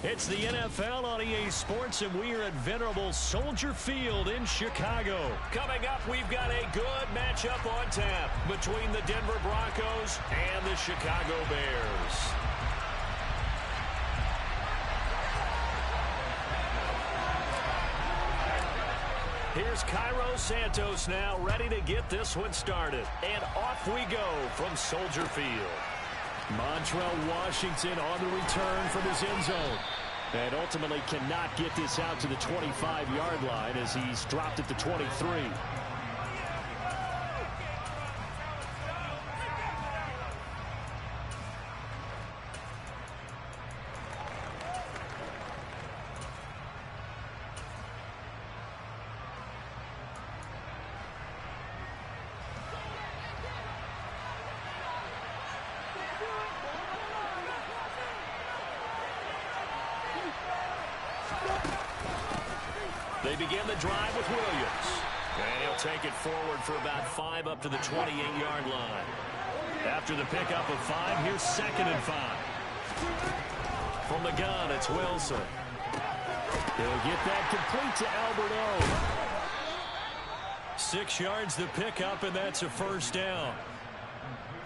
It's the NFL on EA Sports, and we are at venerable Soldier Field in Chicago. Coming up, we've got a good matchup on tap between the Denver Broncos and the Chicago Bears. Here's Cairo Santos now, ready to get this one started. And off we go from Soldier Field. Montrell Washington on the return from his end zone. And ultimately cannot get this out to the 25-yard line as he's dropped at the 23. They begin the drive with Williams. And he'll take it forward for about 5 up to the 28-yard line. After the pickup of 5, here's 2nd and 5. From the gun, it's Wilson. He'll get that complete to Albert O. 6 yards the pickup, and that's a first down.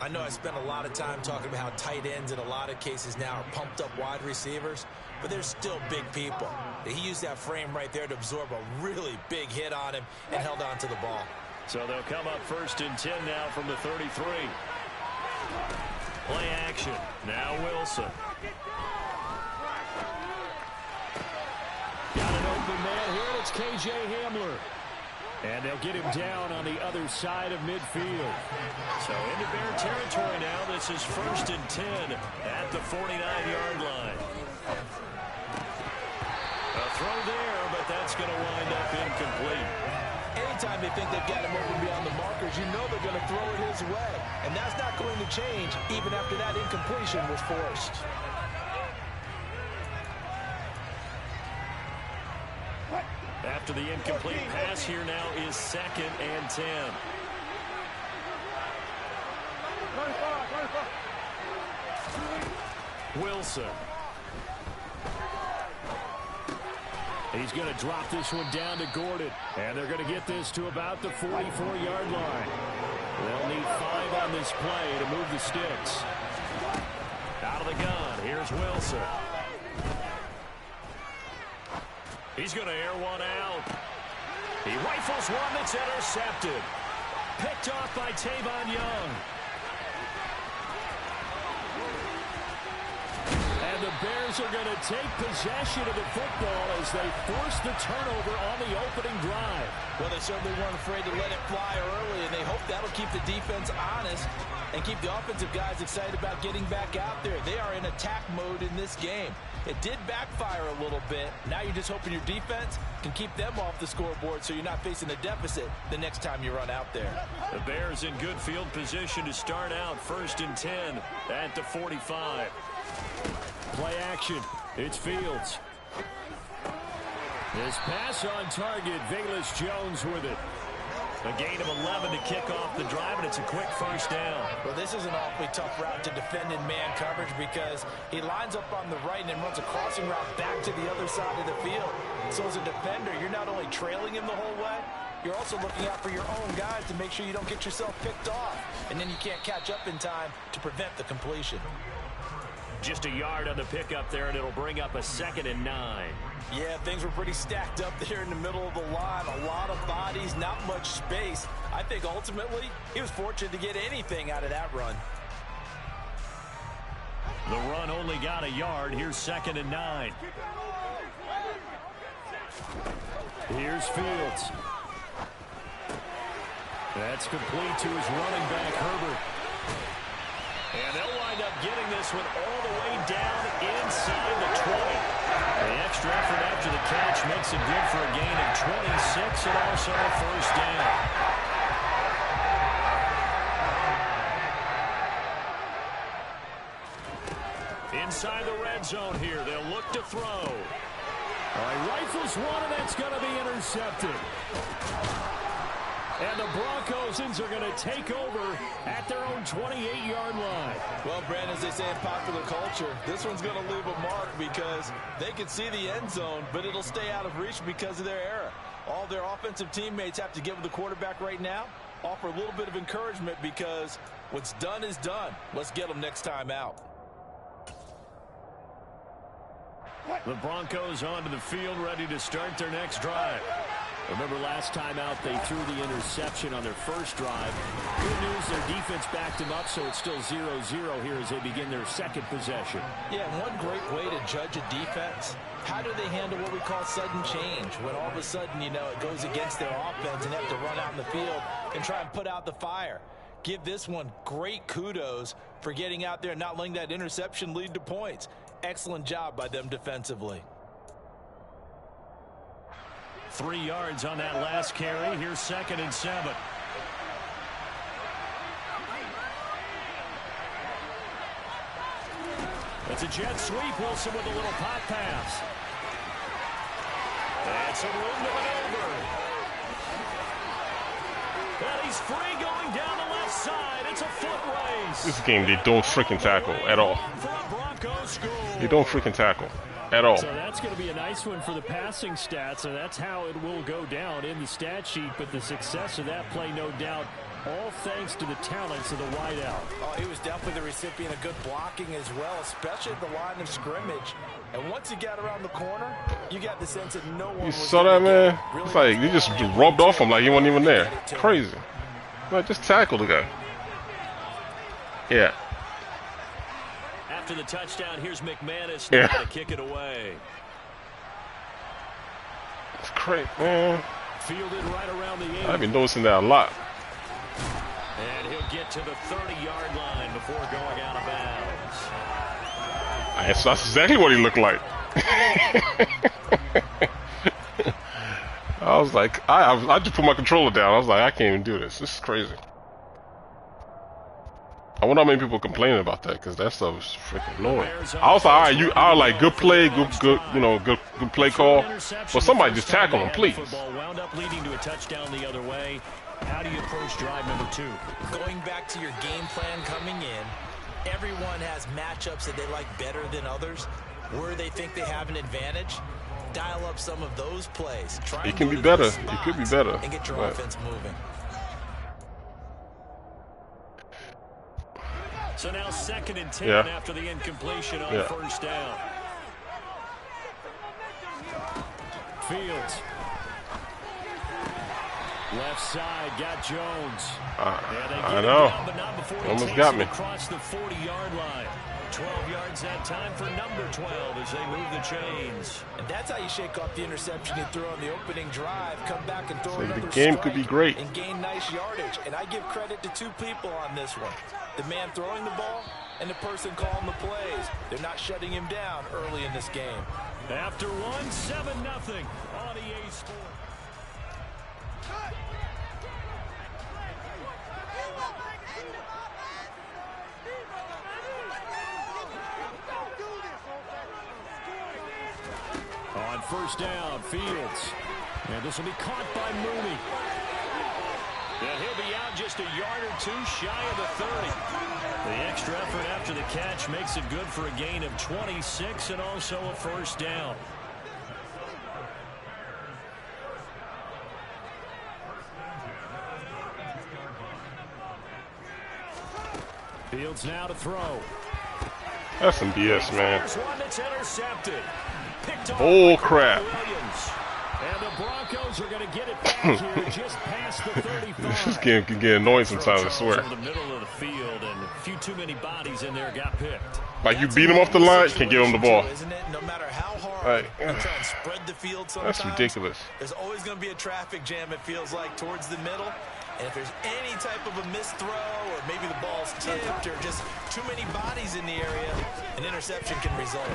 I know I spent a lot of time talking about how tight ends in a lot of cases now are pumped up wide receivers, but they're still big people. He used that frame right there to absorb a really big hit on him and held on to the ball. So they'll come up 1st and 10 now from the 33. Play action. Now Wilson. Got an open man here. It's K.J. Hamler. And they'll get him down on the other side of midfield. So into Bear territory now. This is 1st and 10 at the 49-yard line. A throw there, but that's going to wind up incomplete. Anytime they think they've got him over beyond the markers, you know they're going to throw it his way. And that's not going to change even after that incompletion was forced. After the incomplete pass, here now is 2nd and 10. Wilson. He's going to drop this one down to Gordon. And they're going to get this to about the 44-yard line. They'll need 5 on this play to move the sticks. Out of the gun, here's Wilson. He's going to air one out. He rifles one that's intercepted. Picked off by Tavon Young. And the Bears are going to take possession of the football as they force the turnover on the opening drive. Well, they certainly weren't afraid to let it fly early, and they hope that'll keep the defense honest and keep the offensive guys excited about getting back out there. They are in attack mode in this game. It did backfire a little bit. Now you're just hoping your defense can keep them off the scoreboard so you're not facing a deficit the next time you run out there. The Bears in good field position to start out 1st and 10 at the 45. Play action. It's Fields. This pass on target. Velus Jones with it. A gain of 11 to kick off the drive, and it's a quick first down. Well, this is an awfully tough route to defend in man coverage because he lines up on the right and then runs a crossing route back to the other side of the field. So as a defender, you're not only trailing him the whole way, you're also looking out for your own guys to make sure you don't get yourself picked off. And then you can't catch up in time to prevent the completion. Just a yard on the pickup there, and it'll bring up a 2nd and 9. Yeah, things were pretty stacked up there in the middle of the line. A lot of bodies, not much space. I think ultimately he was fortunate to get anything out of that run. The run only got a yard. Here's 2nd and 9. Here's Fields. That's complete to his running back, Herbert. And they'll wind up getting this one all the way down inside the 20. The extra effort after the catch makes it good for a gain of 26 and also a first down. Inside the red zone here, they'll look to throw. All right, rifles one, and that's going to be intercepted. And the Broncos are going to take over at their own 28-yard line. Well, Brandon, as they say in popular culture, this one's going to leave a mark because they can see the end zone, but it'll stay out of reach because of their error. All their offensive teammates have to give the quarterback right now, offer a little bit of encouragement because what's done is done. Let's get them next time out. The Broncos onto the field, ready to start their next drive. Remember last time out, they threw the interception on their first drive. Good news, their defense backed them up, so it's still 0-0 here as they begin their second possession. Yeah, one great way to judge a defense, how do they handle what we call sudden change? When all of a sudden, you know, it goes against their offense and they have to run out in the field and try and put out the fire. Give this one great kudos for getting out there and not letting that interception lead to points. Excellent job by them defensively. 3 yards on that last carry. Here's 2nd and 7. That's a jet sweep. Wilson with a little pop pass. And some room to maneuver. And he's free going down the left side. It's a foot race. This game, they don't freaking tackle at all. They don't freaking tackle at all. So that's going to be a nice one for the passing stats, and that's how it will go down in the stat sheet. But the success of that play, no doubt, all thanks to the talents of the wideout. Oh, he was definitely the recipient of good blocking as well, especially at the line of scrimmage. And once he got around the corner, you got the sense that no one You was saw that, man? Really, it's like they just rubbed off him like he wasn't even there. Crazy. Like, just tackle the guy. Yeah. After the touchdown, here's McManus Yeah. now to kick it away. It's crazy, man. Fielded right around the 8. I've been noticing that a lot. And he'll get to the 30-yard line before going out of bounds. That's exactly what he looked like. I was like, I just put my controller down. I was like, I can't even do this. This is crazy. I wonder how many people complaining about that, because that stuff is freaking annoying. I was like, all right, I was like, good play, good, you know, good play call. But somebody just tackle him, please. Wound up leading to a touchdown the other way. How do you approach drive number 2? going back to your game plan coming in, everyone has matchups that they like better than others, where they think they have an advantage. Dial up some of those plays. Try It can be better. It could be better. And get your Right. offense moving. So now 2nd and 10 Yeah. after the incompletion on Yeah. first down. Fields. Left side, got Jones. I know. Almost got me. Across the 40-yard line. 12 yards that time for number 12 as they move the chains. And that's how you shake off the interception you threw on the opening drive. Come back and throw So another the game strike could be great. and gain nice yardage. And I give credit to 2 people on this one. The man throwing the ball and the person calling the plays. They're not shutting him down early in this game. After 1, 7-0 on EA Sports. On first down, Fields. And this will be caught by Mooney. And he'll be out just a yard or 2 shy of the 30. The extra effort after the catch makes it good for a gain of 26 and also a first down. Fields now to throw. That's some BS, man. There's one that's intercepted. Bull crap. And the Broncos are going to get it back here just past the 35. This game can get annoying sometimes, I swear. Over the middle of the field, and a few too many bodies in there got picked. Like, you beat him off the line, you can't give him the ball. Isn't it? No matter how hard Right. you try and spread the field sometimes, That's ridiculous. there's always going to be a traffic jam, it feels like, towards the middle. And if there's any type of a missed throw, or maybe the ball's tipped, or just too many bodies in the area, an interception can result.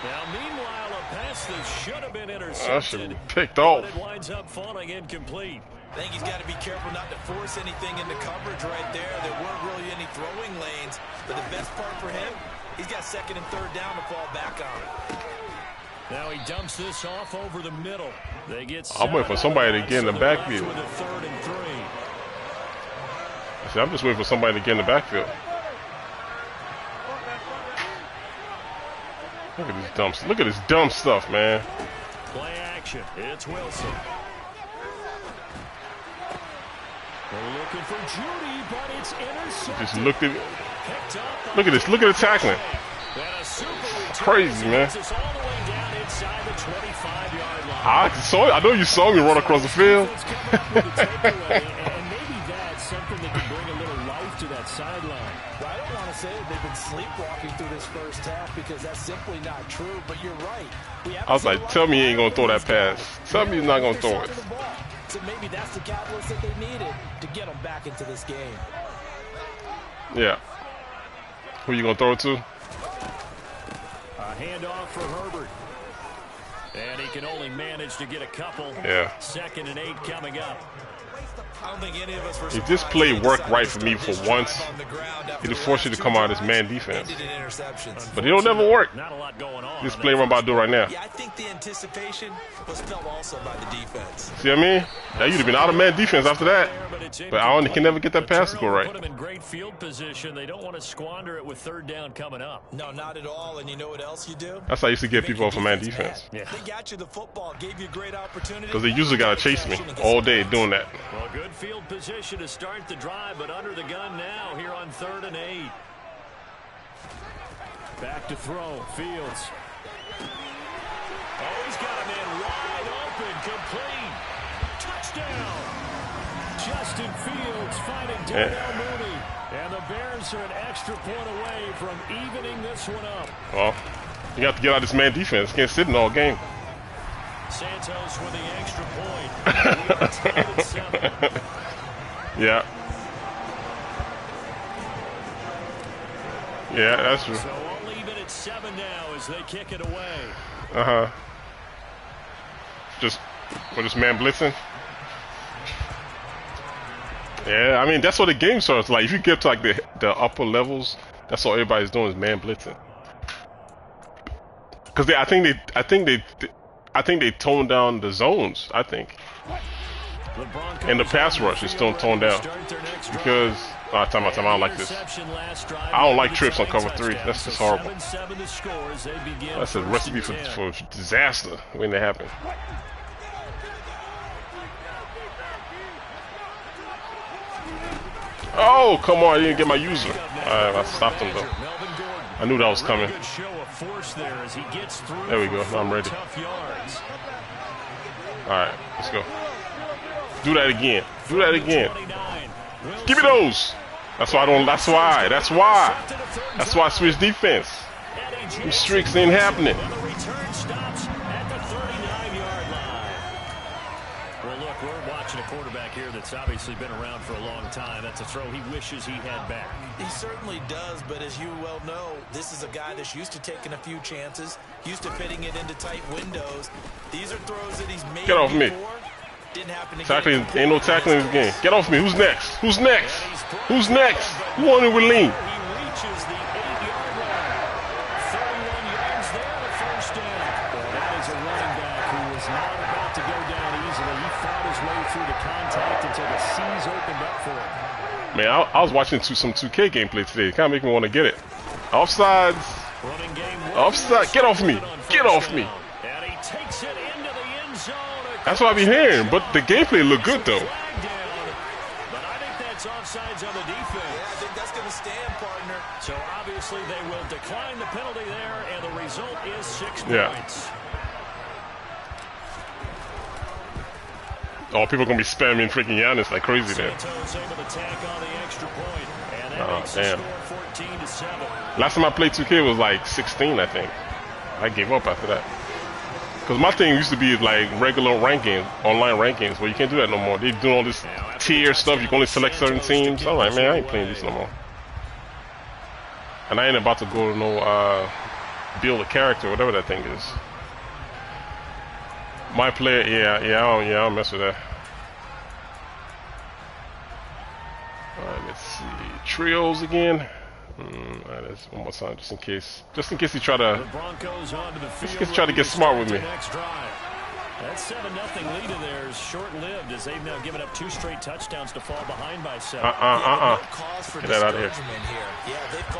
Now, meanwhile, a pass that should have been That should intercepted, be picked off. but it winds up falling incomplete. I think he's got to be careful not to force anything into coverage right there. There weren't really any throwing lanes, but the best part for him, he's got 2nd and 3rd down to fall back on. Now he dumps this off over the middle. They get I'm waiting for somebody to get in the backfield. with a 3rd and 3. See, I'm just waiting for somebody to get in the backfield. Look at this dumb. Look at this dumb stuff, man. Play action. It's Wilson. They're looking for Judy, but it's intercepted. Just look at this. Look at the tackling. Crazy, man. I know you saw me run across the field. And maybe that's something that can bring a little life to that sideline. Well, I don't want to say that they've been sleepwalking through this first half because that's simply not true, but you're right. I was like, tell me you ain't going to throw that pass. Tell me you're not going to throw it. So maybe that's the catalyst that they needed to get them back into this game. Yeah. Who you going to throw it to? A handoff for Herbert. And he can only manage to get a couple. Yeah. 2nd and 8 coming up. I don't think any of us were. If this play worked right for me for once, it'll force you to come out of this man defense. But it'll never work. Not a lot going on. This play I'm about to do right now. Yeah, I think the anticipation was felt also by the defense. See what I mean? Now you'd have been out of man defense after that. But I can never get that pass to go right. Put them in great field position. They don't want to squander it with 3rd down coming up. No, not at all. And you know what else you do? That's how I used to get people off of man defense. Yeah. They got you the football, gave you a great opportunity. Because they usually got to chase me all day doing that. Well, good field position to start the drive, but under the gun now here on 3rd and 8. Back to throw. Fields. Oh, he's got a man wide open. Complete. Touchdown. Justin Fields finding Darnell Mooney. And the Bears are an extra point away from evening this one up. Well, you have to get out of this man defense. Can't sit in all game. Santos with the extra point. We are tied at 7. Yeah. Yeah, that's true. So we'll leave it at 7 now as they kick it away. Just for this man blitzing. Yeah, I mean that's what the game starts like. If you get to like the upper levels, that's all everybody's doing is man blitzing. Because I think they toned down the zones. I think. And the pass rush is still toned down because I don't like this. I don't like trips on cover 3. That's just horrible. That's a recipe for disaster when they happen. Oh, come on! I didn't get my user. I stopped him though. I knew that was coming. There we go. Now I'm ready. All right, let's go. Do that again. Do that again. Give me those. That's why I don't. That's why. That's why. That's why I switched defense. These streaks ain't happening. Well, look, we're watching a quarterback here that's obviously been around for a long time. That's a throw he wishes he had back. He certainly does, but as you well know, this is a guy that's used to taking a few chances, used to fitting it into tight windows. These are throws that he's made. Get off me. Didn't happen to Tackling, ain't no tackling in this game. Get off me. Who's next? Who's next? Who's next? Who wanted with lean? He reaches the 8-yard line. 31 yards there, the first down. Well, that is a running back who was not about to go down easily. He fought his way through the contact until the seas opened up for him. Man, I was watching some 2K gameplay today. It kind of make me want to get it. Offsides. Offside. Get off me. Get off me. And he takes it into the end zone. That's what I be hearing, but the gameplay look good though. But I think that's offsides on the defense. Yeah, I think that's going to stand, partner. So obviously they will decline the penalty there, and the result is 6 points. Oh, people are gonna be spamming freaking Giannis like crazy there. Santos able to tack on the extra point, and that makes damn. the score 14-7. Last time I played 2K was like 16, I think. I gave up after that. Because my thing used to be like regular rankings, online rankings, where you can't do that no more. They do all this tier stuff. You can only select certain teams. I'm like, man, I ain't playing this no more. And I ain't about to go to no build a character, whatever that thing is. My player, I don't mess with that. Alright, let's see. Trios again. That's one more time, just in case. Just in case he try to. The Broncos onto the field. Just in case he try to get smart with me. That 7-0 lead of theirs short-lived as they've now given up 2 straight touchdowns to fall behind by 7. Get that out of here.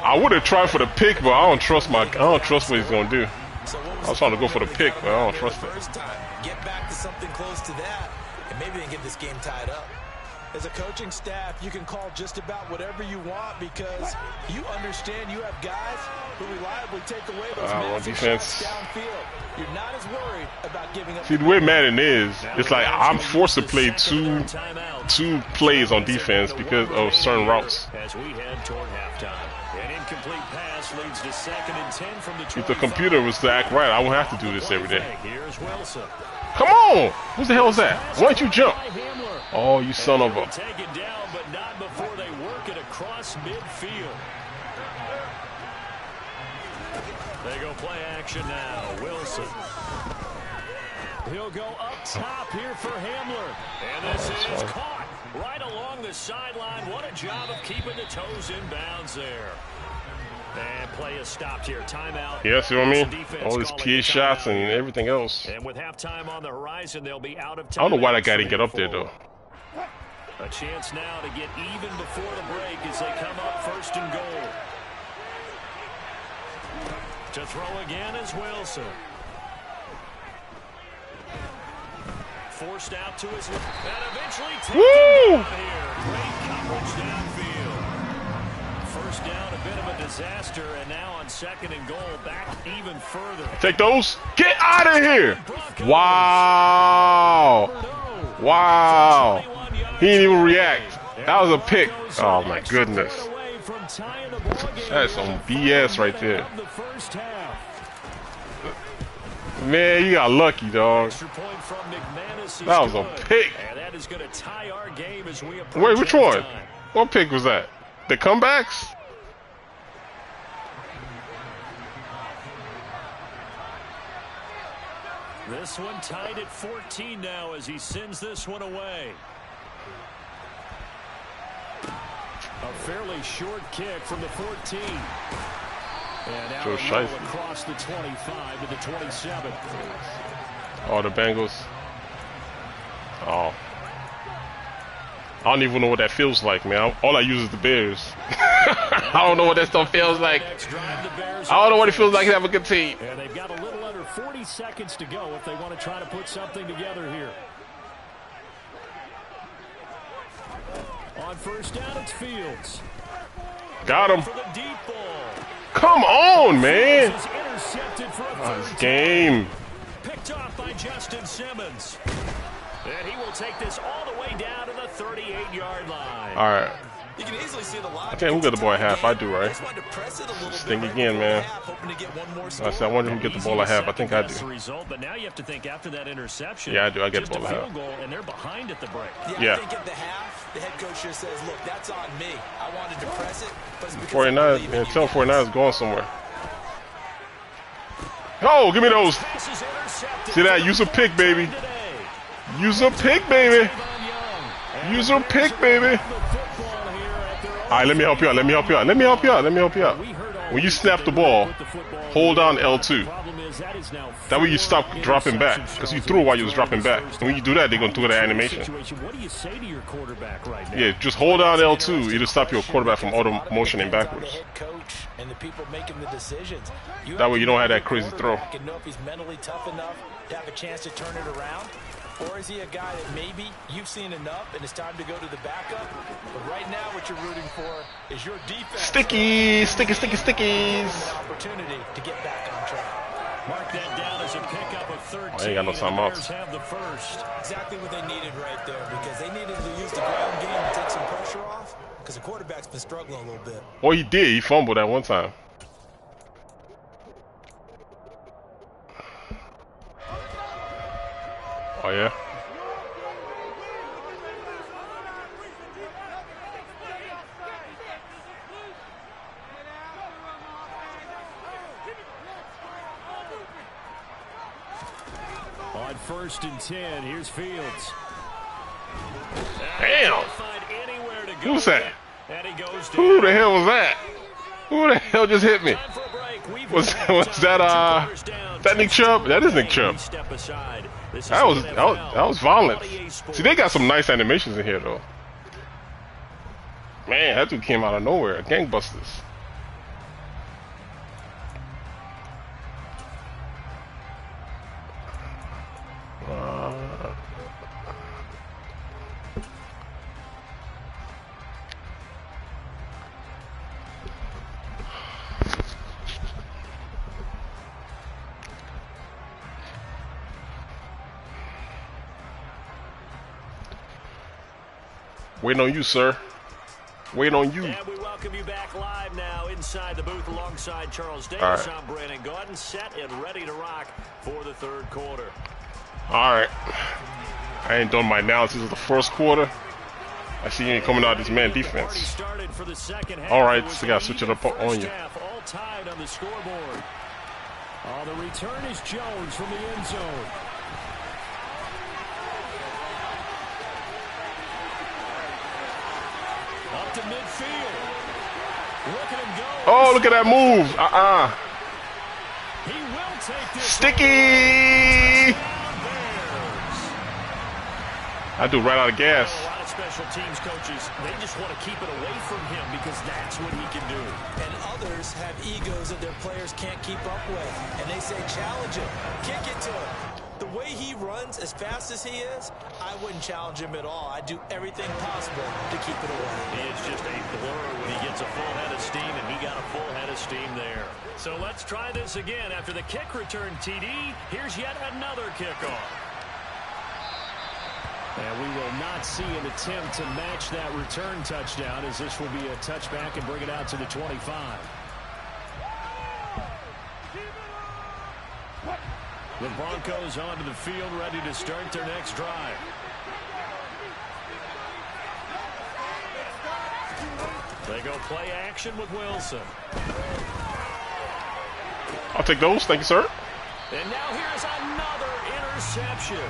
I would have tried for the pick, but I don't trust what he's gonna do. I was trying to go for the pick, but I don't trust it. Get back to something close to that, and maybe they can get this game tied up. As a coaching staff, you can call just about whatever you want because you understand you have guys who reliably take away those massive shots downfield. You're not as worried about giving up. See, the way Madden is, it's like I'm forced to play two plays on defense because of certain routes. As we head toward halftime, an incomplete pass leads to 2nd and 10 from the 20. If the computer was to act right, I wouldn't have to do this every day. Here's Wilson. Come on! Who the hell is that? Why don't you jump? Oh, you son of a... Take it down, but not before they work it across midfield. They go play action now. Wilson. He'll go up top here for Hamler. And this is caught right along the sideline. What a job of keeping the toes in bounds there. And play is stopped here. Timeout. Yeah, see what I mean? All these PA shots and everything else. And with halftime on the horizon, they'll be out of time. I don't know why that guy didn't get up there, though. A chance now to get even before the break as they come up 1st and goal. To throw again is Wilson. Forced out to his left. And eventually taken down here. Great coverage downfield. 1st down, a bit of a disaster, and now on 2nd and goal, back even further. Take those. Get out of here. Wow. Wow. He didn't even react. That was a pick. Oh, my goodness. That's some BS right there. Man, you got lucky, dog. That was a pick. Wait, which one? What pick was that? The comebacks? This one tied at 14 now as he sends this one away. A fairly short kick from the 14. And out across the 25 to the 27. Oh, the Bengals. Oh. I don't even know what that feels like, man. All I use is the Bears. I don't know what that stuff feels like. I don't know what it feels like to have a good team. And they've got a little under 40 seconds to go if they want to try to put something together here. On 1st down, it's Fields. Got him. Come on, man. This game. Picked off by Justin Simmons. And he will take this all the way down to the 38-yard line. All right. You can easily see the logic. I can't who got the ball at half. I do, right? Sting again, man. I said I wonder who get the ball at half. I think I do. But now you have to think after that interception. Yeah, I do. I get the ball at half. And they're behind at the break. Yeah. I think at the half, the head coach just says, "Look, that's on me. I wanted to press it, but 49. Yeah, tell 49 is going somewhere. Oh, give me those. See that? Use a pick, baby. Use a pick, baby. Use a pick, baby. All right, let me help you out. Let me help you out. Let me help you out. Let me help you out. When you snap the ball, hold down L2. That way you stop dropping back, because you threw while you was dropping back. And when you do that, they're going to do the animation. What do you say to your quarterback right now? Yeah, just hold down L2. It'll stop your quarterback from auto motioning backwards. That way you don't have that crazy throw. Know if he's mentally tough enough to have a chance to turn it around. Or is he a guy that maybe you've seen enough and it's time to go to the backup? But right now what you're rooting for is your defense. Sticky, sticky, sticky, stickies. Opportunity to get back on track. Mark that down as a pickup of 13. I ain't got no timeouts. Have the first. Exactly what they needed right there because they needed to use the ground game to take some pressure off because the quarterback's been struggling a little bit. Well, he did. He fumbled that one time. Oh, yeah? On 1st and 10, here's Fields. Damn! Who's that? Who the hell was that? Who the hell just hit me? Was that Nick Chubb? That is Nick Chubb. That was violent. See, they got some nice animations in here though. Man, that dude came out of nowhere. Gangbusters. Waiting on you, sir. Waiting on you. And we welcome you back live now inside the booth alongside Charles Davis. I'm Brandon Gordon, set and ready to rock for the third quarter. All right. I ain't done my analysis of the first quarter. I see you coming out of this man defense. All right, so got to switch it up on you. All tied on the scoreboard. The return is Jones from the end zone. Up to midfield. Look at him go. Oh, look at that move. He will take this. Sticky. I do right out of gas. A lot of special teams coaches, they just want to keep it away from him because that's what he can do. And others have egos that their players can't keep up with. And they say, challenge him, kick it to him. The way he runs, as fast as he is, I wouldn't challenge him at all. I'd do everything possible to keep it away. It's just a blur when he gets a full head of steam, and he got a full head of steam there. So let's try this again. After the kick return TD, here's yet another kickoff. And we will not see an attempt to match that return touchdown, as this will be a touchback and bring it out to the 25. The Broncos onto the field, ready to start their next drive. They go play action with Wilson. I'll take those. Thank you, sir. And now here's another interception.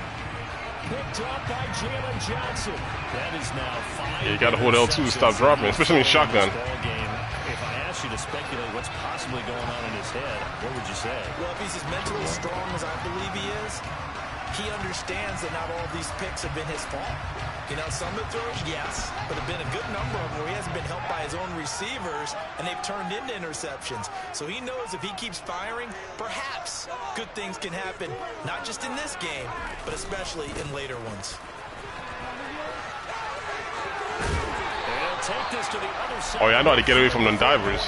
Picked up by Jalen Johnson. That is now 5. Yeah, you got to hold L2 to stop dropping, especially in shotgun. If I asked you to speculate what's possibly going on in his head, what would you say? Well, if he's as mentally strong as I believe he is, he understands that not all of these picks have been his fault. You know, some of the throws, yes, but have been a good number of them where he hasn't been helped by his own receivers, and they've turned into interceptions. So he knows if he keeps firing, perhaps good things can happen, not just in this game, but especially in later ones. Take this to the other side. Oh, yeah, I know how to get away from them divers.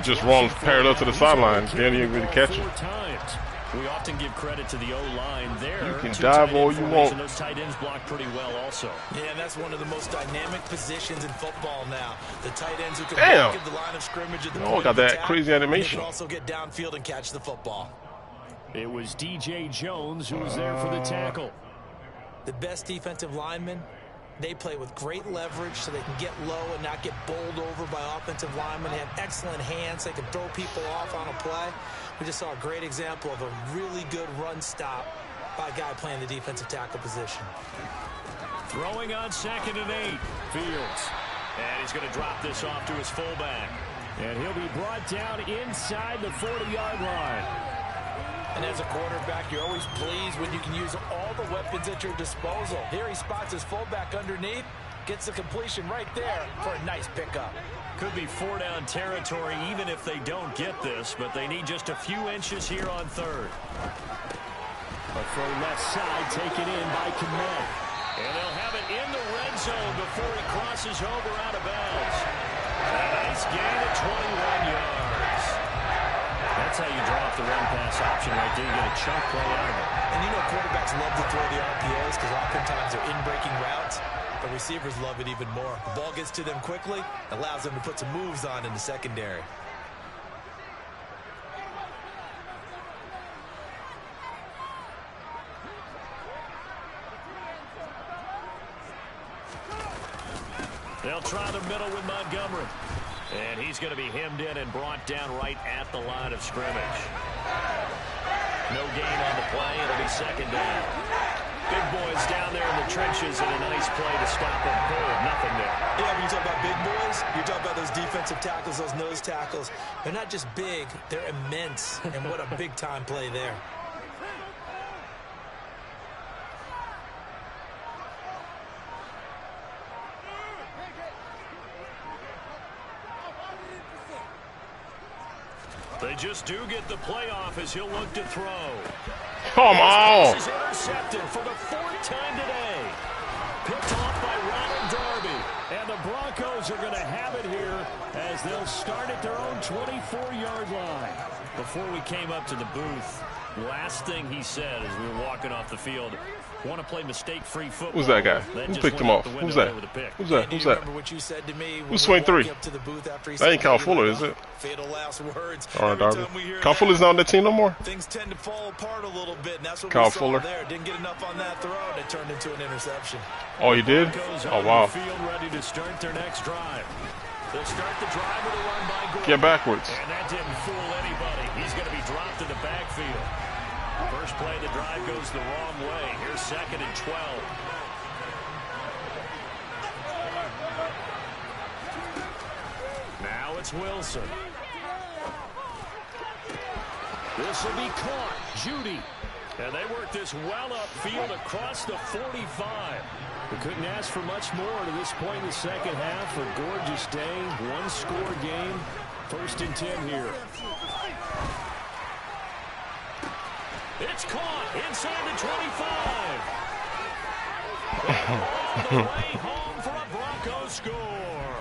Just run parallel to the sideline. Can't even really catch it. We often give credit to the O-line there. You can dive all you want. And those tight ends block pretty well also. Yeah, and that's one of the most dynamic positions in football now. The tight ends who can block at the line of scrimmage at the point got that crazy animation. Can also get downfield and catch the football. It was DJ Jones who was there for the tackle. The best defensive linemen, they play with great leverage so they can get low and not get bowled over by offensive linemen. They have excellent hands. They can throw people off on a play. We just saw a great example of a really good run stop by a guy playing the defensive tackle position. Throwing on 2nd and 8. Fields. And he's going to drop this off to his fullback. And he'll be brought down inside the 40-yard line. And as a quarterback, you're always pleased when you can use all the weapons at your disposal. Here he spots his fullback underneath, gets the completion right there for a nice pickup. Could be 4-down territory even if they don't get this, but they need just a few inches here on 3rd. A throw left side taken in by Kmet. And they'll have it in the red zone before he crosses over out of bounds. A nice gain of 21 yards. That's how you draw off the run-pass option right there. You get a chunk play out of it. And you know quarterbacks love to throw the RPOs because oftentimes they're in-breaking routes. But receivers love it even more. The ball gets to them quickly, allows them to put some moves on in the secondary. They'll try the middle with Montgomery. And he's going to be hemmed in and brought down right at the line of scrimmage. No gain on the play. It'll be 2nd down. Big boys down there in the trenches and a nice play to stop them cold. Nothing there. Yeah, when you talk about big boys, you're talking about those defensive tackles, those nose tackles. They're not just big, they're immense. And what a big-time play there. They just do get the playoff as he'll look to throw. Come on! This is intercepted for the 4th time today. Picked off by Ronald Darby. And the Broncos are going to have it here as they'll start at their own 24-yard line. Before we came up to the booth, last thing he said as we were walking off the field, want to play mistake-free football. Who's that guy? Who picked him off? Who's that? Who's that? Who's that? Who's 23? That ain't Kyle Fuller, is it? All right, Darby. Kyle Fuller's not on that team no more? Things tend to fall apart a little bit, and that's what Kyle we saw Fuller. there. Didn't get enough on that throw, and it turned into an interception. Oh, he did? Oh, wow. Field ready to start their next drive. They'll start the drive with a run by Gordon. Get backwards. And that didn't fool anybody. He's going to be dropped in the backfield. First play of the drive goes the wrong way. Here's 2nd and 12. Now it's Wilson. This will be caught. Judy. And they work this well upfield across the 45. We couldn't ask for much more to this point in the second half. A gorgeous day. One-score game. 1st and 10 here. It's caught inside the 25. All the way home for a Broncos score.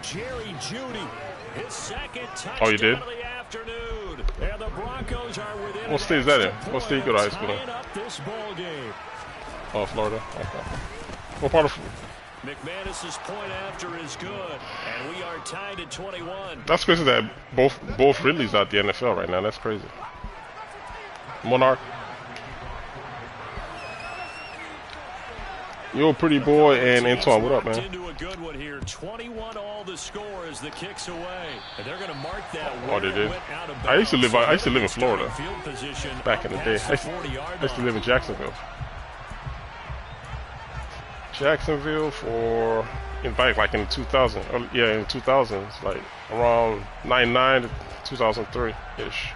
Jerry Judy, his 2nd touchdown you did? of the afternoon. And the Broncos are within. What state is that in? What state you go to high school in? Up this ball game. Oh, Florida. Okay. What part of... McManus's point after is good, and we are tied at 21. That's crazy that both Ridleys out the NFL right now. That's crazy. Monarch. Yo, pretty boy, and Antoine, what up, man? Into a good one here. 21 all the score as the kicks away. And they're going to mark that. Oh, they did. I used to live in Florida back in the day. I used to live in Jacksonville. Jacksonville for like in the 2000s. Yeah, in the 2000s, like around 99 to 2003 ish.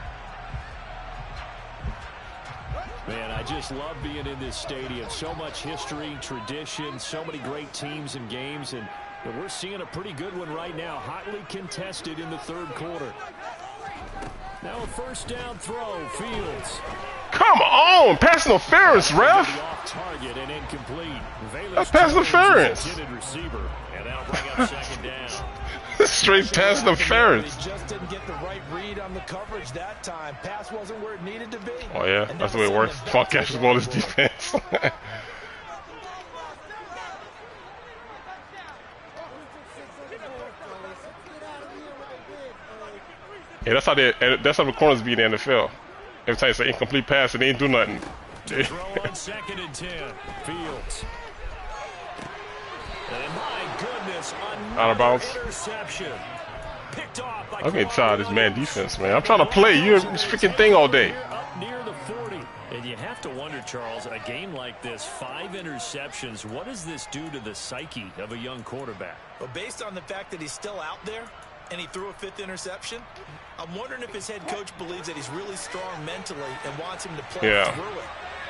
Man, I just love being in this stadium. So much history, tradition, so many great teams and games, and we're seeing a pretty good one right now. Hotly contested in the 3rd quarter. Now a 1st down throw, Fields. Come on, pass interference, ref. Off target and incomplete. That's pass interference. Receiver, and that'll bring up 2nd down. Straight pass interference. They just didn't get the right read on the coverage that time. Pass wasn't where it needed to be. Oh yeah, that's the way it works. Fuck catches the ball is defense. Yeah, that's how the corners be in the NFL. Every time it's an incomplete pass and they ain't do nothing. To throw on 2nd and 10. Fields. And my goodness, out of bounds. Interception. Picked off by I'm getting tired of this man defense, man. I'm trying to play. You're this freaking thing all day. Up near the 40. And you have to wonder, Charles, a game like this, 5 interceptions, what does this do to the psyche of a young quarterback? Well, based on the fact that he's still out there and he threw a 5th interception, I'm wondering if his head coach believes that he's really strong mentally and wants him to play through it.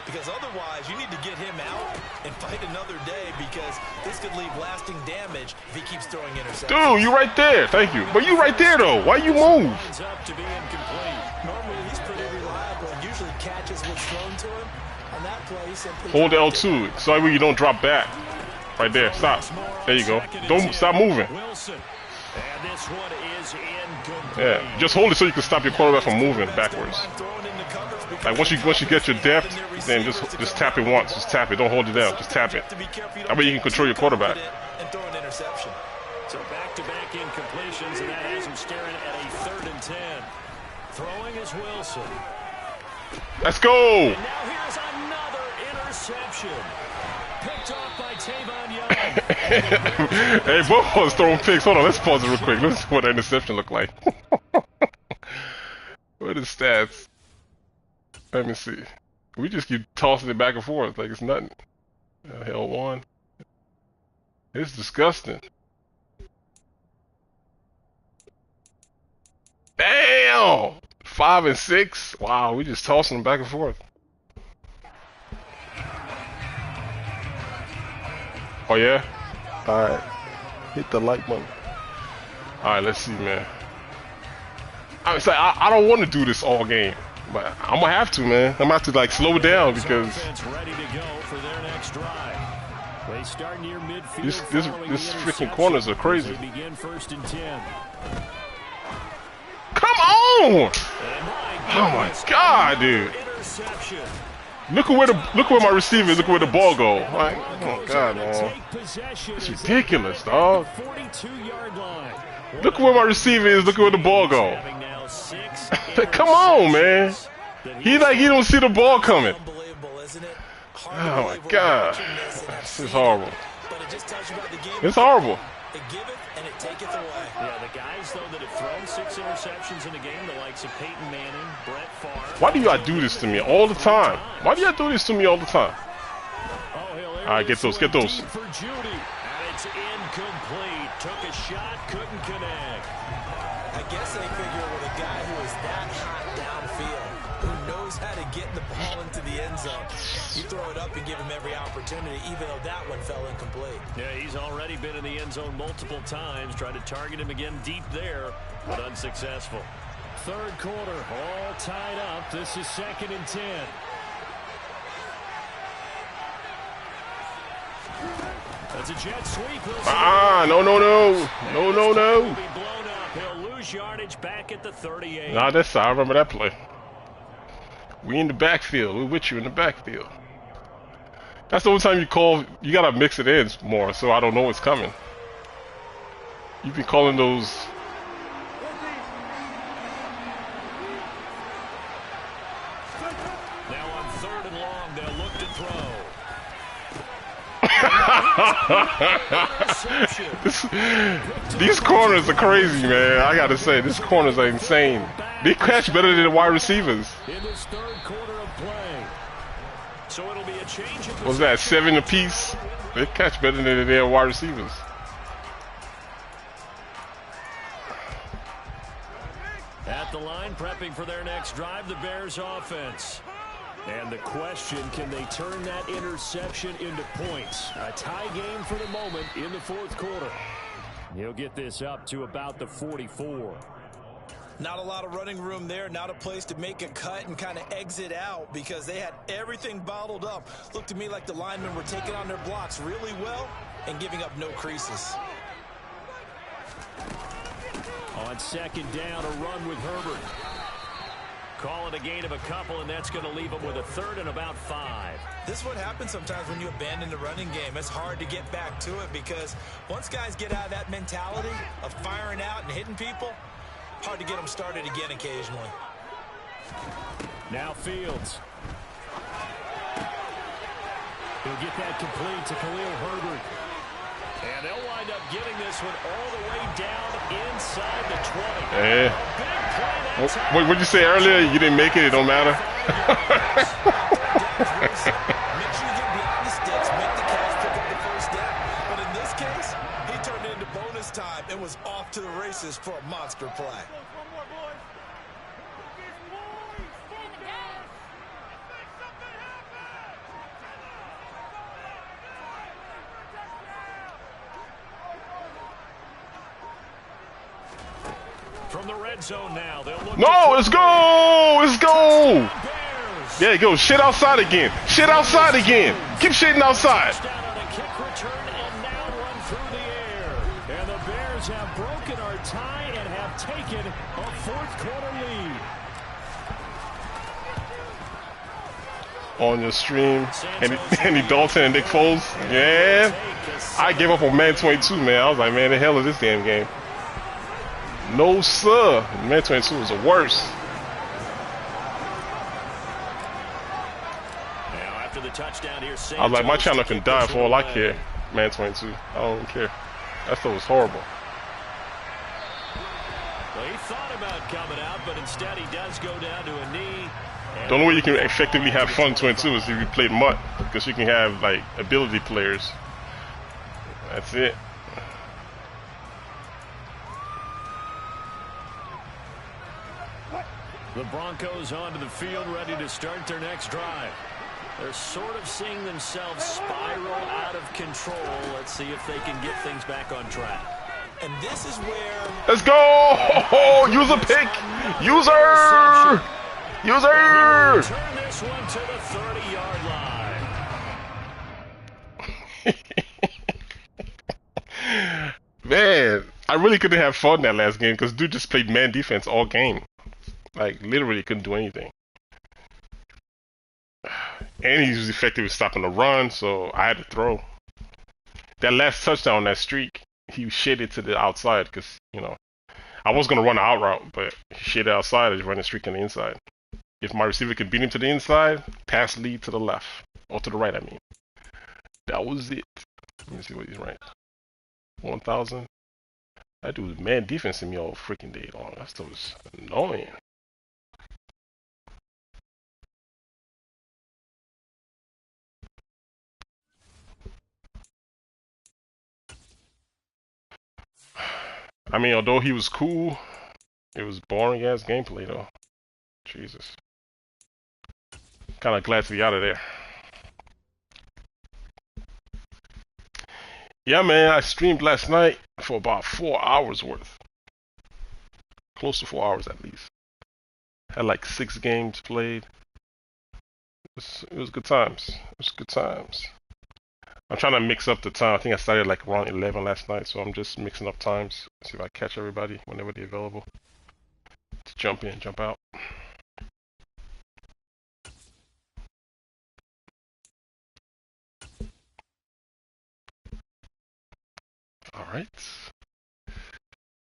Because otherwise, you need to get him out and fight another day, because this could leave lasting damage if he keeps throwing interceptions. Dude, you right there. Thank you. But you right there, though. Why you move? Up to be incomplete. Normally, he's pretty reliable and usually catches what's thrown to him. On that play, he simply hold L2 so that way you don't drop back. Right there. Stop. There you go. Don't stop moving. Wilson. And this one is incomplete. Yeah, just hold it so you can stop your quarterback from moving backwards. Like once you get your depth, then just tap it once. Just tap it. Don't hold it down. Just tap it. That way you can control your quarterback. And throw an interception. So back-to-back incompletions, and that has him staring at a 3rd and 10. Throwing is Wilson. Let's go. And now here's another interception. Picked off by Tavon Young. Hey, both of us throwing picks. Hold on, let's pause it real quick. Let's see what that interception looked like. What are the stats? Let me see. We just keep tossing it back and forth like it's nothing. Hell one. It's disgusting. Damn! 5 and 6. Wow, we just tossing them back and forth. Oh yeah? Alright. Hit the like button. Alright, let's see, man. I don't want to do this all game, but I'm gonna have to, man. I'm gonna have to like slow down because this freaking corners are crazy. Come on! Oh my God, dude! Look at where my receiver is. Look where the ball go. Like, oh God, man, it's ridiculous, dog. Look where my receiver is. Look where the ball go. Come on, man. He don't see the ball coming. Oh my God, this is horrible. It's horrible. Yeah, the guys though that have thrown 6 interceptions in a game, the likes of Peyton Manning, Brett Favre. Why do y'all do this to me all the time? Why do y'all do this to me all the time? All right, get those, get those. For Judy, and it's incomplete. Took a shot, couldn't connect. I guess they figure with a guy who is that hot downfield, who knows how to get the ball into the end zone, you throw it up and give him every opportunity, even though that one fell incomplete. Yeah, he's already been in the end zone multiple times. Tried to target him again deep there, but unsuccessful. Third quarter, all tied up. This is 2nd and 10. That's a jet sweep. No. He'll lose yardage back at the 38. Nah, I remember that play. We in the backfield. We're with you in the backfield. That's the only time you call. You gotta mix it in more, so I don't know what's coming. You've been calling those. Now on 3rd and long, they'll look to throw. These corners are crazy, man. I gotta say, these corners are insane. They catch better than the wide receivers. In this 3rd quarter of play. So it'll be a change. What's that, 7 apiece? They catch better than their wide receivers. At the line, prepping for their next drive, the Bears offense. And the question, can they turn that interception into points? A tie game for the moment in the 4th quarter. He'll get this up to about the 44. Not a lot of running room there, not a place to make a cut and kind of exit out because they had everything bottled up. Looked to me like the linemen were taking on their blocks really well and giving up no creases. On 2nd down, a run with Herbert. Call it a gain of a couple, and that's going to leave them with a 3rd and about 5. This is what happens sometimes when you abandon the running game. It's hard to get back to it because once guys get out of that mentality of firing out and hitting people, hard to get them started again occasionally. Now Fields. He'll get that complete to Khalil Herbert. And they'll wind up getting this one all the way down inside the 20. Yeah. What did you say earlier? You didn't make it, it don't matter. Make sure you get behind the sticks, make the catch, pick up the 1st down. But in this case, he turned it into bonus time and was off to the races for a monster play. From the red zone now, they'll look. No, let's go! Let's go! There you go. Shit outside again. Shit outside again. Keep shitting outside. On a kick return and now run through the air. And the Bears have broken our tie and have taken a 4th quarter lead. On your stream, Andy Dalton and Nick Foles. Yeah, I gave up on Madden 22, man. I was like, man, the hell is this damn game? No, sir. Madden 22 is the worst. Now after the touchdown here, I was like, my channel can die for all I care. Madden 22. I don't care. That stuff was horrible. Well, he thought about coming out, but instead he does go down to a knee. The only way you can effectively have fun 22 is if you play MUT, because you can have like ability players. That's it. The Broncos onto the field, ready to start their next drive. They're sort of seeing themselves spiral out of control. Let's see if they can get things back on track. And this is where... Let's go! Oh, user pick! User! User! Turn this one to the 30-yard line. Man, I really couldn't have fun that last game because dude just played man defense all game. Like, literally couldn't do anything. And he was effective at stopping the run, so I had to throw. That last touchdown, that streak, he shaded to the outside because, you know, I was going to run an out route, but he shaded outside and running a streak on the inside. If my receiver could beat him to the inside, pass lead to the left. Or to the right, I mean. That was it. Let me see what he's ranked. 1,000. That dude was man defense in me all freaking day long. That stuff was annoying. I mean, although he was cool, it was boring ass gameplay though. Jesus. Kind of glad to be out of there. Yeah, man, I streamed last night for about 4 hours worth. Close to 4 hours at least. Had like 6 games played. It was good times. It was good times. I'm trying to mix up the time. I think I started like around 11 last night, so I'm just mixing up times. See if I catch everybody whenever they're available. To jump in, jump out. Alright.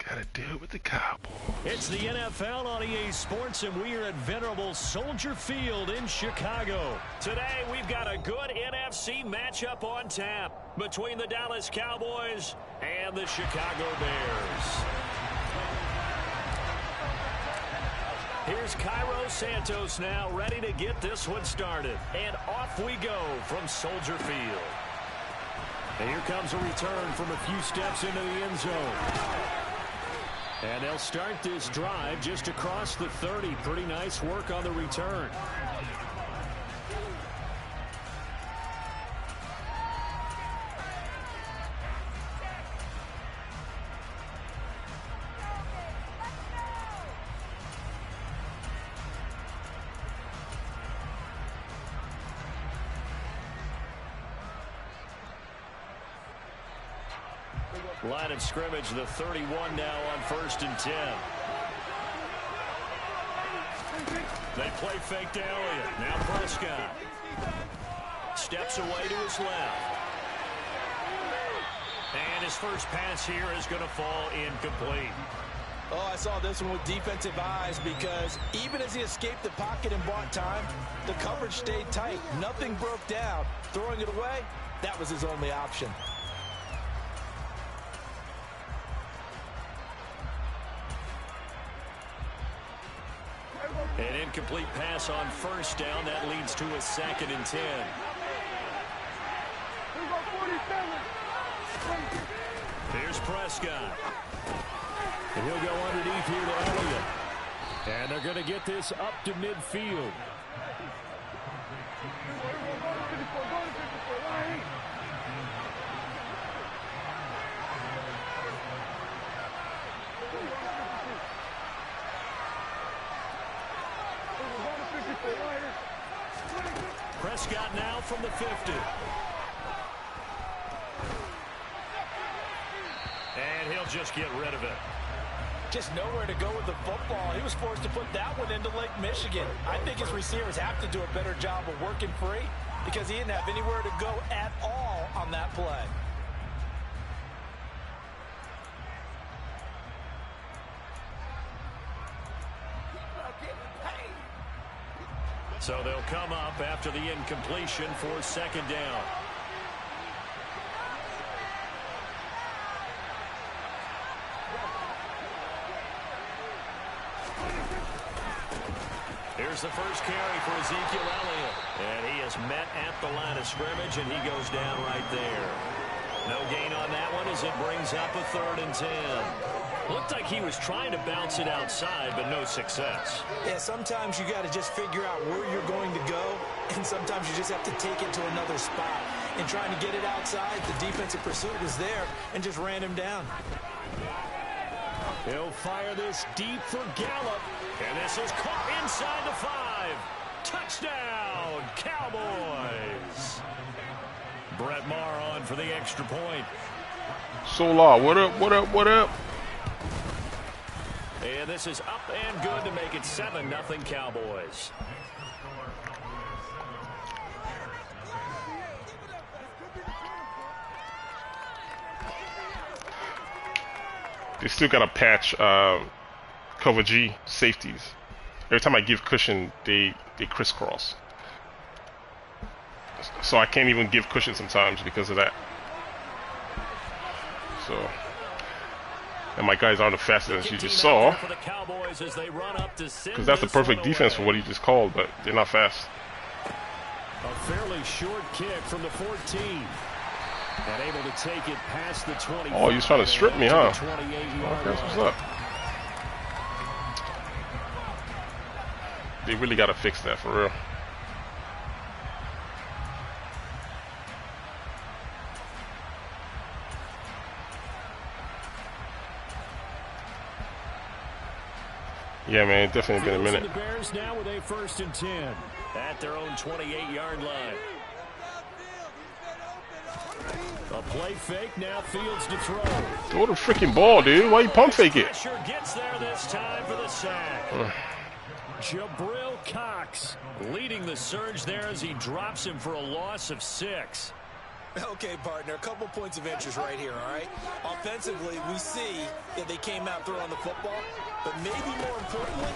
Gotta deal with the Cowboys. It's the NFL on EA Sports, and we are at venerable Soldier Field in Chicago. Today, we've got a good NFC matchup on tap between the Dallas Cowboys and the Chicago Bears. Here's Cairo Santos now, ready to get this one started. And off we go from Soldier Field. And here comes a return from a few steps into the end zone. And they'll start this drive just across the 30. Pretty nice work on the return. Line of scrimmage, the 31 now on 1st and 10. They play fake to Elliott. Now Prescott. Steps away to his left. And his first pass here is going to fall incomplete. Oh, I saw this one with defensive eyes because even as he escaped the pocket and bought time, the coverage stayed tight. Nothing broke down. Throwing it away, that was his only option. An incomplete pass on 1st down. That leads to a 2nd and 10. Here's Prescott. And he'll go underneath here to Elliott. And they're going to get this up to midfield. Prescott now from the 50. And he'll just get rid of it. Just nowhere to go with the football. He was forced to put that one into Lake Michigan. I think his receivers have to do a better job of working free because he didn't have anywhere to go at all on that play. So they'll come up after the incompletion for 2nd down. Here's the first carry for Ezekiel Elliott. And he is met at the line of scrimmage, and he goes down right there. No gain on that one as it brings up a 3rd and 10. Looked like he was trying to bounce it outside, but no success. Yeah, sometimes you got to just figure out where you're going to go, and sometimes you just have to take it to another spot. And trying to get it outside, the defensive pursuit was there and just ran him down. He'll fire this deep for Gallup, and this is caught inside the 5. Touchdown, Cowboys. Brett Maher on for the extra point. Solar, what up, what up, what up? And this is up and good to make it 7-0 Cowboys. They still got to patch cover G safeties. Every time I give cushion, they crisscross. So I can't even give cushion sometimes because of that. So, and my guys aren't the fastest as you just saw. Because that's the perfect defense for what he just called, but they're not fast. A fairly short kick from the 14. And able to take it past the 20. Oh, you're trying to strip me, huh? Okay, that's what's up. They really got to fix that for real. Yeah, man, definitely been a minute. The Bears now with a 1st and 10 at their own 28-yard line. A play fake, now Fields to throw. Throw the freaking ball, dude. Why you pump fake it? Pressure gets there this time for the sack. Jabril Cox leading the surge there as he drops him for a loss of 6. Okay, partner, a couple points of interest right here, all right? Offensively, we see that they came out throwing the football, but maybe more importantly,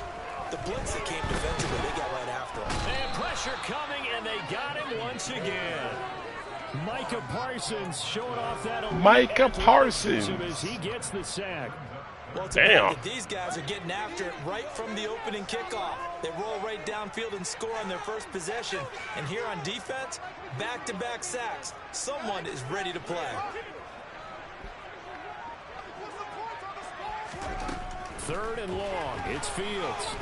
the blitz that came defensively, they got right after him. And pressure coming, and they got him once again. Micah Parsons showing off that. Micah Parsons. As he gets the sack. Well, it's damn. These guys are getting after it right from the opening kickoff. They roll right downfield and score on their first possession. And here on defense, back-to-back sacks. Someone is ready to play. 3rd and long. It's Fields.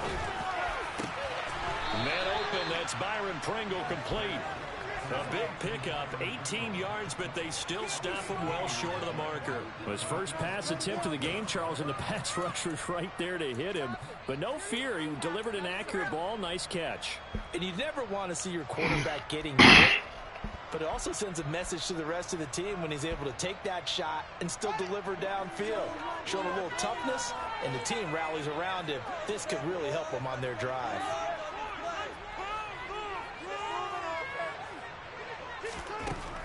Man open. That's Byron Pringle complete. A big pickup, 18 yards, but they still stop him well short of the marker. His first pass attempt of the game, Charles, and the pass rusher's right there to hit him. But no fear, he delivered an accurate ball. Nice catch. And you never want to see your quarterback getting hit, but it also sends a message to the rest of the team when he's able to take that shot and still deliver downfield. Showing a little toughness, and the team rallies around him. This could really help them on their drive.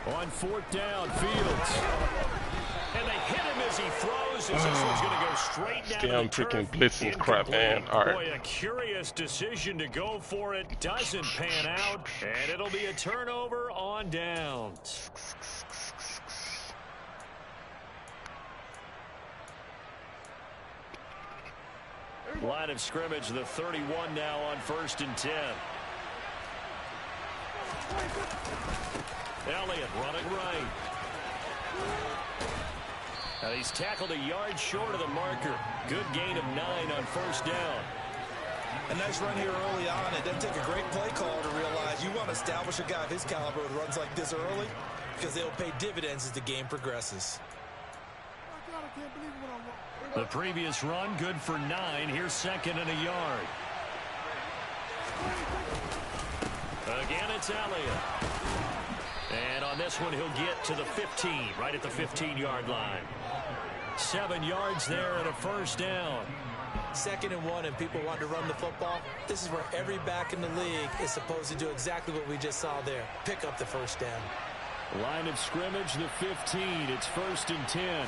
On 4th down, Fields. And they hit him as he throws. As this one's going to go straight down. Damn freaking blitzing crap, man. All right. Boy, a curious decision to go for it. Doesn't pan out. And it'll be a turnover on downs. Line of scrimmage, the 31 now on 1st and 10. Elliott running right. Now he's tackled a yard short of the marker. Good gain of 9 on 1st down. A nice run here early on. It doesn't take a great play call to realize you want to establish a guy of his caliber who runs like this early because they'll pay dividends as the game progresses. The previous run good for 9. Here's 2nd and a yard. Again, it's Elliott. And on this one, he'll get to the 15, right at the 15-yard line. 7 yards there and a 1st down. 2nd and 1, and people want to run the football. This is where every back in the league is supposed to do exactly what we just saw there. Pick up the 1st down. Line of scrimmage, the 15. It's 1st and 10.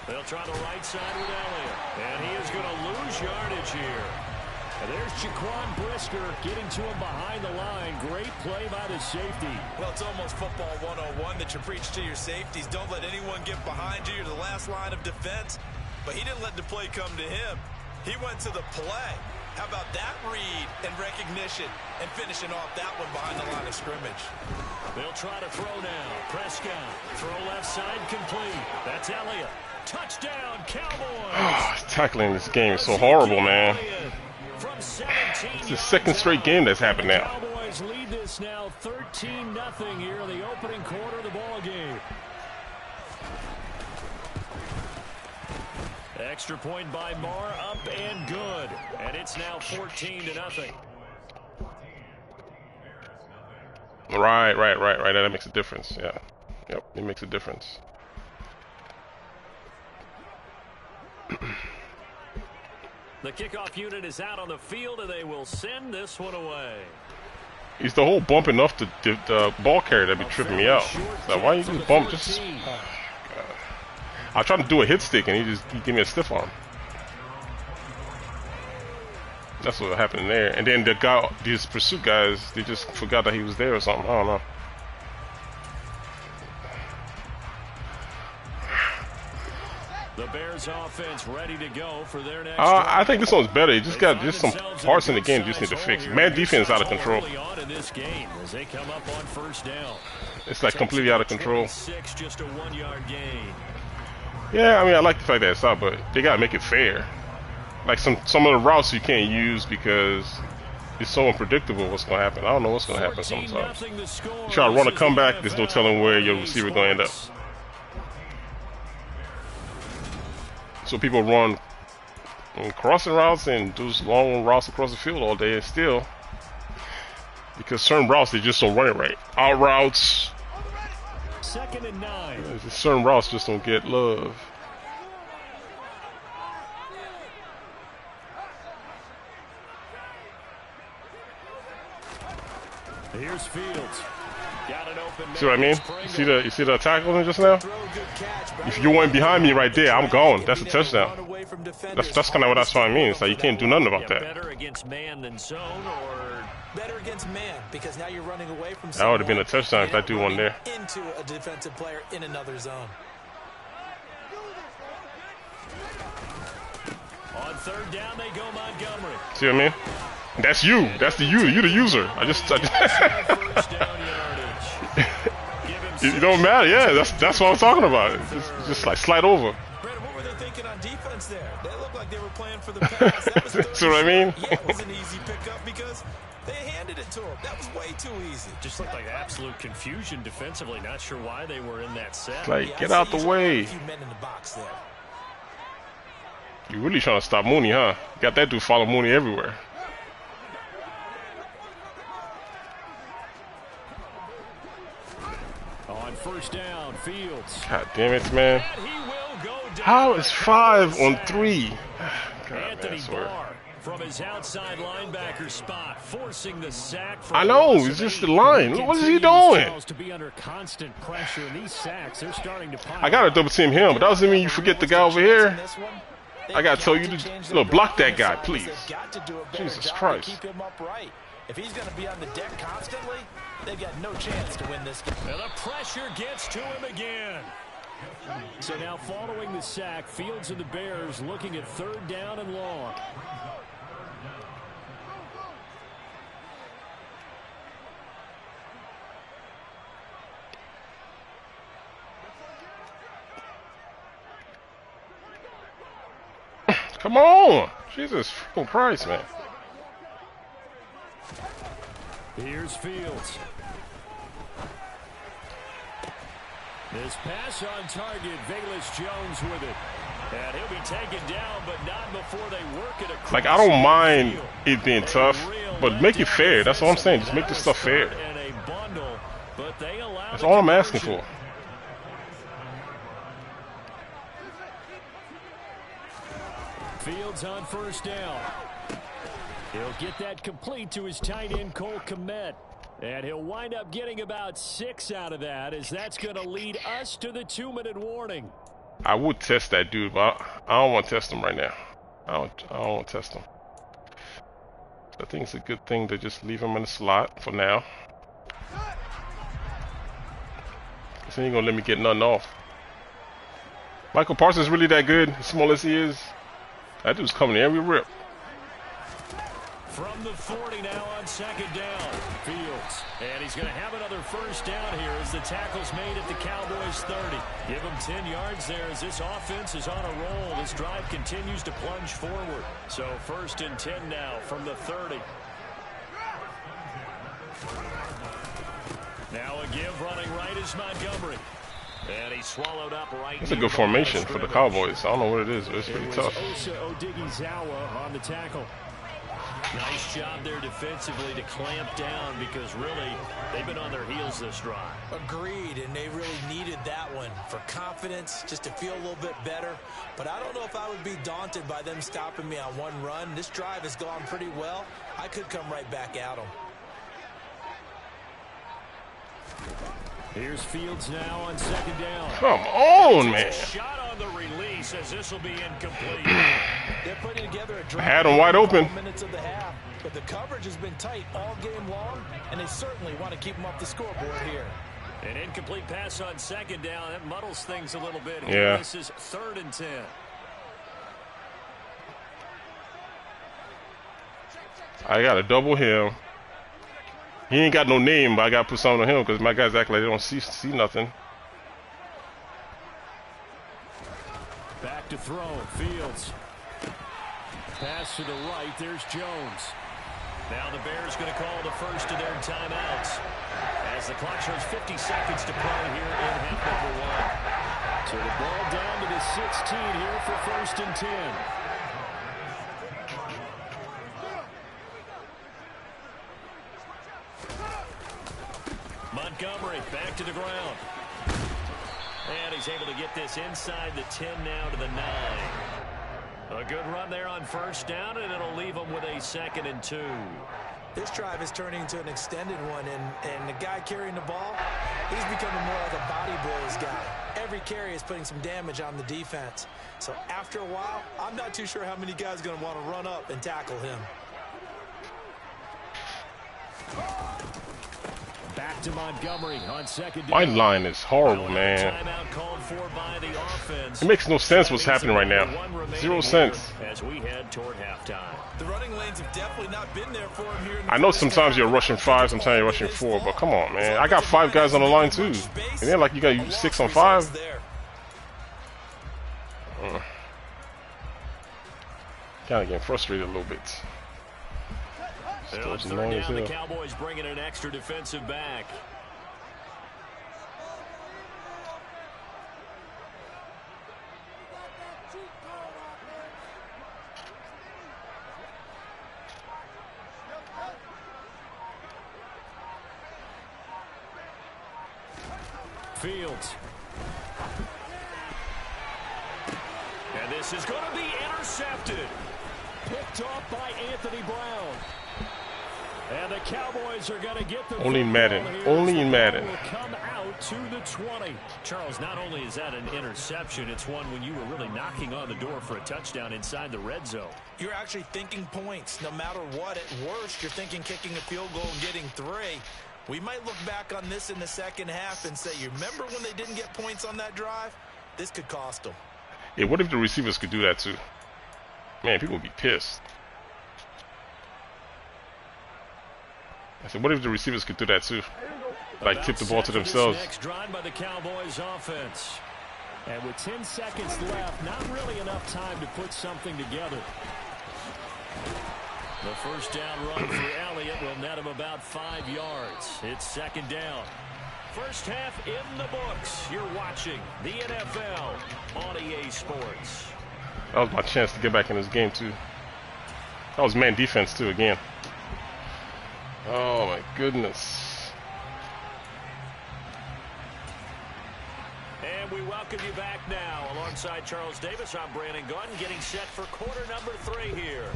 They'll try the right side with Elliott. And he is going to lose yardage here. And there's Jaquan Brisker getting to him behind the line. Great play by the safety. Well, it's almost football 101 that you preach to your safeties. Don't let anyone get behind you. You're the last line of defense. But he didn't let the play come to him. He went to the play. How about that read and recognition and finishing off that one behind the line of scrimmage? They'll try to throw now. Prescott. Throw left side complete. That's Elliott. Touchdown, Cowboys. Tackling this game is so horrible, man. It's the second straight game that's happened now. Cowboys lead this now 13-0 here in the opening quarter of the ball game. Extra point by Marr, up and good. And it's now 14-0. Right. That makes a difference. Yeah. Yep, it makes a difference. The kickoff unit is out on the field, and they will send this one away. It's the whole bumping off the ball carrier that be tripping me out. Like, why you just bump? Just I tried to do a hit stick, and he gave me a stiff arm. That's what happened there. And then these pursuit guys, they just forgot that he was there or something. I don't know. The Bears offense ready to go for their next I think this one's better. You just got some parts in the game you just need to fix. Man, defense is out of control. It's like completely out of control. Just a 1-yard gain. Yeah, I mean, I like the fact that it's out, but they gotta make it fair. Like some of the routes you can't use because it's so unpredictable what's gonna happen. I don't know what's gonna happen sometimes. You try to run a comeback, there's no telling where your receiver gonna end up. So people run crossing routes and do long routes across the field all day, and still, because certain routes they just don't run it right. Our routes, 2nd and 9. Certain routes just don't get love. Here's Fields. Got an open. See what I mean? You see the tackle just now? If you weren't behind me right there, I'm gone. That's a touchdown. That's kind of what that's what I mean. It's like you can't do nothing about that. Better against man than zone, or better against man, because now you're running away from. That would have been a touchdown if that dude won there. Into a defensive player in another zone. On 3rd down, they go Montgomery. See what I mean? That's you. That's the you. You the user. I just it don't matter. Yeah, that's what I'm talking about. Just like slide over. Brandon, what were they thinking on defense there? They looked like they were playing for the pass. That was see what I mean? Yeah, it was an easy pickup because they handed it to him. That was way too easy. Just looked like absolute confusion defensively. Not sure why they were in that set. Like, get out the way. A few men in the box there. You really trying to stop Mooney, huh? You got that dude follow Mooney everywhere. On 1st down, Fields. God damn it, man. How is 5 on 3? God, Anthony man, Barr from his outside linebacker spot, forcing the sack. I know, it's just the line. What is he doing? To be under constant pressure, and these sacks, they're starting to pile. I gotta double team him, but that doesn't mean you forget the guy over here. I gotta tell you to block that guy, please. Jesus Christ. Keep him upright. If he's going to be on the deck constantly, they've got no chance to win this game. And the pressure gets to him again. So now following the sack, Fields and the Bears looking at 3rd down and long. Come on! Jesus freaking Christ, man. Here's Fields. This pass on target, Velus Jones with it. And he'll be taken down, but not before they work it across. Like, I don't mind it being tough, but make it fair. That's what I'm saying. Just make this stuff fair. That's all I'm asking for. Fields on 1st down. He'll get that complete to his tight end, Cole Kmet. And he'll wind up getting about 6 out of that, as that's going to lead us to the 2-minute warning. I would test that dude, but I don't want to test him right now. I don't want to test him. I think it's a good thing to just leave him in the slot for now. Because he ain't going to let me get nothing off. Michael Parsons is really that good, as small as he is. That dude's coming every rip. From the 40 now on second down. Fields. And he's going to have another first down here as the tackle's made at the Cowboys 30. Give him 10 yards there as this offense is on a roll. This drive continues to plunge forward. So 1st and 10 now from the 30. Now a give running right is Montgomery. And he swallowed up right. It's a good formation for the Cowboys. I don't know what it is, but it's pretty tough. Osa Odighizuwa on the tackle. Nice job there defensively to clamp down because really they've been on their heels this drive. Agreed, and they really needed that one for confidence, just to feel a little bit better. But I don't know if I would be daunted by them stopping me on one run. This drive has gone pretty well. I could come right back at them. Here's Fields now on second down. Come on, man. Shot on the release as this will be incomplete. They're putting together a drive. I had him wide open. Minutes of the half, but the coverage has been tight all game long, and they certainly want to keep them off the scoreboard here. An incomplete pass on second down. That muddles things a little bit. Yeah. This is 3rd and 10. I got to double him. He ain't got no name, but I got to put something on him because my guys act like they don't see nothing. Back to throw. Fields. Pass to the right. There's Jones. Now the Bears going to call the first of their timeouts as the clock shows 50 seconds to play here in half number 1. So the ball down to the 16 here for 1st and 10. Montgomery back to the ground. And he's able to get this inside the 10 now to the 9. A good run there on first down, and it'll leave them with a 2nd and 2. This drive is turning into an extended one, and the guy carrying the ball, he's becoming more like a body blows guy. Every carry is putting some damage on the defense. So after a while, I'm not too sure how many guys are going to want to run up and tackle him. Back to Montgomery on second down. My line is horrible, man. Timeout called for by the offense. It makes no sense what's happening right now. 0 sense. As we head toward halftime. The running lanes have definitely not been there for him here. I know sometimes you're rushing 5, sometimes you're rushing 4, but come on, man. I got 5 guys on the line too. And then like you got 6 on 5. Kind of getting frustrated a little bit. Still 3rd down, the Cowboys bringing an extra defensive back. Fields. And this is going to be intercepted. Picked off by Anthony Brown. And the Cowboys are going to get the only in Madden. Only in Madden. Will come out to the 20. Charles, not only is that an interception, it's one when you were really knocking on the door for a touchdown inside the red zone. You're actually thinking points. No matter what, at worst, you're thinking kicking a field goal and getting 3. We might look back on this in the second half and say, you remember when they didn't get points on that drive? This could cost them. Yeah, what if the receivers could do that too? Man, people would be pissed. I said, what if the receivers could do that too? Like tip the ball to themselves. Next drive by the Cowboys offense. And with 10 seconds left, not really enough time to put something together. The first down run for Elliott will net him about 5 yards. It's 2nd down. First half in the books. You're watching the NFL on EA Sports. That was my chance to get back in this game too. That was man defense too again. Oh my goodness. And we welcome you back now. Alongside Charles Davis, I'm Brandon Gunn, getting set for quarter number 3 here.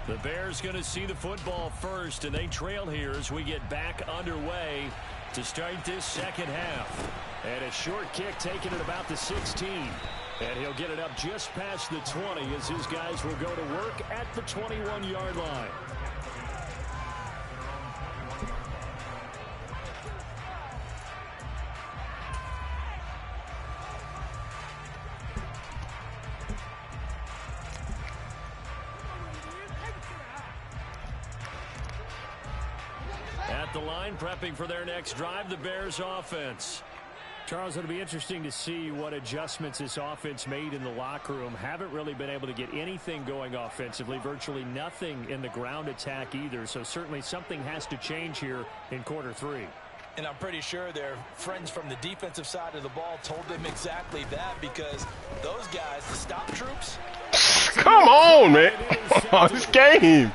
The Bears going to see the football first, and they trail here as we get back underway to start this second half. And a short kick taken at about the 16. And he'll get it up just past the 20 as his guys will go to work at the 21-yard line. the line, prepping for their next drive, the Bears offense. Charles, it'll be interesting to see what adjustments this offense made in the locker room. Haven't really been able to get anything going offensively, virtually nothing in the ground attack either. So certainly something has to change here in quarter 3. And I'm pretty sure their friends from the defensive side of the ball told them exactly that, because those guys, the stop troops. Come on, man. This game.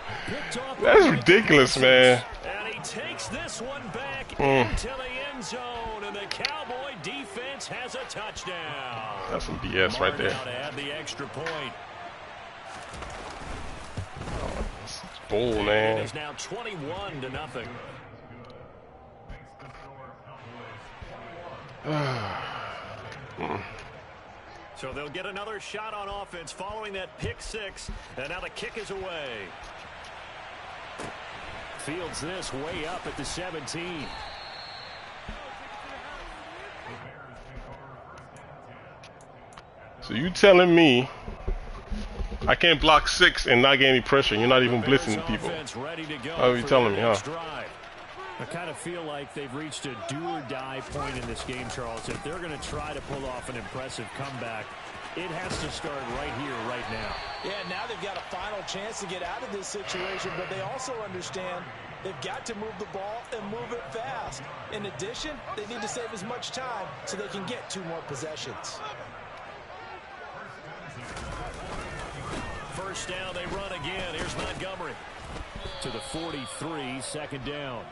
That's ridiculous, man. And he takes this one back into the end zone, and the Cowboy defense has a touchdown. That's some BS right there. To add the extra point. Oh, this is bull, man. It is now 21-0. So they'll get another shot on offense following that pick 6, and now the kick is away. Fields this way up at the 17. So you telling me I can't block 6 and not get any pressure? You're not even blitzing people. How are you telling me, huh? I kind of feel like they've reached a do-or-die point in this game, Charles. If they're going to try to pull off an impressive comeback, it has to start right here, right now. Yeah, now they've got a final chance to get out of this situation, but they also understand they've got to move the ball and move it fast. In addition, they need to save as much time so they can get 2 more possessions. First down, they run again. Here's Montgomery to the 43, second down.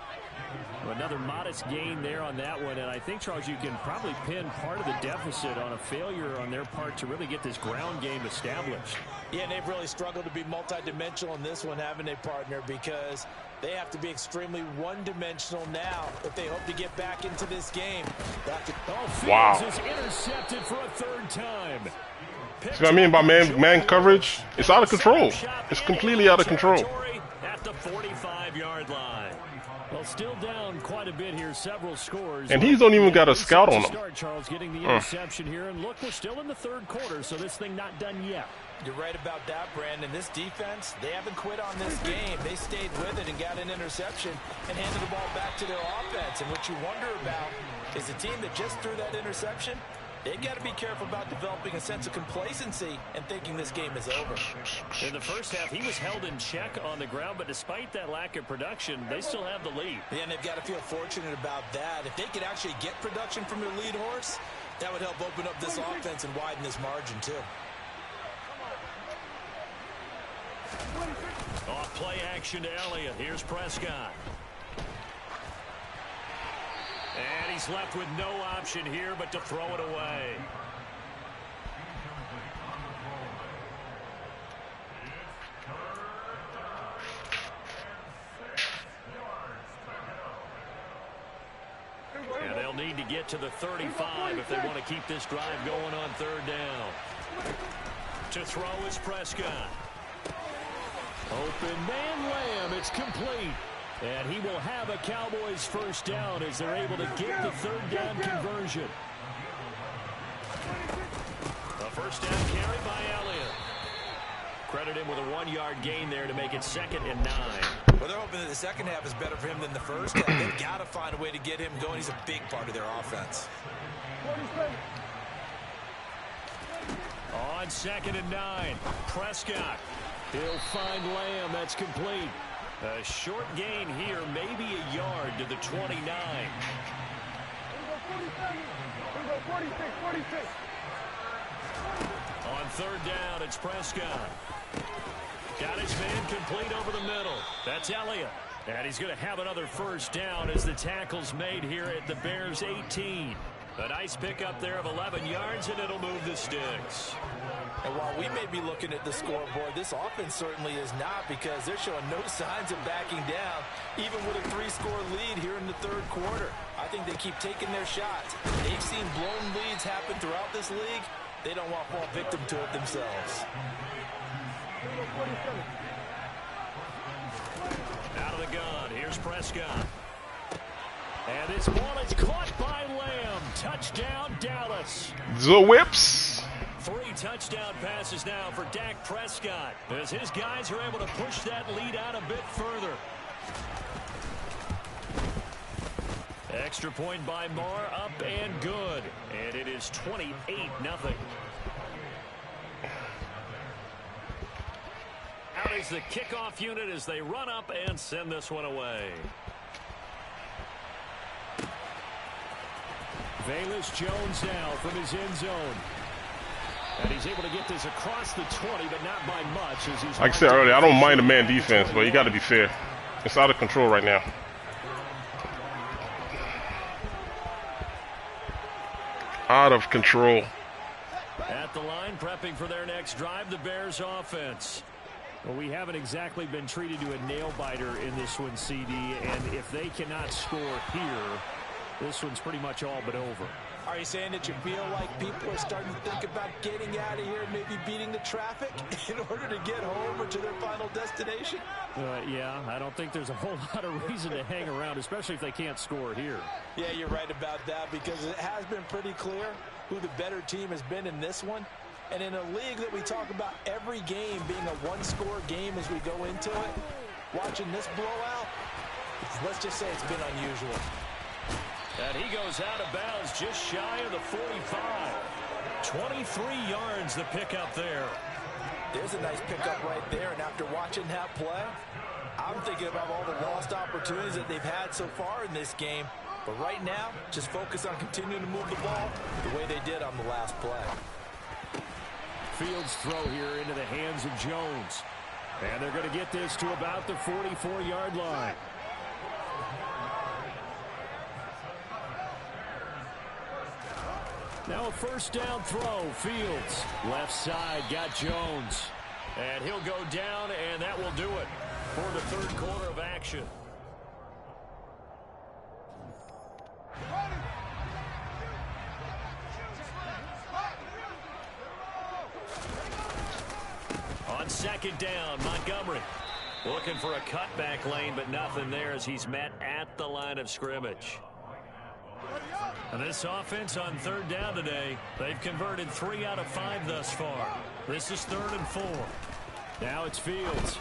Another modest gain there on that one, and I think, Charles, you can probably pin part of the deficit on a failure on their part to really get this ground game established. Yeah, and they've really struggled to be multidimensional in this one, haven't they, partner, because they have to be extremely one-dimensional now if they hope to get back into this game. Wow. Fields is intercepted for a 3rd time. See what I mean by man coverage? It's out of control. It's completely out of control. At the 45-yard line. Well, still down quite a bit here, several scores. And he's don't even got a scout on him. Charles getting the interception here, and look, we're still in the 3rd quarter, so this thing not done yet. You're right about that, Brandon. This defense, they haven't quit on this game. They stayed with it and got an interception and handed the ball back to their offense. And what you wonder about is a team that just threw that interception, they've got to be careful about developing a sense of complacency and thinking this game is over. In the first half, he was held in check on the ground, but despite that lack of production, they still have the lead. Yeah, and they've got to feel fortunate about that. If they could actually get production from their lead horse, that would help open up this offense and widen this margin, too. Off play action to Elliott. Here's Prescott. And he's left with no option here but to throw it away. And they'll need to get to the 35 if they want to keep this drive going on 3rd down. To throw is Prescott. Open man Lamb. It's complete. And he will have a Cowboys 1st down as they're able to get the 3rd down conversion. A 1st down carry by Elliott. Credit him with a 1-yard gain there to make it 2nd and 9. Well, they're hoping that the second half is better for him than the first half. They've got to find a way to get him going. He's a big part of their offense. On 2nd and 9, Prescott. He'll find Lamb. That's complete. A short gain here, maybe a yard to the 29. On 3rd down, it's Prescott. Got his man complete over the middle. That's Elliott. And he's going to have another 1st down as the tackle's made here at the Bears' 18. A nice pickup there of 11 yards, and it'll move the sticks. And while we may be looking at the scoreboard, this offense certainly is not, because they're showing no signs of backing down, even with a 3-score lead here in the 3rd quarter. I think they keep taking their shots. They've seen blown leads happen throughout this league. They don't want to fall victim to it themselves. Out of the gun, here's Prescott. And this ball is caught by Lamb. Touchdown, Dallas. The whips. 3 touchdown passes now for Dak Prescott as his guys are able to push that lead out a bit further. Extra point by Marr, up and good. And it is 28-0. Out is the kickoff unit as they run up and send this one away. Velus Jones now from his end zone. And he's able to get this across the 20, but not by much. As he's like I said earlier, I don't mind the man defense, but you got to be fair. It's out of control right now. Out of control. At the line, prepping for their next drive, the Bears offense. Well, we haven't exactly been treated to a nail-biter in this one, CD, and if they cannot score here, this one's pretty much all but over. Are you saying that you feel like people are starting to think about getting out of here and maybe beating the traffic in order to get home or to their final destination? Yeah, I don't think there's a whole lot of reason to hang around, especially if they can't score here. Yeah, you're right about that, because it has been pretty clear who the better team has been in this one. And in a league that we talk about every game being a one-score game as we go into it, watching this blowout, let's just say it's been unusual. And he goes out of bounds just shy of the 45. 23 yards the pickup there. There's a nice pickup right there, and after watching that play, I'm thinking about all the lost opportunities that they've had so far in this game. But right now, just focus on continuing to move the ball the way they did on the last play. Fields throw here into the hands of Jones. And they're going to get this to about the 44-yard line. Now a first down throw. Fields, left side, got Jones. And he'll go down, and that will do it for the third quarter of action. On second down, Montgomery looking for a cutback lane, but nothing there as he's met at the line of scrimmage. And this offense on third down today, they've converted 3 out of 5 thus far. This is 3rd and 4. Now it's Fields.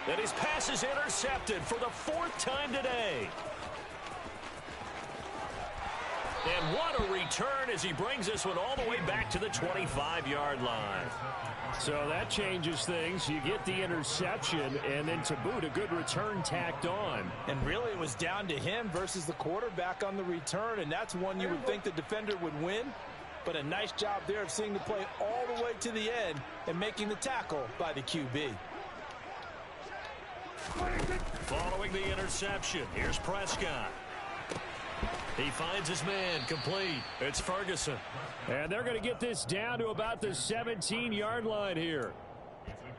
And his pass is intercepted for the 4th time today. And what a return as he brings this one all the way back to the 25-yard line. So that changes things. You get the interception, and then to boot, a good return tacked on. And really, it was down to him versus the quarterback on the return, and that's one you would think the defender would win. But a nice job there of seeing the play all the way to the end and making the tackle by the QB. Following the interception, here's Prescott. He finds his man, complete. It's Ferguson. And they're going to get this down to about the 17-yard line here.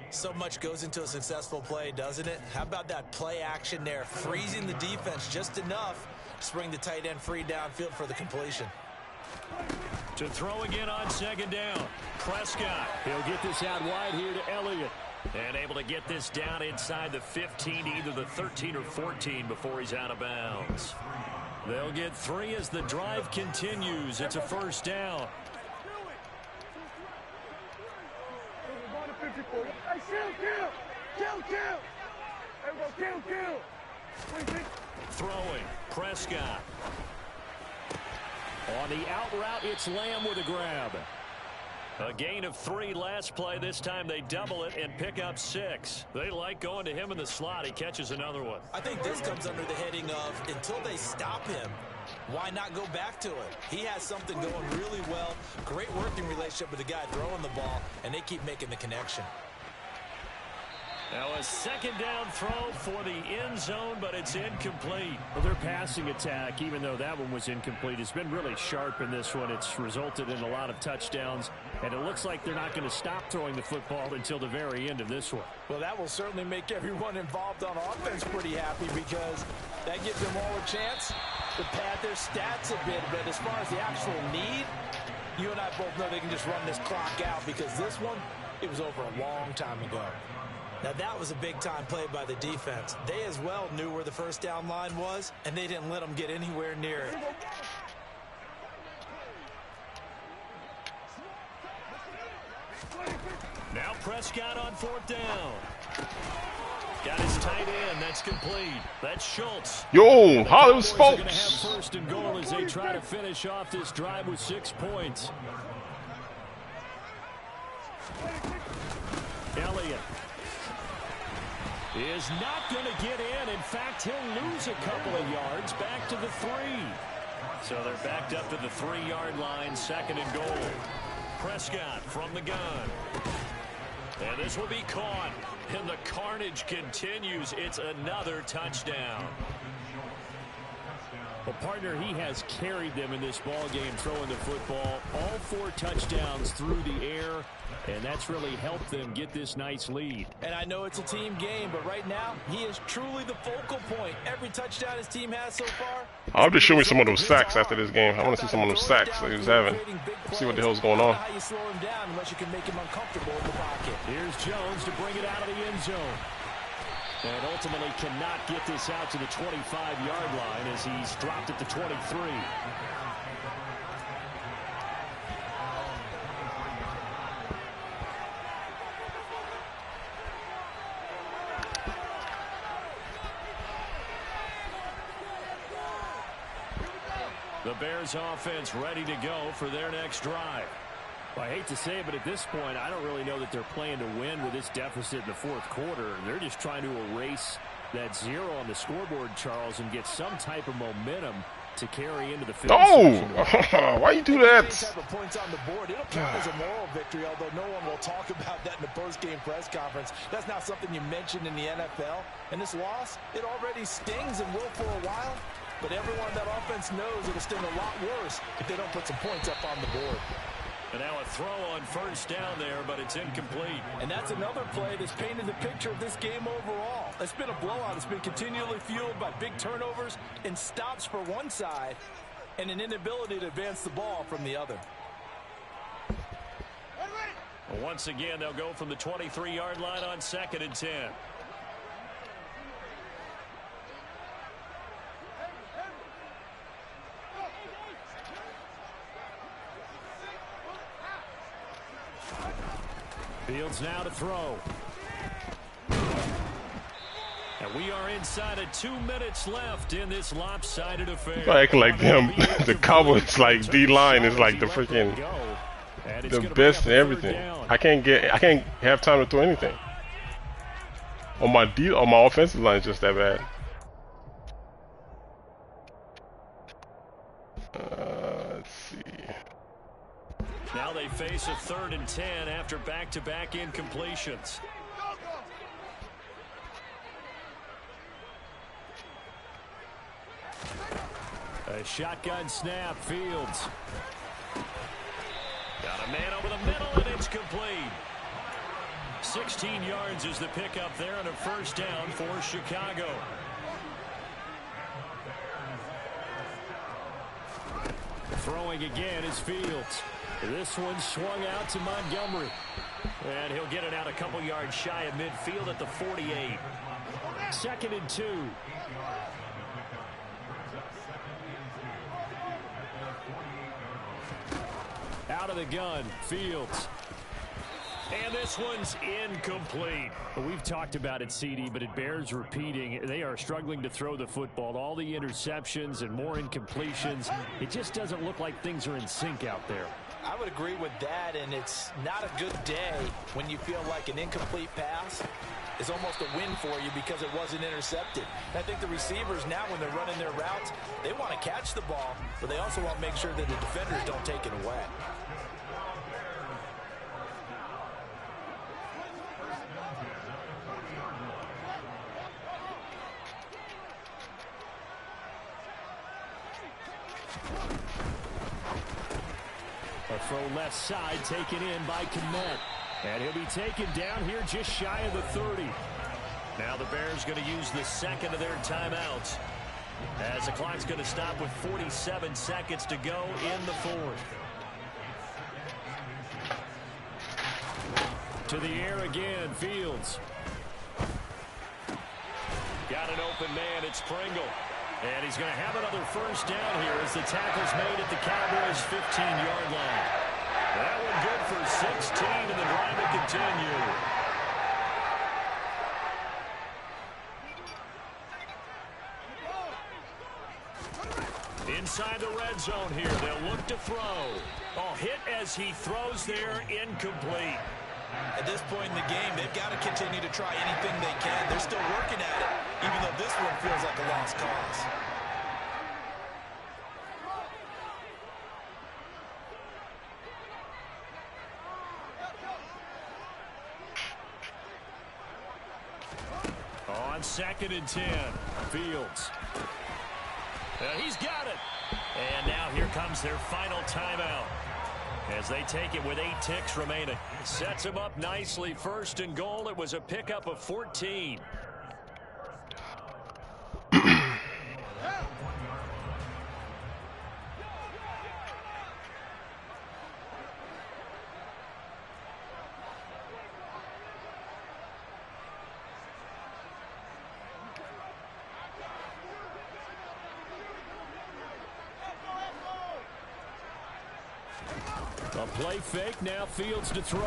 So much goes into a successful play, doesn't it? How about that play action there, freezing the defense just enough to bring the tight end free downfield for the completion. To throw again on second down. Prescott. He'll get this out wide here to Elliott. And able to get this down inside the 15 to either the 13 or 14 before he's out of bounds. They'll get 3 as the drive continues. It's a first down. Throwing. Prescott. On the out route, it's Lamb with a grab. A gain of 3 last play. This time they double it and pick up 6. They like going to him in the slot. He catches another one. I think this comes under the heading of until they stop him, why not go back to it? He has something going really well. Great working relationship with the guy throwing the ball, and they keep making the connection. Now a second down throw for the end zone, but it's incomplete. Well, their passing attack, even though that one was incomplete, has been really sharp in this one. It's resulted in a lot of touchdowns, and it looks like they're not going to stop throwing the football until the very end of this one. Well, that will certainly make everyone involved on offense pretty happy, because that gives them all a chance to pad their stats a bit. But as far as the actual need, you and I both know they can just run this clock out, because this one, it was over a long time ago. Now, that was a big-time play by the defense. They as well knew where the first down line was, and they didn't let them get anywhere near it. Now Prescott on 4th down. Got his tight end. That's complete. That's Schultz. Yo, Hollywood Cowboys are gonna have Spokes. first and goal as they try to finish off this drive with 6 points. Elliott is not going to get in. In fact, he'll lose a couple of yards back to the 3. So they're backed up to the 3-yard line, second and goal. Prescott from the gun. And this will be caught. And the carnage continues. It's another touchdown. Well, partner, he has carried them in this ball game throwing the football. All 4 touchdowns through the air, and that's really helped them get this nice lead. And I know it's a team game, but right now, he is truly the focal point. Every touchdown his team has so far. I'll just show me some of those sacks after this game. I want to see some of those sacks that he was having. See what the hell's going on. How you slow him down unless you can make him uncomfortable in the pocket. Here's Jones to bring it out of the end zone. And ultimately cannot get this out to the 25-yard line as he's dropped at the 23. The Bears offense ready to go for their next drive. Well, I hate to say it, but at this point, I don't really know that they're playing to win with this deficit in the 4th quarter. They're just trying to erase that 0 on the scoreboard, Charles, and get some type of momentum to carry into the field. Oh, why you do that? Type of points on the board. It'll count as a moral victory, although no one will talk about that in the post-game press conference. That's not something you mentioned in the NFL. And this loss, it already stings and will for a while. But everyone on that offense knows it'll sting a lot worse if they don't put some points up on the board. And now a throw on first down there, but it's incomplete. And that's another play that's painted the picture of this game overall. It's been a blowout. It's been continually fueled by big turnovers and stops for one side and an inability to advance the ball from the other. Once again, they'll go from the 23-yard line on 2nd and 10. Fields now to throw. And we are inside of 2 minutes left in this lopsided affair. Acting like them. The Cowboys, like, D-line is like the freaking the best in everything. I can't have time to throw anything. On my offensive line is just that bad. Let's see. Now they face a 3rd and 10 after back-to-back incompletions. A shotgun snap, Fields. Got a man over the middle, and it's complete. 16 yards is the pickup there on a first down for Chicago. Throwing again is Fields. This one swung out to Montgomery. And he'll get it out a couple yards shy of midfield at the 48. 2nd and 2. Out of the gun, Fields. And this one's incomplete. We've talked about it, CD, but it bears repeating. They are struggling to throw the football. All the interceptions and more incompletions. It just doesn't look like things are in sync out there. I would agree with that, and it's not a good day when you feel like an incomplete pass is almost a win for you because it wasn't intercepted. And I think the receivers now, when they're running their routes, they want to catch the ball, but they also want to make sure that the defenders don't take it away. A throw left side taken in by Kmet. And he'll be taken down here just shy of the 30. Now the Bears going to use the second of their timeouts, as the clock's going to stop with 47 seconds to go in the 4th. To the air again, Fields. Got an open man, it's Pringle. And he's going to have another first down here as the tackle's made at the Cowboys' 15-yard line. That one good for 16, and the drive will continue. Inside the red zone here, they'll look to throw. Oh, hit as he throws there, incomplete. At this point in the game, they've got to continue to try anything they can. They're still working at it, even though this one feels like a lost cause. On 2nd and 10, Fields. He's got it. And now here comes their final timeout as they take it with 8 ticks remaining. Sets him up nicely. 1st and goal. It was a pickup of 14. A play fake, now Fields to throw.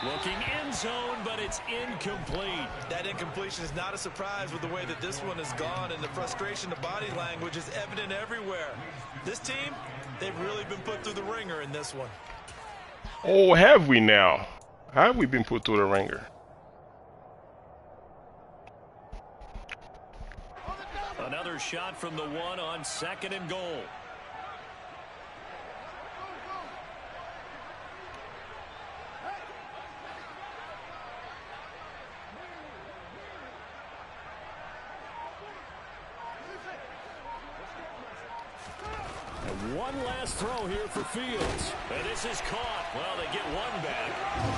Looking end zone, but it's incomplete. That incompletion is not a surprise with the way that this one has gone, and the frustration of body language is evident everywhere. This team, they've really been put through the ringer in this one. Oh, have we now? Have we been put through the ringer? Another shot from the 1 on 2nd and goal. One last throw here for Fields. And this is caught. Well, they get one back.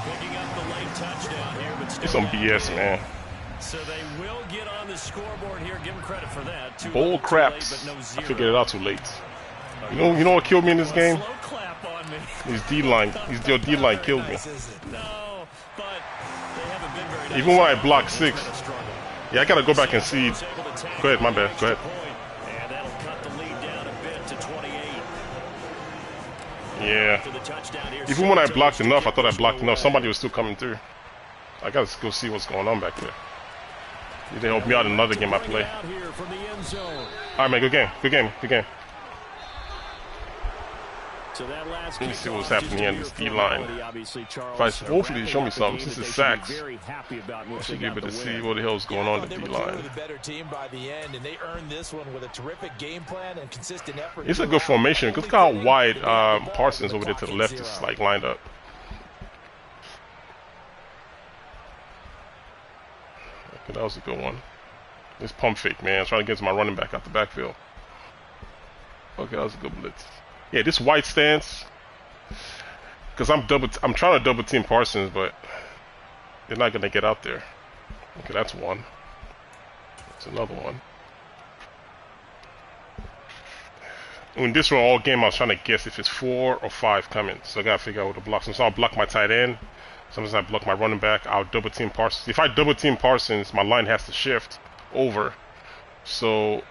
Picking up the late touchdown here, but still. It's some BS, man. So they will get on the scoreboard here. Give them credit for that. Bull craps. Late, but no zero. I figured it out too late. You know what killed me in this game? Slow clap on me. His D-line. Your D-line killed me. No, but they haven't been very nice. Even when I blocked 6. Yeah, I gotta go back and see. Go ahead, my bad. Go ahead. And that'll cut the lead down a bit to 28. Yeah. Even when I blocked enough, I thought I blocked enough. Somebody was still coming through. I gotta go see what's going on back there. They help me out in another game I play. Alright, man. Good game. Good game. Good game. Let me see what's happening here in this D-line. Hopefully they show me something. Since it's sacks, I should be able to see what the hell's going on in the D-line. It's a good formation. Look how wide Parsons over there to the left is like lined up. Okay, that was a good one. This pump fake, man. I'm trying to get to my running back out the backfield. Okay, that was a good blitz. Yeah, this white stance, because I'm trying to double team Parsons, but they're not gonna get out there. Okay, that's one. That's another one. In this one all game, I was trying to guess if it's 4 or 5 coming, so I gotta figure out what to block. Sometimes I'll block my tight end. Sometimes I block my running back. I'll double team Parsons. If I double team Parsons, my line has to shift over. So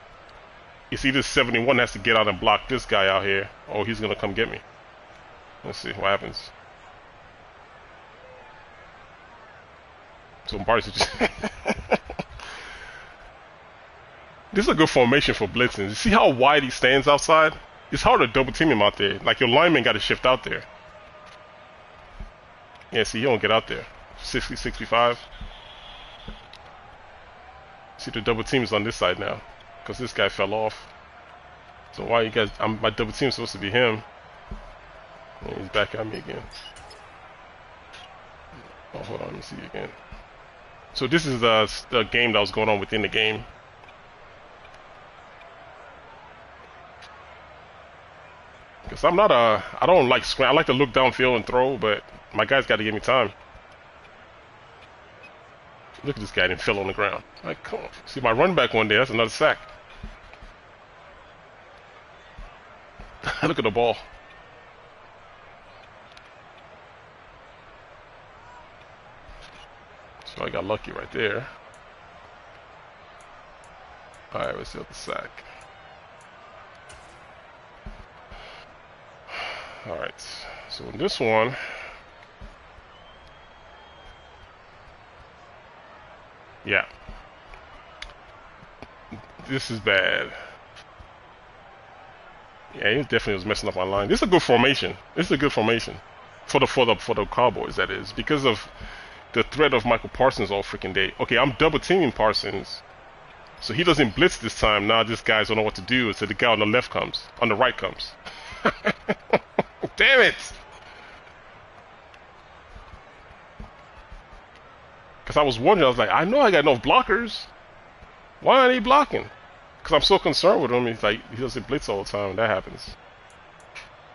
it's either 71 has to get out and block this guy out here, or he's gonna come get me. Let's see what happens. So Parsons just this is a good formation for blitzing. You see how wide he stands outside? It's hard to double team him out there. Like your lineman got to shift out there. Yeah, see, he don't get out there. 60, 65. See, the double team is on this side now, because this guy fell off. So why you guys? My double team is supposed to be him. And he's back at me again. Oh, hold on, let me see again. So this is the game that was going on within the game. Because I'm not I don't like scram. I like to look downfield and throw, but my guys got to give me time. Look at this guy, didn't fell on the ground. Like, come on. See my run back one day, that's another sack. Look at the ball. So I got lucky right there. Alright, let's see the sack. Alright, so in this one, yeah, this is bad. Yeah, he definitely was messing up my line. This is a good formation. This is a good formation for the Cowboys. That is because of the threat of Michael Parsons all freaking day. Okay, I'm double teaming Parsons, so he doesn't blitz this time. Now this guys don't know what to do. So the guy on the left comes, on the right comes. Damn it! Because I was wondering, I was like, I know I got enough blockers. Why aren't they blocking? Because I'm so concerned with him. He's like, he doesn't blitz all the time. That happens.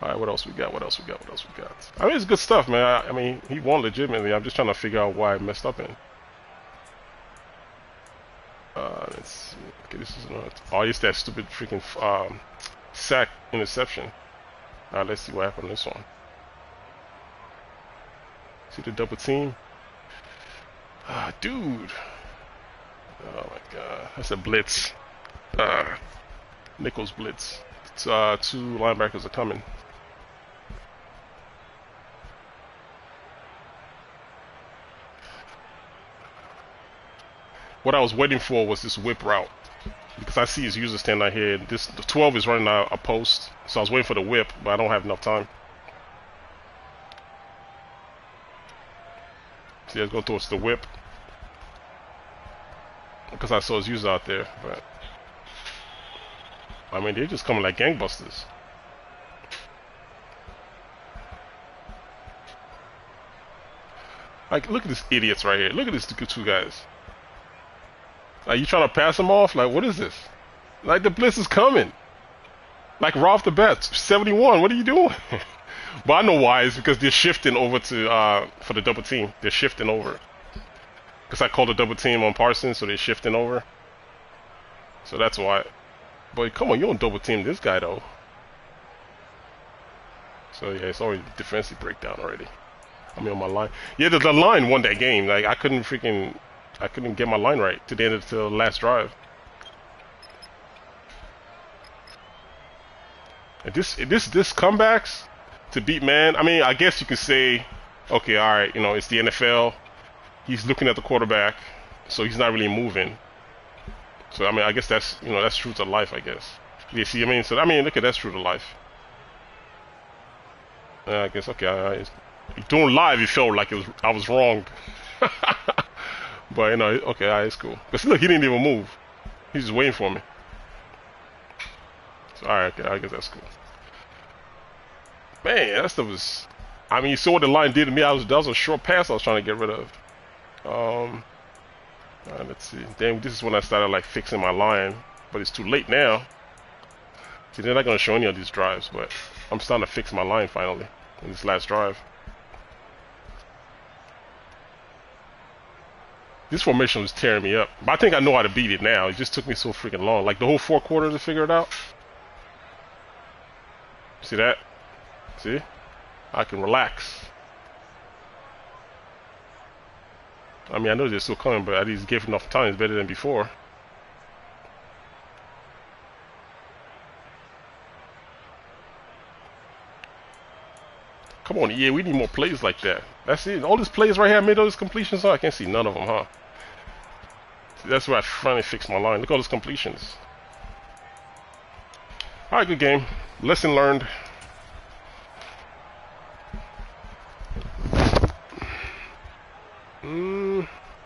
All right, what else we got? What else we got? What else we got? I mean, it's good stuff, man. I mean, he won legitimately. I'm just trying to figure out why I messed up in. Let's see. Okay, this is not. Oh, it's that stupid freaking sack interception. All right, let's see what happened on this one. See the double team? Ah, dude. Oh my God, that's a blitz. Nichols blitz. It's, 2 linebackers are coming. What I was waiting for was this whip route, because I see his user standing out here. The 12 is running out a post, so I was waiting for the whip, but I don't have enough time. See, let's go towards the whip, because I saw his user out there. But I mean, they're just coming like gangbusters. Like, look at these idiots right here. Look at these two guys. Like, you trying to pass them off? Like, what is this? Like, the blitz is coming. Like, right off the bat, 71. What are you doing? But I know why. It's because they're shifting over to for the double team. They're shifting over. Because I called a double team on Parsons, so they're shifting over. So that's why. But come on, you don't double team this guy though. So yeah, it's already defensive breakdown already. I mean, on my line. Yeah, the line won that game. Like, I couldn't get my line right to the end of the last drive. And this comebacks to beat man. I mean, I guess you could say, okay, all right, you know, it's the NFL. He's looking at the quarterback, so he's not really moving. So I mean, I guess that's, you know, that's true to life, I guess. You see, I mean, so I mean, look at that's true to life. I guess okay. Doing live, it felt like I was wrong. But you know, okay, all right, it's cool. Cause look, he didn't even move. He's just waiting for me. So, all right, okay, I guess that's cool. Man, that stuff was. I mean, you saw what the line did to me. That was a short pass I was trying to get rid of. All right, let's see. Damn, this is when I started like fixing my line, but it's too late now. See, they're not gonna show any of these drives, but I'm starting to fix my line finally in this last drive. This formation was tearing me up, but I think I know how to beat it now. It just took me so freaking long, like the whole 4 quarters to figure it out. See that? See? I can relax. I mean, I know they're still coming, but at least give enough time. It's better than before. Come on, yeah, we need more plays like that. That's it. All these plays right here, I made all these completions. Oh, I can't see none of them, huh? See, that's where I finally fixed my line. Look at all those completions. All right, good game. Lesson learned.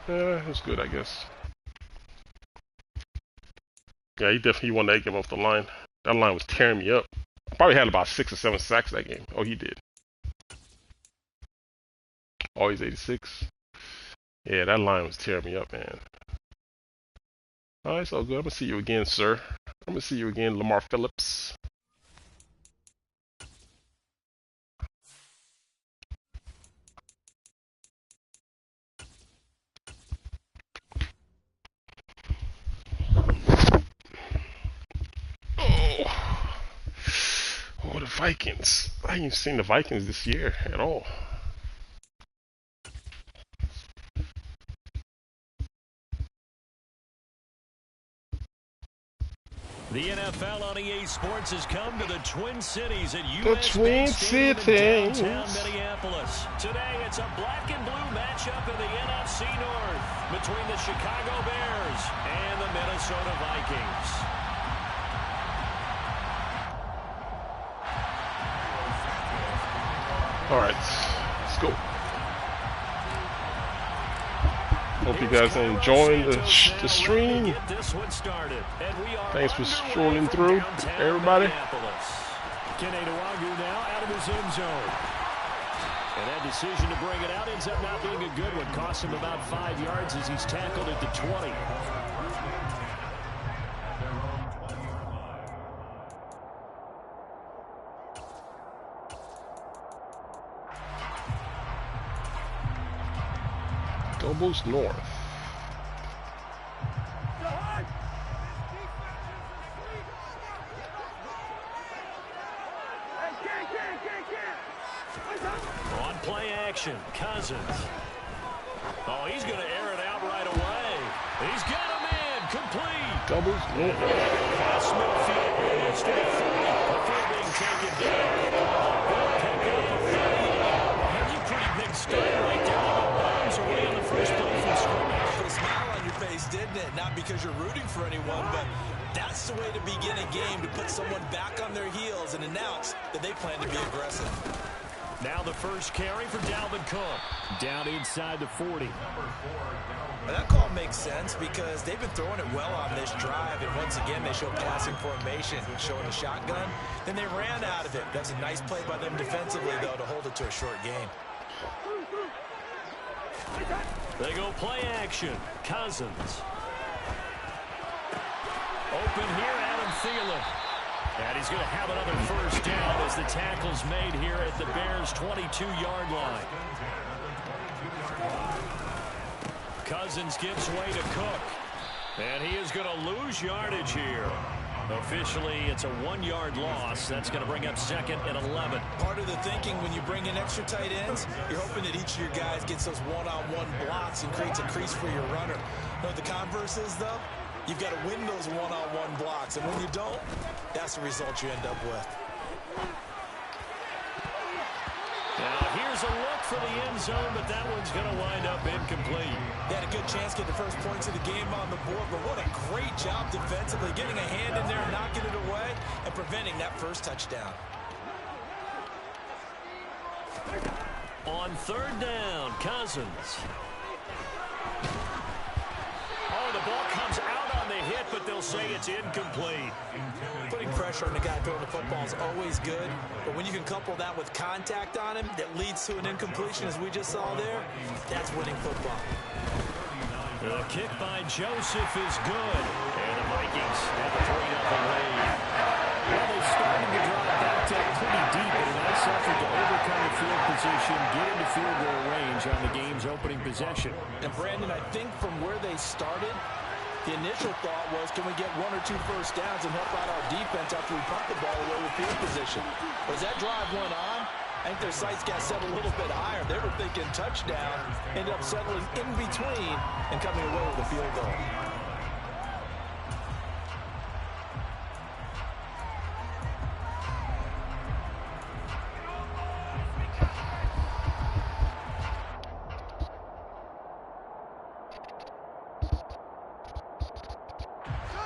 Yeah, it was good, I guess. Yeah, he definitely won that game off the line. That line was tearing me up. I probably had about 6 or 7 sacks that game. Oh, he did. Oh, he's 86. Yeah, that line was tearing me up, man. Alright, it's all good. I'm gonna see you again, sir. I'm gonna see you again, Lamar Phillips. Oh, the Vikings. I ain't seen the Vikings this year at all. The NFL on EA Sports has come to the Twin Cities at The Twin Cities. Downtown Minneapolis. Today, it's a black and blue matchup in the NFC North between the Chicago Bears and the Minnesota Vikings. All right, let's go. Hope you guys are enjoying the stream. Thanks for strolling through, everybody. Now out of his end zone. And that decision to bring it out ends up not being a good one. Costs him about 5 yards as he's tackled at the 20. Cowboys North. On play action, Cousins. Oh, he's going to air it out right away. He's got a man, complete. Cowboys North. Pass midfield, it's to the 40 before being taken down. Pick up a 38. That's a pretty big start right there. Bombs away on the first play from scrimmage. Put a smile on your face, didn't it? Not because you're rooting for anyone, but that's the way to begin a game, to put someone back on their heels and announce that they plan to be aggressive. Now the first carry for Dalvin Cook. Down inside the 40. Now that call makes sense because they've been throwing it well on this drive, and once again they show passing formation, showing a shotgun. Then they ran out of it. That's a nice play by them defensively, though, to hold it to a short game. They go play action. Cousins. Open here, Adam Thielen. And he's going to have another first down as the tackle's made here at the Bears' 22-yard line. Cousins gives way to Cook. And he is going to lose yardage here. Officially, it's a 1-yard loss. That's going to bring up second and 11. Part of the thinking when you bring in extra tight ends, you're hoping that each of your guys gets those one-on-one blocks and creates a crease for your runner. You know what the converse is, though? You've got to win those one-on-one blocks, and when you don't, that's the result you end up with. Now, here's a look for the end zone, but that one's going to wind up incomplete. They had a good chance to get the first points of the game on the board, but what a great job defensively, getting a hand in there, knocking it away, and preventing that first touchdown. On third down, Cousins. Oh, the ball comes out on the hit, but they'll say it's incomplete. Putting pressure on the guy throwing the football is always good, but when you can couple that with contact on him that leads to an incompletion, as we just saw there, that's winning football. The kick by Joseph is good, and the Vikings have a 3-0 lead. Well, they started the drive back up pretty deep, but a nice effort to overcome the field position, get into field goal range on the game's opening possession. And Brandon, I think from where they started, the initial thought was, can we get 1 or 2 first downs and help out our defense after we pump the ball away with field position? But as that drive went on, I think their sights got set a little bit higher. They were thinking touchdown, ended up settling in between and coming away with a field goal.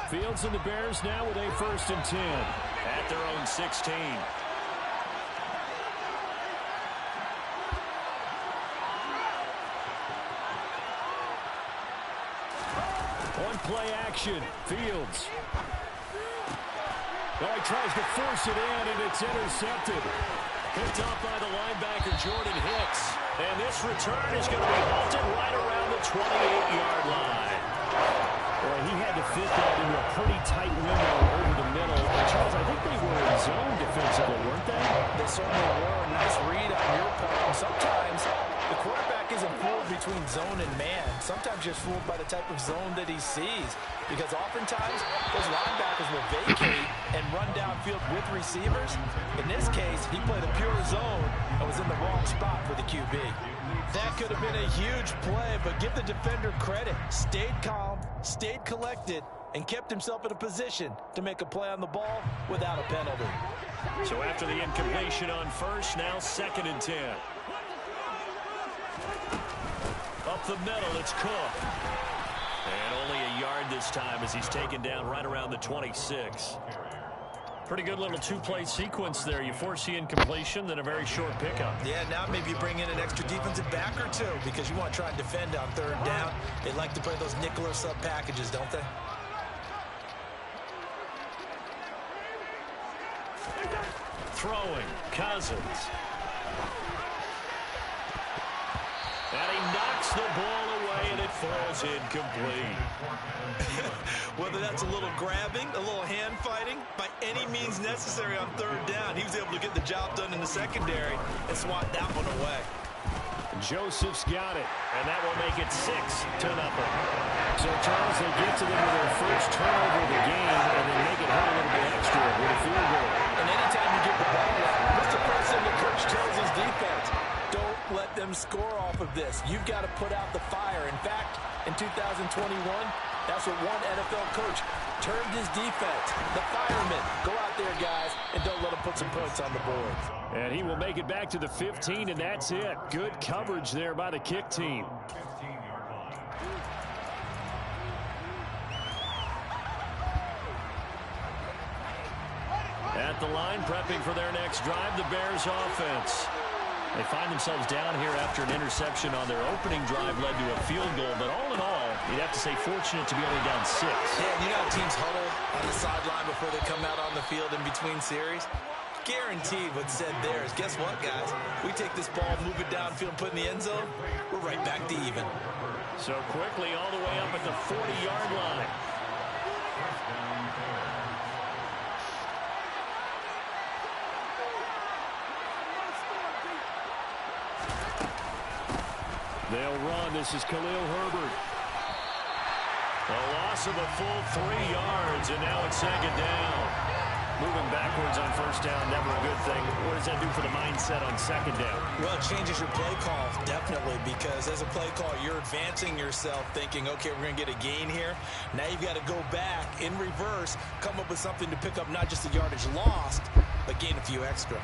Fields and the Bears now with a 1st and 10 at their own 16. On play action, Fields. Oh, he tries to force it in, and it's intercepted. Picked up by the linebacker, Jordan Hicks. And this return is going to be halted right around the 28-yard line. Well, he had to fit that into a pretty tight window over the middle. And Charles, I think they were in zone defensively, weren't they? They certainly were. A nice read on your part. And sometimes the quarterback isn't fooled between zone and man. Sometimes you're fooled by the type of zone that he sees. Because oftentimes, those linebackers will vacate and run downfield with receivers. In this case, he played a pure zone and was in the wrong spot for the QB. That could have been a huge play, but give the defender credit. Stayed calm, stayed collected, and kept himself in a position to make a play on the ball without a penalty. So after the incompletion on first, now 2nd and 10. Up the middle, it's Cook. And only a yard this time as he's taken down right around the 26. Pretty good little two-play sequence there. You force the incompletion, then a very short pickup. Yeah, now maybe you bring in an extra defensive back or two because you want to try and defend on third down. They like to play those nickel or sub packages, don't they? Throwing, Cousins. And he knocks the ball away, and it falls incomplete. Whether that's a little grabbing, a little hand fighting, by any means necessary on third down, he was able to get the job done in the secondary and swat that one away. Joseph's got it, and that will make it 6-0. So, Charles, they get to them with their first turnover of the game, and then make it hurt a little bit extra with a field goal. And anytime you get the ball out, what's the first thing the coach tells his defense? Don't let them score off of this. You've got to put out the fire. In fact, in 2021, that's what one NFL coach termed his defense. The firemen. Go out there, guys, and don't let them put some points on the board. And he will make it back to the 15, and that's it. Good coverage there by the kick team. At the line, prepping for their next drive, the Bears offense. They find themselves down here after an interception on their opening drive led to a field goal. But all in all, you'd have to say fortunate to be only down 6. Yeah, you know how teams huddle on the sideline before they come out on the field in between series? Guaranteed what's said there is, guess what, guys? We take this ball, move it downfield, put it in the end zone, we're right back to even. So quickly all the way up at the 40-yard line. They'll run. This is Khalil Herbert. A loss of a full 3 yards, and now it's 2nd down. Moving backwards on first down, never a good thing. What does that do for the mindset on 2nd down? Well, it changes your play call, definitely, because as a play call, you're advancing yourself thinking, okay, we're going to get a gain here. Now you've got to go back in reverse, come up with something to pick up not just the yardage lost, but gain a few extra.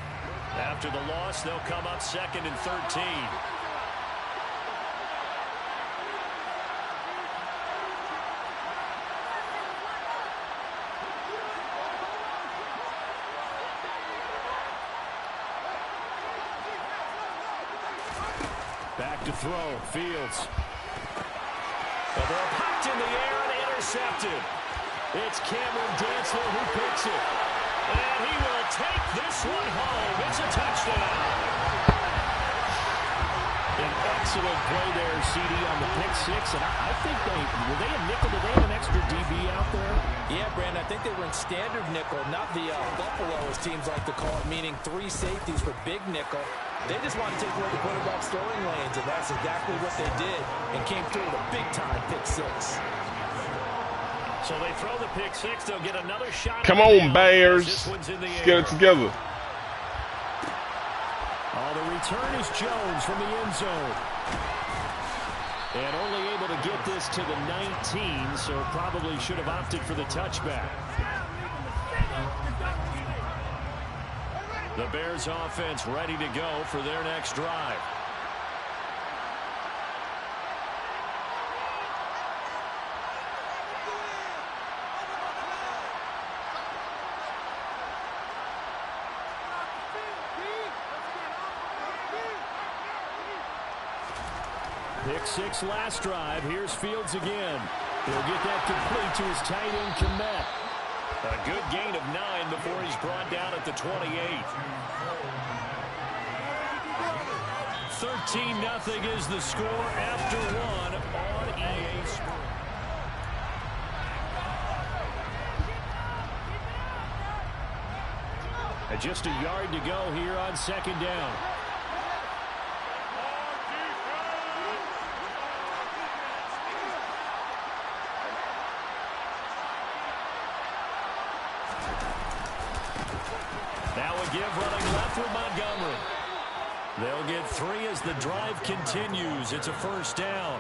After the loss, they'll come up 2nd and 13. Back to throw. Fields. The ball popped in the air and intercepted. It's Cameron Dantzler who picks it. And he will take this one home. It's a touchdown. An excellent play there, CD, on the pick 6. And I think were they a nickel? Did they have an extra DB out there? Yeah, Brandon, I think they were in standard nickel, not the Buffalo, as teams like to call it, meaning 3 safeties for big nickel. They just want to take away the quarterback's throwing lanes, and that's exactly what they did, and came through with a big-time pick 6. So they throw the pick 6. They'll get another shot. Come on, Bears. Let's get it together. The return is Jones from the end zone. And only able to get this to the 19, so probably should have opted for the touchback. The Bears offense ready to go for their next drive. Pick 6 last drive. Here's Fields again. He'll get that complete to his tight end, Kmet. A good gain of 9 before he's brought down at the 28. 13-0 is the score after 1 on EA Sports. And just a yard to go here on 2nd down. Give running left with Montgomery. They'll get 3 as the drive continues. It's a first down.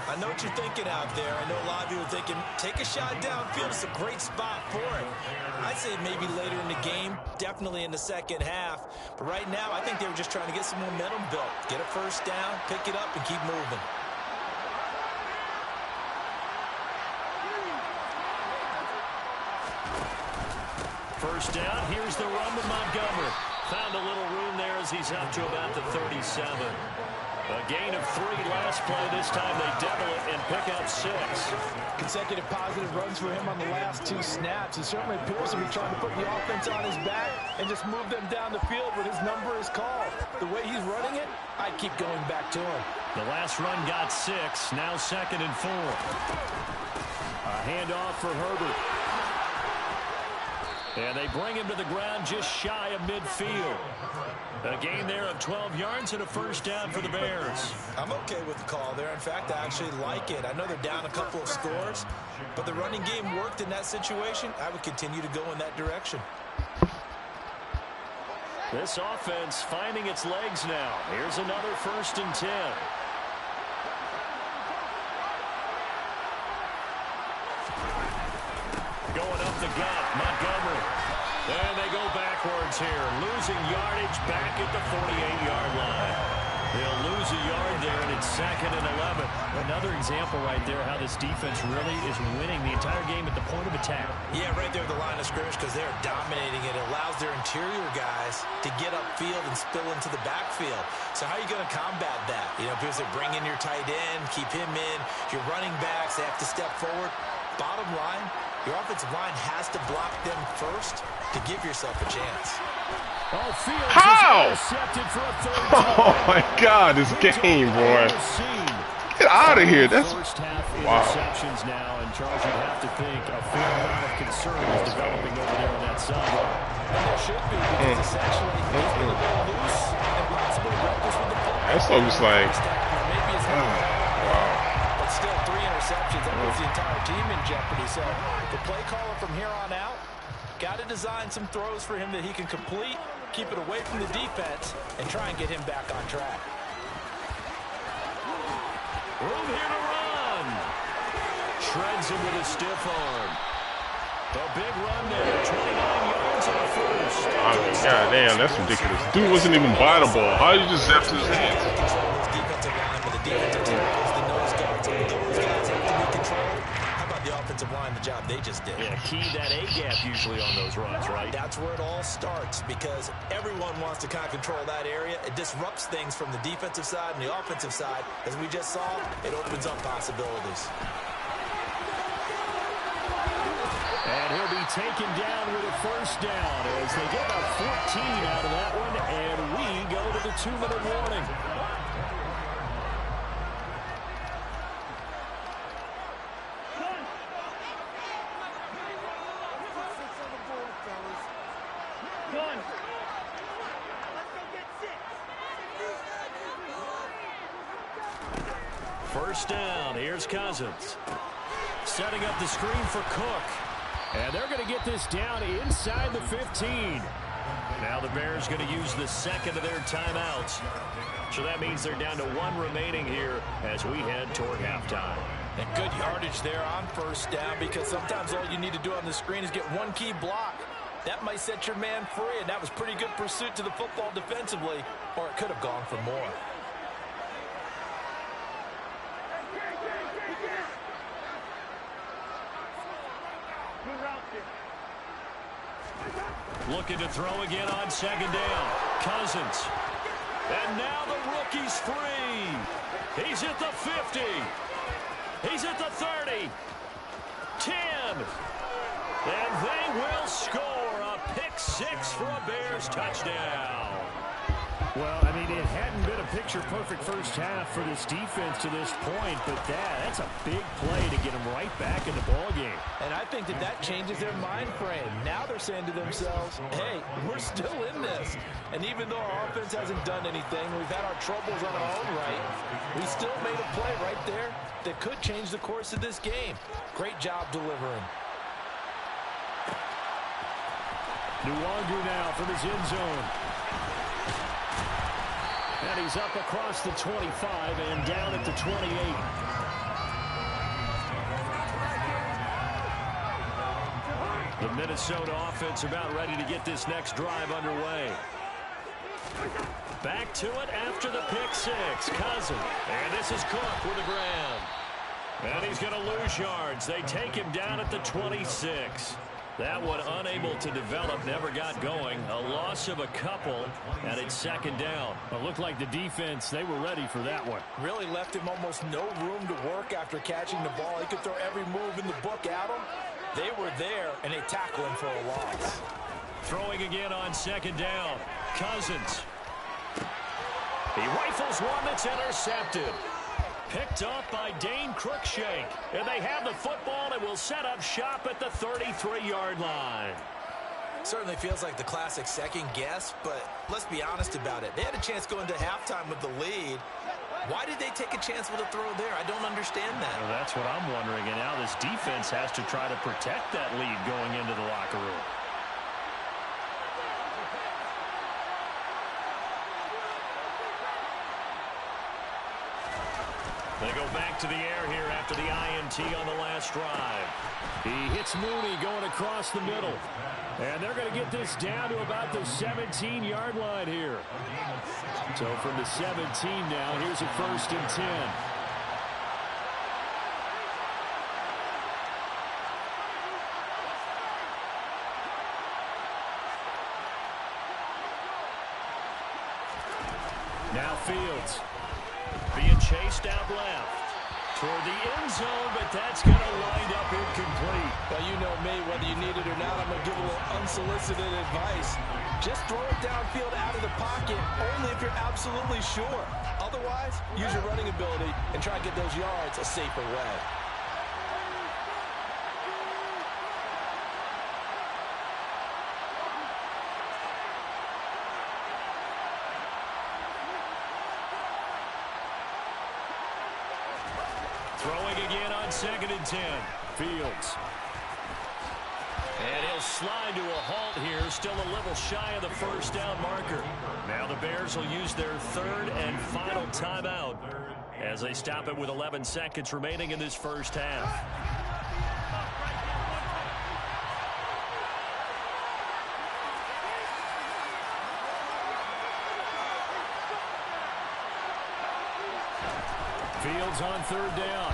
I know what you're thinking out there. I know a lot of you are thinking, take a shot downfield. It's a great spot for it. I'd say maybe later in the game, definitely in the second half. But right now, I think they were just trying to get some momentum built. Get a first down, pick it up, and keep moving. first down. Here's the run to Montgomery. Found a little room there as he's up to about the 37. A gain of 3 last play. This time they double it and pick up 6. Consecutive positive runs for him on the last 2 snaps. He certainly appears to be trying to put the offense on his back and just move them down the field when his number is called. The way he's running it, I keep going back to him. The last run got 6. Now 2nd and 4. A handoff for Herbert. And they bring him to the ground just shy of midfield. A gain there of 12 yards and a first down for the Bears. I'm okay with the call there. In fact, I actually like it. I know they're down a couple of scores, but the running game worked in that situation. I would continue to go in that direction. This offense finding its legs now. Here's another 1st and 10. Going up the gut, Montgomery. And they go backwards here, losing yardage back at the 48-yard line. They'll lose a yard there, and it's 2nd and 11. Another example right there how this defense really is winning the entire game at the point of attack. Yeah, right there at the line of scrimmage because they're dominating it. It allows their interior guys to get upfield and spill into the backfield. So how are you going to combat that? You know, because they bring in your tight end, keep him in. Your running backs, they have to step forward. Bottom line, your offensive line has to block them first to give yourself a chance. How? Oh my God, this game, boy. Get out of here. That's wow. Interceptions now, and Charles, you'd have to think a fair amount of concern is developing over there on that side. And there should be, because essentially he's been a little loose and possibly reckless with the ball. That's almost like maybe his wow. But still 3 interceptions. That puts the entire team in jeopardy. So the play caller from here on out got to design some throws for him that he can complete, keep it away from the defense, and try and get him back on track. Room here to run. Shreds him with a stiff arm. A big run there, 29 yards and a first. I mean, God damn, that's ridiculous. Dude wasn't even by the ball. How did you just zap to his hands? Defensive line with the defensive tackles, the nose guards, and those guys have to be controlled. How about the offensive line, the job they just did? Yeah, key that A-gap usually on those runs, right? That's where it all starts because everyone wants to kind of control that area. It disrupts things from the defensive side and the offensive side. As we just saw, it opens up possibilities. And he'll be taken down with a first down as they get about 14 out of that one, and we go to the 2-minute warning. First down, here's Cousins. Setting up the screen for Cook. And they're going to get this down inside the 15. Now the Bears going to use the 2nd of their timeouts. So that means they're down to 1 remaining here as we head toward halftime. And good yardage there on first down because sometimes all you need to do on the screen is get 1 key block. That might set your man free, and that was pretty good pursuit to the football defensively, or it could have gone for more. Looking to throw again on 2nd down. Cousins. And now the rookie's free. He's at the 50. He's at the 30. 10. And they will score a pick-6 for a Bears touchdown. Well, I mean, it hadn't been a picture-perfect first half for this defense to this point, but that's a big play to get them right back in the ballgame. And I think that changes their mind frame. Now they're saying to themselves, hey, we're still in this. And even though our offense hasn't done anything, we've had our troubles on our own right, we still made a play right there that could change the course of this game. Great job delivering. Nwangu now from his end zone. And he's up across the 25 and down at the 28. The Minnesota offense about ready to get this next drive underway. Back to it after the pick-6. Cousins. And this is Cook with the ground. And he's going to lose yards. They take him down at the 26. That one unable to develop, never got going. A loss of a couple, and it's second down. It looked like the defense, they were ready for that one. Really left him almost no room to work after catching the ball. He could throw every move in the book at him. They were there, and they tackle him for a loss. Throwing again on second down. Cousins. He rifles one that's intercepted. Picked up by Dane Cruikshank. And they have the football and will set up shop at the 33-yard line. Certainly feels like the classic second guess, but let's be honest about it. They had a chance going to halftime with the lead. Why did they take a chance with a throw there? I don't understand that. Well, that's what I'm wondering. And now this defense has to try to protect that lead going into the locker room. They go back to the air here after the INT on the last drive. He hits Mooney going across the middle. And they're going to get this down to about the 17-yard line here. So from the 17 now, here's a 1st and 10. Now Fields. Being chased out left toward the end zone, but that's going to wind up incomplete. Well, you know me, whether you need it or not, I'm going to give a little unsolicited advice. Just throw it downfield out of the pocket, only if you're absolutely sure. Otherwise, use your running ability and try to get those yards a safer way. Throwing again on 2nd and 10. Fields. And he'll slide to a halt here. Still a little shy of the 1st down marker. Now the Bears will use their 3rd and final timeout as they stop it with 11 seconds remaining in this first half. Fields on 3rd down.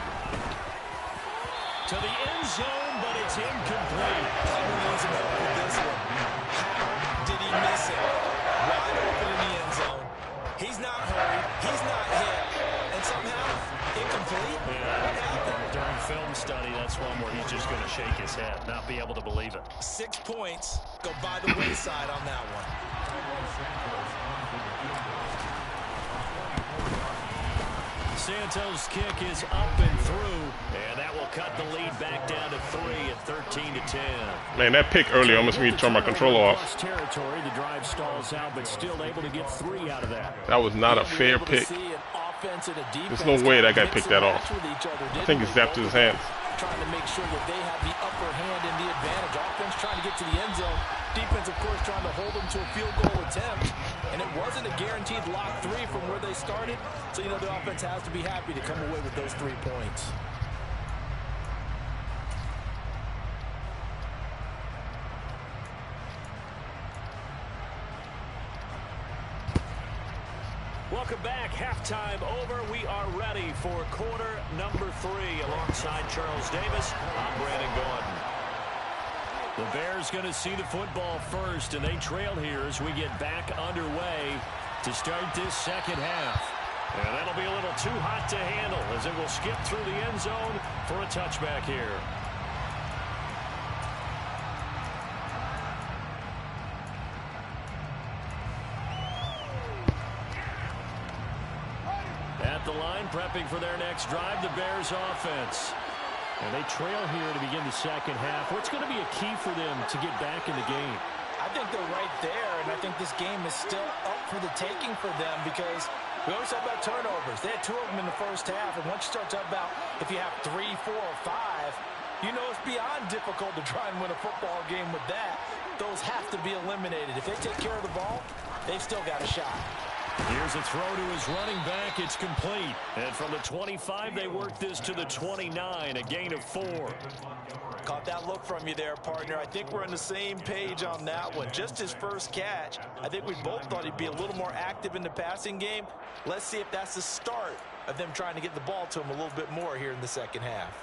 To the end zone, but it's incomplete. Who needs him help with this one? How did he miss it? Wide open in the end zone. He's not hurried. He's not hit. And somehow, incomplete? Yeah, what happened? During film study, that's one where he's just going to shake his head, not be able to believe it. 6 points go by the wayside on that one. Santos' kick is up and through, and that will cut the lead back down to 3 at 13-10. Man, that pick earlier almost made me turn my controller off. Territory, the drive stalls out, but still able to get 3 out of that. That was not a fair pick. There's no way that guy picked that off. I think it zapped his hands. Trying to make sure that they have the upper hand and the advantage. Offense trying to get to the end zone. Defense, of course, trying to hold them to a field goal attempt. And it wasn't a guaranteed lock 3 from where they started. So, you know, the offense has to be happy to come away with those 3 points. Welcome back. Halftime over. We are ready for quarter number 3. Alongside Charles Davis, I'm Brandon Gordon. The Bears going to see the football first, and they trail here as we get back underway to start this second half. And that'll be a little too hot to handle as it will skip through the end zone for a touchback here. At the line, prepping for their next drive, the Bears offense. And they trail here to begin the second half. What's going to be a key for them to get back in the game? I think they're right there, and I think this game is still up for the taking for them because we always talk about turnovers. They had 2 of them in the first half, and once you start talking about if you have 3, 4, or 5, you know it's beyond difficult to try and win a football game with that. Those have to be eliminated. If they take care of the ball, they've still got a shot. Here's a throw to his running back. It's complete. And from the 25, they work this to the 29, a gain of 4. Caught that look from you there, partner. I think we're on the same page on that one. Just his first catch. I think we both thought he'd be a little more active in the passing game. Let's see if that's the start of them trying to get the ball to him a little bit more here in the second half.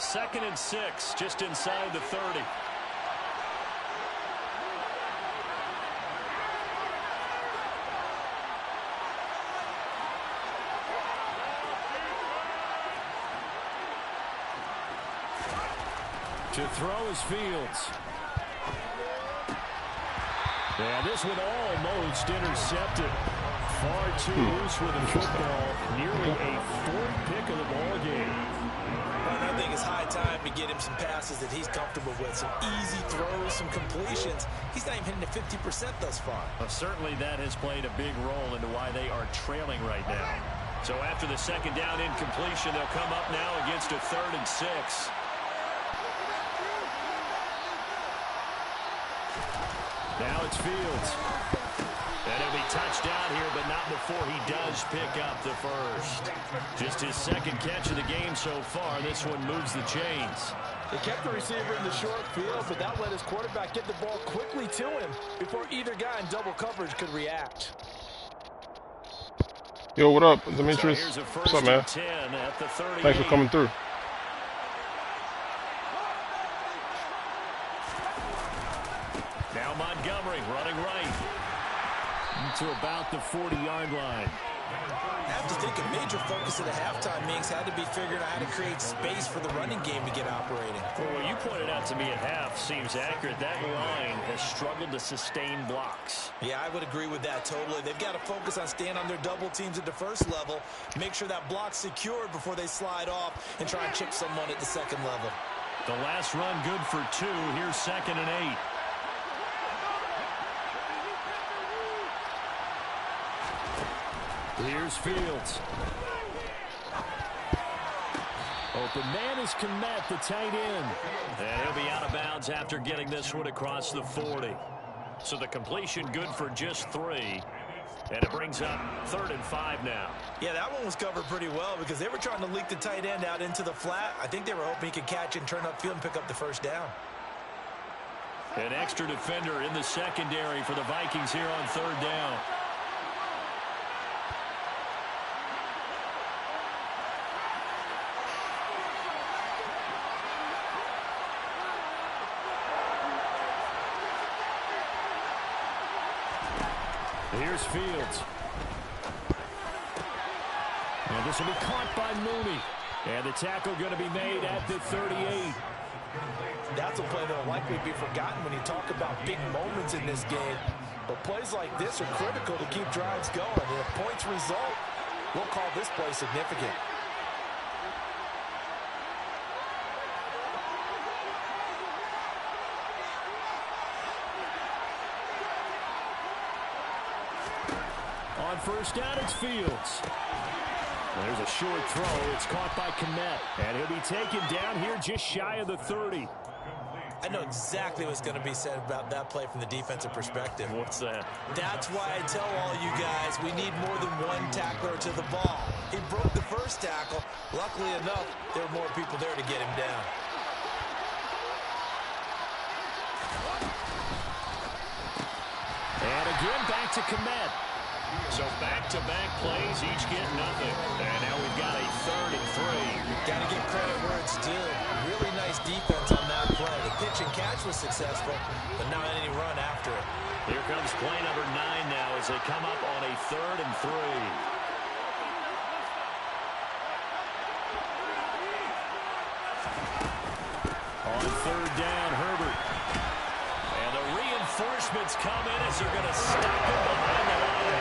2nd and 6, just inside the 30. To throw is Fields. Yeah, this one almost intercepted. Far too loose with the football. Nearly a 4th pick of the ball game. I think it's high time to get him some passes that he's comfortable with. Some easy throws, some completions. He's not even hitting the 50% thus far. Well, certainly that has played a big role into why they are trailing right now. So after the 2nd down incompletion, they'll come up now against a 3rd and 6. Now it's Fields. And he'll be touched down here, but not before he does pick up the first. Just his 2nd catch of the game so far. This one moves the chains. They kept the receiver in the short field, but that let his quarterback get the ball quickly to him before either guy in double coverage could react. Yo, what up, Demetrius? So what's up, man? Thanks for coming through. Now Montgomery running right to about the 40-yard line. I have to think a major focus of the halftime meetings had to be figuring out how to create space for the running game to get operating. Well, what you pointed out to me at half seems accurate. That line has struggled to sustain blocks. Yeah, I would agree with that totally. They've got to focus on staying on their double teams at the first level, make sure that block's secured before they slide off and try and chip someone at the 2nd level. The last run good for 2. Here's 2nd and 8. Here's Fields. Open man is Kmet, the tight end. And he'll be out of bounds after getting this one across the 40. So the completion good for just 3. And it brings up 3rd and 5 now. Yeah, that one was covered pretty well because they were trying to leak the tight end out into the flat. I think they were hoping he could catch and turn upfield and pick up the first down. An extra defender in the secondary for the Vikings here on 3rd down. Here's Fields. And this will be caught by Mooney. And the tackle going to be made at the 38. That's a play that will likely be forgotten when you talk about big moments in this game. But plays like this are critical to keep drives going. And if points result, we'll call this play significant. On 1st down, it's Fields. There's a short throw. It's caught by Kmet. And he'll be taken down here just shy of the 30. I know exactly what's going to be said about that play from the defensive perspective. What's that? That's why I tell all you guys we need more than one tackler to the ball. He broke the first tackle. Luckily enough, there were more people there to get him down. And again, back to Kmet. So back-to-back plays, each get nothing. And now we've got a 3rd and 3. Got to give credit where it's due. Really nice defense on that play. The pitch and catch was successful, but not any run after it. Here comes play number 9 now as they come up on a 3rd and 3. On 3rd down, Herbert. And the reinforcements come in as they're going to stop him behind the line.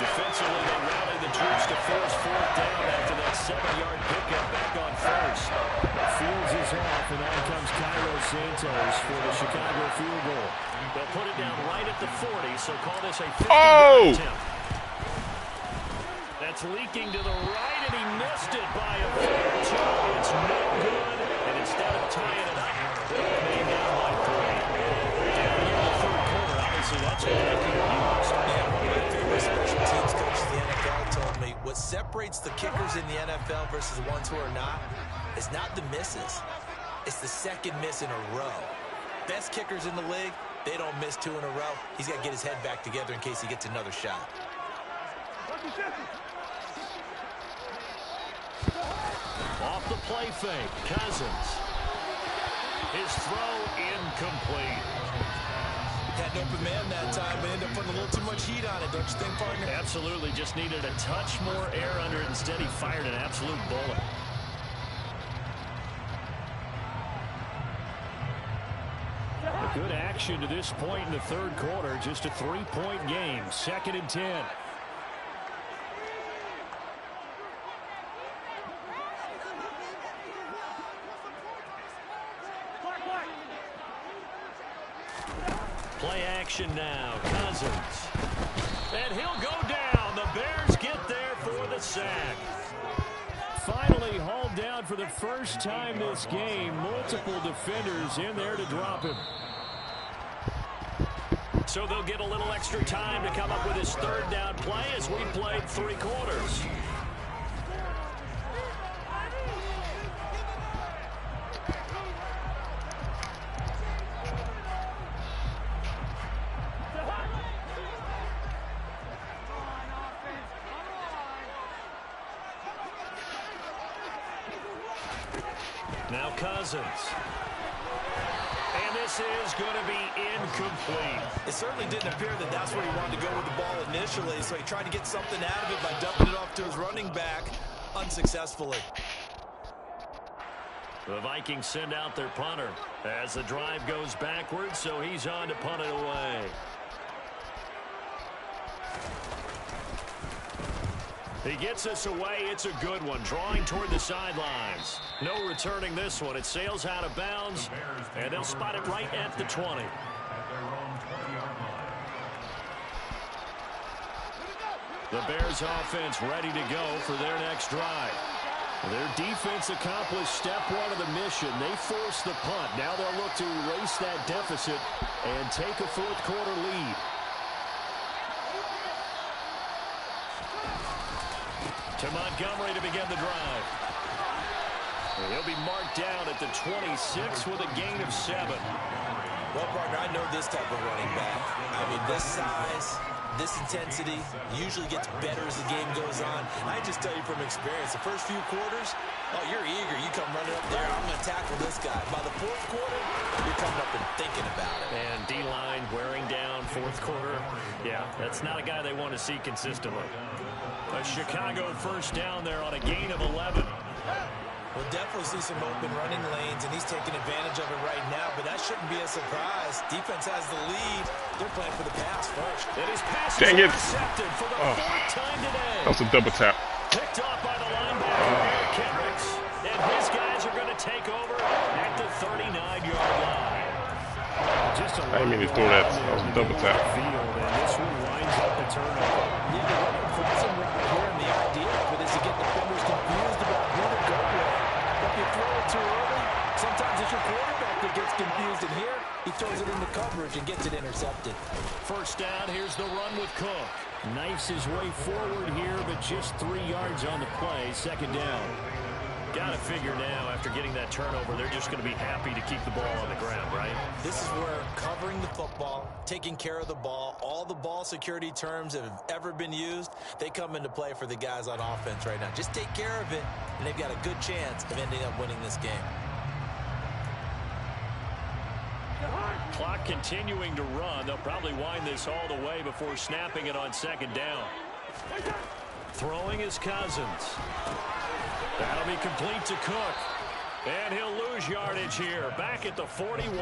Defensively, they rallied the troops to force 4th down after that 7-yard pickup back on 1st. Fields is off, and on comes Cairo Santos for the Chicago field goal. They'll put it down right at the 40, so call this a 50-yard attempt. That's leaking to the right, and he missed it by a foot or 2. It's no good, and instead of tying it up, they remain down by 3. Down here in the 3rd quarter, obviously that's what they can use. Yeah, one of my favorite special teams coaches in the NFL told me what separates the kickers in the NFL versus the ones who are not is not the misses. It's the 2nd miss in a row. Best kickers in the league, they don't miss 2 in a row. He's got to get his head back together in case he gets another shot. Off the play fake. Cousins. His throw incomplete. Had an open man that time, but ended up putting a little too much heat on it, don't you think, partner? Absolutely. Just needed a touch more air under it. Instead, he fired an absolute bullet. Good action to this point in the third quarter. Just a 3-point game. 2nd and 10. Play action now. Cousins. And he'll go down. The Bears get there for the sack. Finally hauled down for the first time this game. Multiple defenders in there to drop him. So they'll get a little extra time to come up with his 3rd down play as we played 3 quarters. Now Cousins. And this is going to be incomplete. It certainly didn't appear that that's where he wanted to go with the ball initially, so he tried to get something out of it by dumping it off to his running back unsuccessfully. The Vikings send out their punter as the drive goes backwards, so he's on to punt it away. He gets us away. It's a good one. Drawing toward the sidelines. No returning this one. It sails out of bounds, and they'll spot it right at the 20. The Bears offense ready to go for their next drive. Their defense accomplished step 1 of the mission. They forced the punt. Now they'll look to erase that deficit and take a 4th quarter lead. To Montgomery to begin the drive. He'll be marked down at the 26 with a gain of 7. Well, partner, I know this type of running back. I mean, this size, this intensity usually gets better as the game goes on. I just tell you from experience, the first few quarters, oh, you're eager. You come running up there, I'm going to tackle this guy. By the 4th quarter, you're coming up and thinking about it. And D-line wearing down 4th quarter. Yeah, that's not a guy they want to see consistently. A Chicago 1st down there on a gain of 11. We'll definitely see some open running lanes, and he's taking advantage of it right now, but that shouldn't be a surprise. Defense has the lead. They're playing for the pass first. And his pass is intercepted for the 4th time today. That was a double tap. Picked off by the linebacker, Kendricks. And his guys are going to take over at the 39-yard line. I didn't mean to throw that. That was a double tap. And this one winds up the turnover. Yeah, they're running a crossing route here, and the idea of it is to get defenders confused about who to go with. If you throw it too early, sometimes it's your quarterback that gets confused, and here he throws it into coverage and gets it intercepted. 1st down, here's the run with Cook. Knifes his way forward here, but just 3 yards on the play. 2nd down. Got to figure now, after getting that turnover, they're just going to be happy to keep the ball on the ground, right? This is where covering the football, taking care of the ball, all the ball security terms that have ever been used, they come into play for the guys on offense right now. Just take care of it, and they've got a good chance of ending up winning this game. Clock continuing to run. They'll probably wind this all the way before snapping it on 2nd down. Throwing is Cousins. That'll be complete to Cook. And he'll lose yardage here, back at the 41.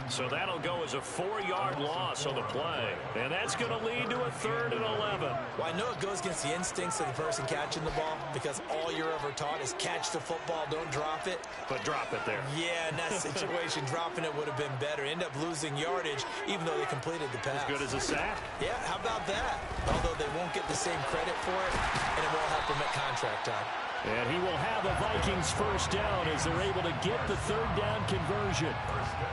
So that'll go as a 4-yard loss on the play. And that's going to lead to a 3rd and 11. Well, I know it goes against the instincts of the person catching the ball, because all you're ever taught is catch the football, don't drop it. But drop it there. Yeah, in that situation, dropping it would have been better. End up losing yardage, even though they completed the pass. As good as a sack. Yeah, how about that? Although they won't get the same credit for it, and it won't help them at contract time. And he will have a Vikings 1st down as they're able to get the 3rd down conversion.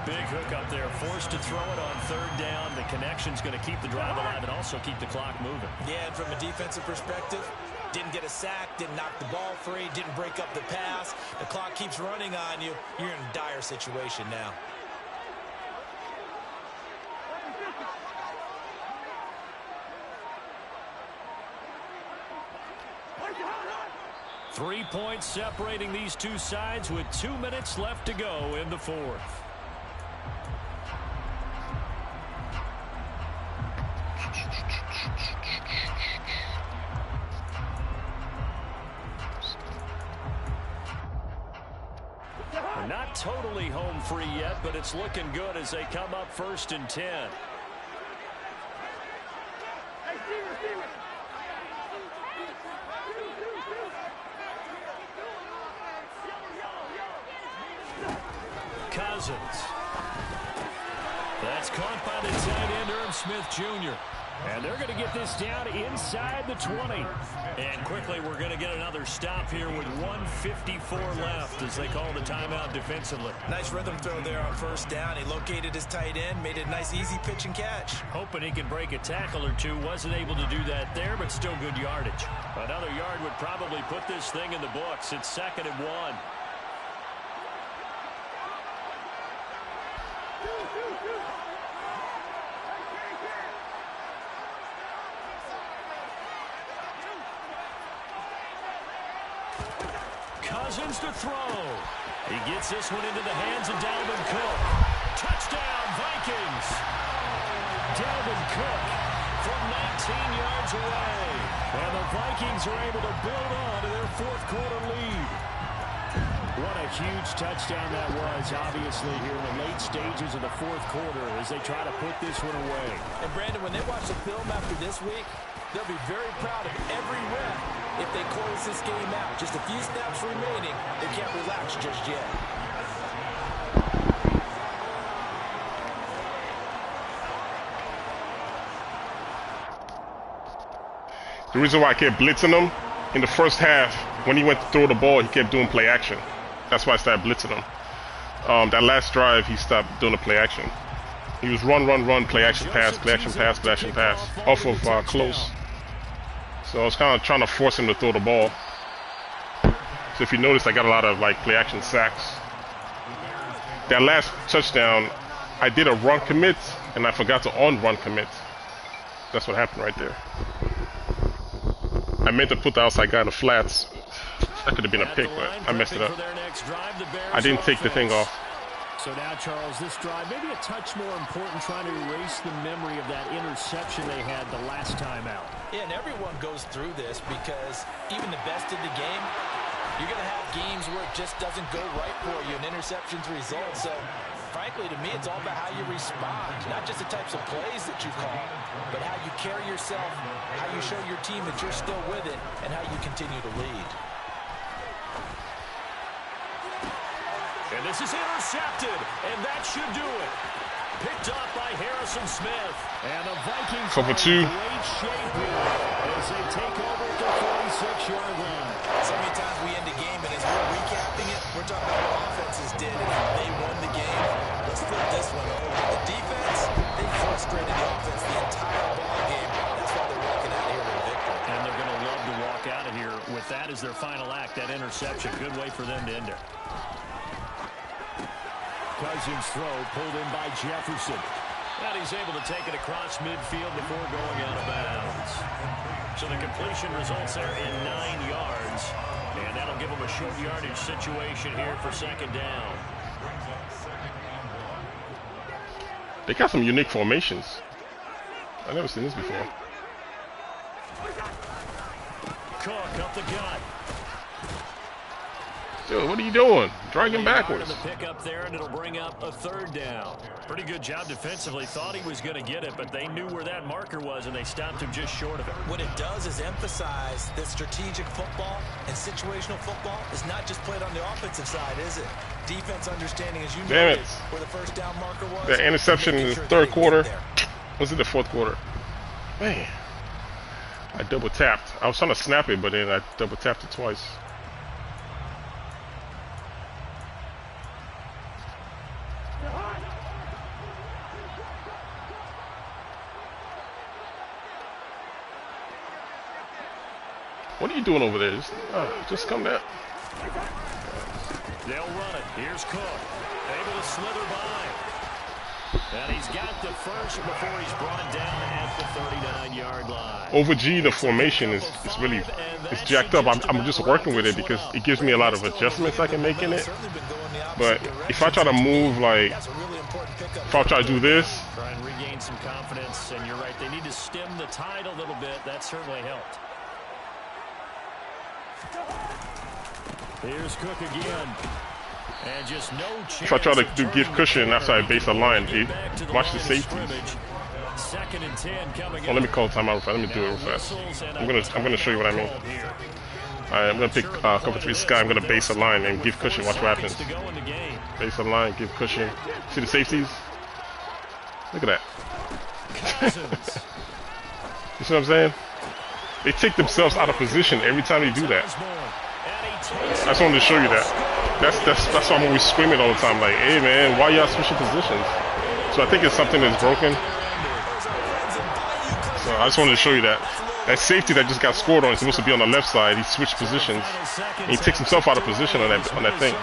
Big hook up there, forced to throw it on 3rd down. The connection's going to keep the drive alive and also keep the clock moving. Yeah, and from a defensive perspective, didn't get a sack, didn't knock the ball free, didn't break up the pass. The clock keeps running on you. You're in a dire situation now. 3 points separating these two sides with 2 minutes left to go in the fourth. They're not totally home free yet, but it's looking good as they come up 1st and 10. Cousins. That's caught by the tight end, Irv Smith Jr. And they're going to get this down inside the 20. And quickly, we're going to get another stop here with 1:54 left as they call the timeout defensively. Nice rhythm throw there on 1st down. He located his tight end, made it a nice, easy pitch and catch. Hoping he can break a tackle or two. Wasn't able to do that there, but still good yardage. Another yard would probably put this thing in the books. It's 2nd and 1. Cousins to throw. He gets this one into the hands of Dalvin Cook. Touchdown, Vikings. Dalvin Cook from 19 yards away. And the Vikings are able to build on to their 4th quarter lead. What a huge touchdown that was, obviously, here in the late stages of the 4th quarter as they try to put this one away. And, Brandon, when they watch the film after this week, they'll be very proud of every rep if they close this game out. Just a few snaps remaining. They can't relax just yet. The reason why I kept blitzing him, in the first half, when he went to throw the ball, he kept doing play action. That's why I started blitzing him. That last drive, he stopped doing the play action. He was run, play action, pass, play action, pass, play action, pass, off of close. So I was kind of trying to force him to throw the ball. So if you notice, I got a lot of play action sacks. That last touchdown, I did a run commit, and I forgot to on-run commit. That's what happened right there. I meant to put the outside guy in the flats. That could have been a pick, but I messed it up. I didn't take the thing off. So now, Charles, this drive maybe a touch more important, trying to erase the memory of that interception they had the last time out. Yeah, and everyone goes through this because even the best in the game, you're going to have games where it just doesn't go right for you, and interceptions result. So, frankly, to me, it's all about how you respond, not just the types of plays that you call, but how you carry yourself, how you show your team that you're still with it, and how you continue to lead. And this is intercepted, and that should do it. Picked up by Harrison Smith. And the Vikings cover 2. Great shape here as they take over at the 46-yard line. So many times we end the game, and as we're recapping it, we're talking about what offenses did and how they won the game. Let's flip this one over. The defense, they frustrated the offense the entire ball game. That's why they're walking out here with a victory. And they're going to love to walk out of here with that as their final act, that interception. Good way for them to end it. Cousins throw pulled in by Jefferson. And he's able to take it across midfield before going out of bounds. So the completion results there in 9 yards. And that'll give them a short yardage situation here for 2nd down. They got some unique formations. I've never seen this before. Cook up the gut. Dude, what are you doing? Drag him backwards. The pick up there, and it'll bring up a 3rd down. Pretty good job defensively. Thought he was going to get it, but they knew where that marker was, and they stopped him just short of it. What it does is emphasize that strategic football and situational football is not just played on the offensive side, is it? Defense understanding, as you know, where the 1st down marker was. The interception in the 3rd quarter. Was it the 4th quarter? Man, I double tapped. I was trying to snap it, but then I double tapped it twice. What are you doing over there? Just come down. They'll run it. Here's Cook. Able to slither by. And he's got the first before he's brought down at the 39-yard line. Over G, the formation is really it's jacked up. I'm just working with it because it gives me a lot of adjustments I can make in it. But if I try to move, like, if I try to do this, try and regain some confidence, and you're right, they need to stem the tide a little bit. That certainly helped. Here's Cook again. And just no chance. if I try to give cushion after I base a line, watch the safeties. Second and 10 coming let me call timeout real fast. Let me do it real fast. I'm gonna show you what I mean. Alright, I'm gonna pick cover 3 sky. I'm gonna base a line and give cushion. Watch what happens. Base a line, give cushion. See the safeties? Look at that. You see what I'm saying? They take themselves out of position every time they do that. I just wanted to show you that. That's why I'm always screaming all the time, like, hey man, why y'all switching positions? So I think it's something that's broken. So I just wanted to show you that. That safety that just got scored on is supposed to be on the left side. He switched positions. And he takes himself out of position on that thing.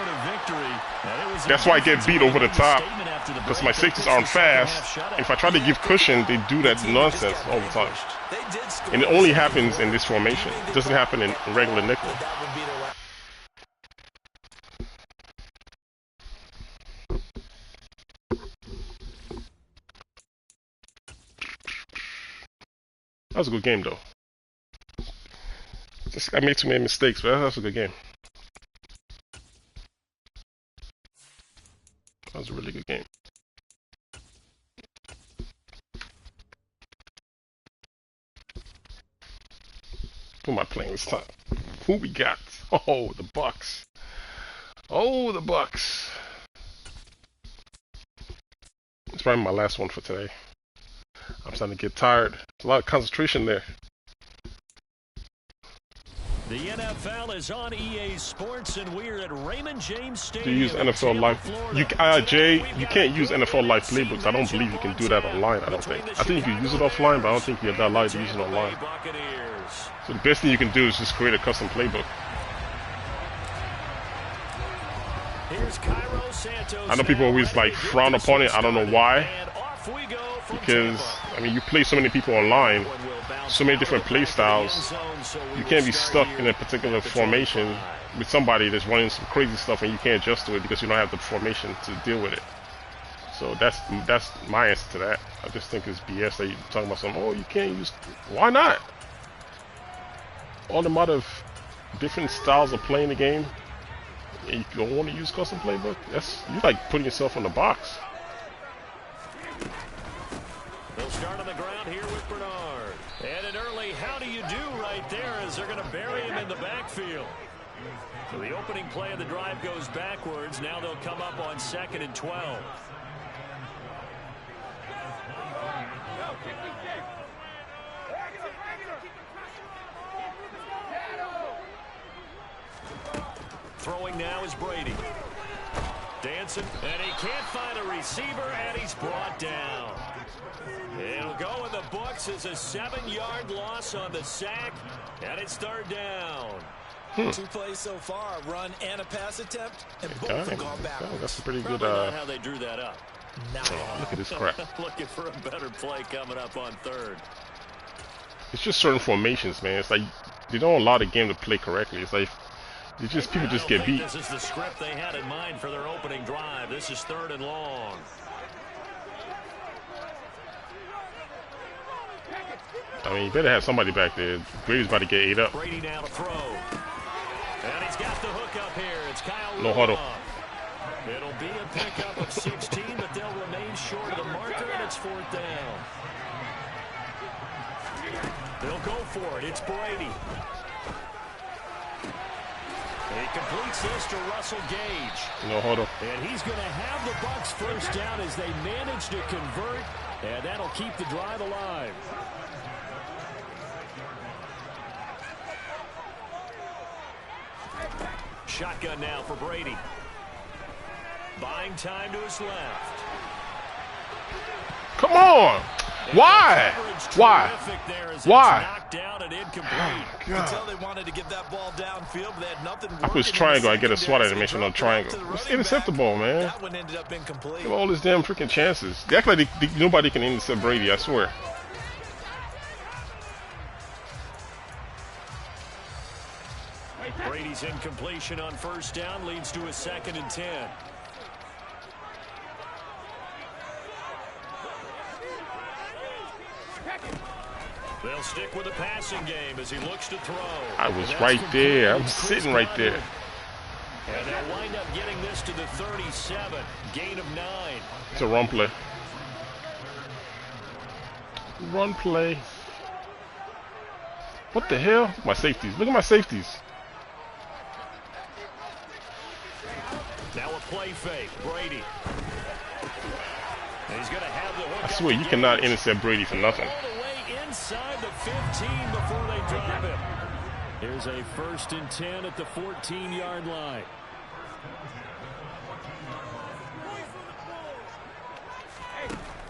That's why I get beat over the top. Because my safeties aren't fast. If I try to give cushion, they do that nonsense all the time. And it only happens in this formation. It doesn't happen in regular nickel. That was a good game, though. I made too many mistakes, but that was a good game. That was a really good game. Who am I playing this time? Who we got? Oh, the BUCS. Oh, the BUCS. It's probably my last one for today. I'm starting to get tired. There's a lot of concentration there. The NFL is on EA Sports, and we're at Raymond James Stadium. To use NFL Live, Jay, you can't use NFL Live playbooks. I don't believe you can do that online. I don't think. I think you can use it offline, but I don't think you're not allowed to use it online. So the best thing you can do is just create a custom playbook. I know people always like frown upon it. I don't know why. Because I mean, you play so many people online, so many different play styles. You can't be stuck in a particular formation with somebody that's running some crazy stuff and you can't adjust to it because you don't have the formation to deal with it. So that's my answer to that. I just think it's BS that you're talking about something. Oh, you can't use. Why not? All the amount of different styles of playing the game, and you don't want to use custom playbook. That's you like putting yourself on the box. They'll start on the ground here with Bernard. And an early how do you do right there as they're going to bury him in the backfield. So the opening play of the drive goes backwards. Now they'll come up on 2nd and 12. Throwing now is Brady. Dancing, and he can't find a receiver, and he's brought down. It'll go in the books as a 7-yard loss on the sack, and it's 3rd down. 2 plays so far, a run and a pass attempt, and both have gone backwards. That's a pretty good. Not how they drew that up. Look at this crap. Looking for a better play coming up on 3rd. It's just certain formations, man. It's like they don't allow the game to play correctly. It's like it's just people just get beat. This is the script they had in mind for their opening drive. This is 3rd and long. I mean, you better have somebody back there. Brady's about to get ate up. Brady now to throw. And he's got the hook up here. It's Kyle. No huddle. It'll be a pickup of 16, but they'll remain short of the marker, and it's 4th down. They'll go for it. It's Brady. He completes this to Russell Gage. No huddle. And he's going to have the BUCS first down as they manage to convert, and that'll keep the drive alive. Shotgun now for Brady. Buying time to his left. Come on! Why? Why? Why? Oh, God. They wanted to get that ball downfield, but they had nothing. I push triangle, I get a SWAT animation on triangle. It's intercept the ball, man. That one ended up incomplete. Give all these damn freaking chances. They act like nobody can intercept Brady, I swear. Brady's incompletion on first down leads to a 2nd and 10. They'll stick with the passing game as he looks to throw. I was right there. I'm sitting right there. And they'll wind up getting this to the 37. Gain of 9. It's a run play. Run play. What the hell? My safeties. Look at my safeties. Now a play fake. Brady. And he's going to have the hook. I swear you cannot intercept Brady for nothing. All the way inside the 15 before they drop him. Here's a 1st and 10 at the 14-yard line.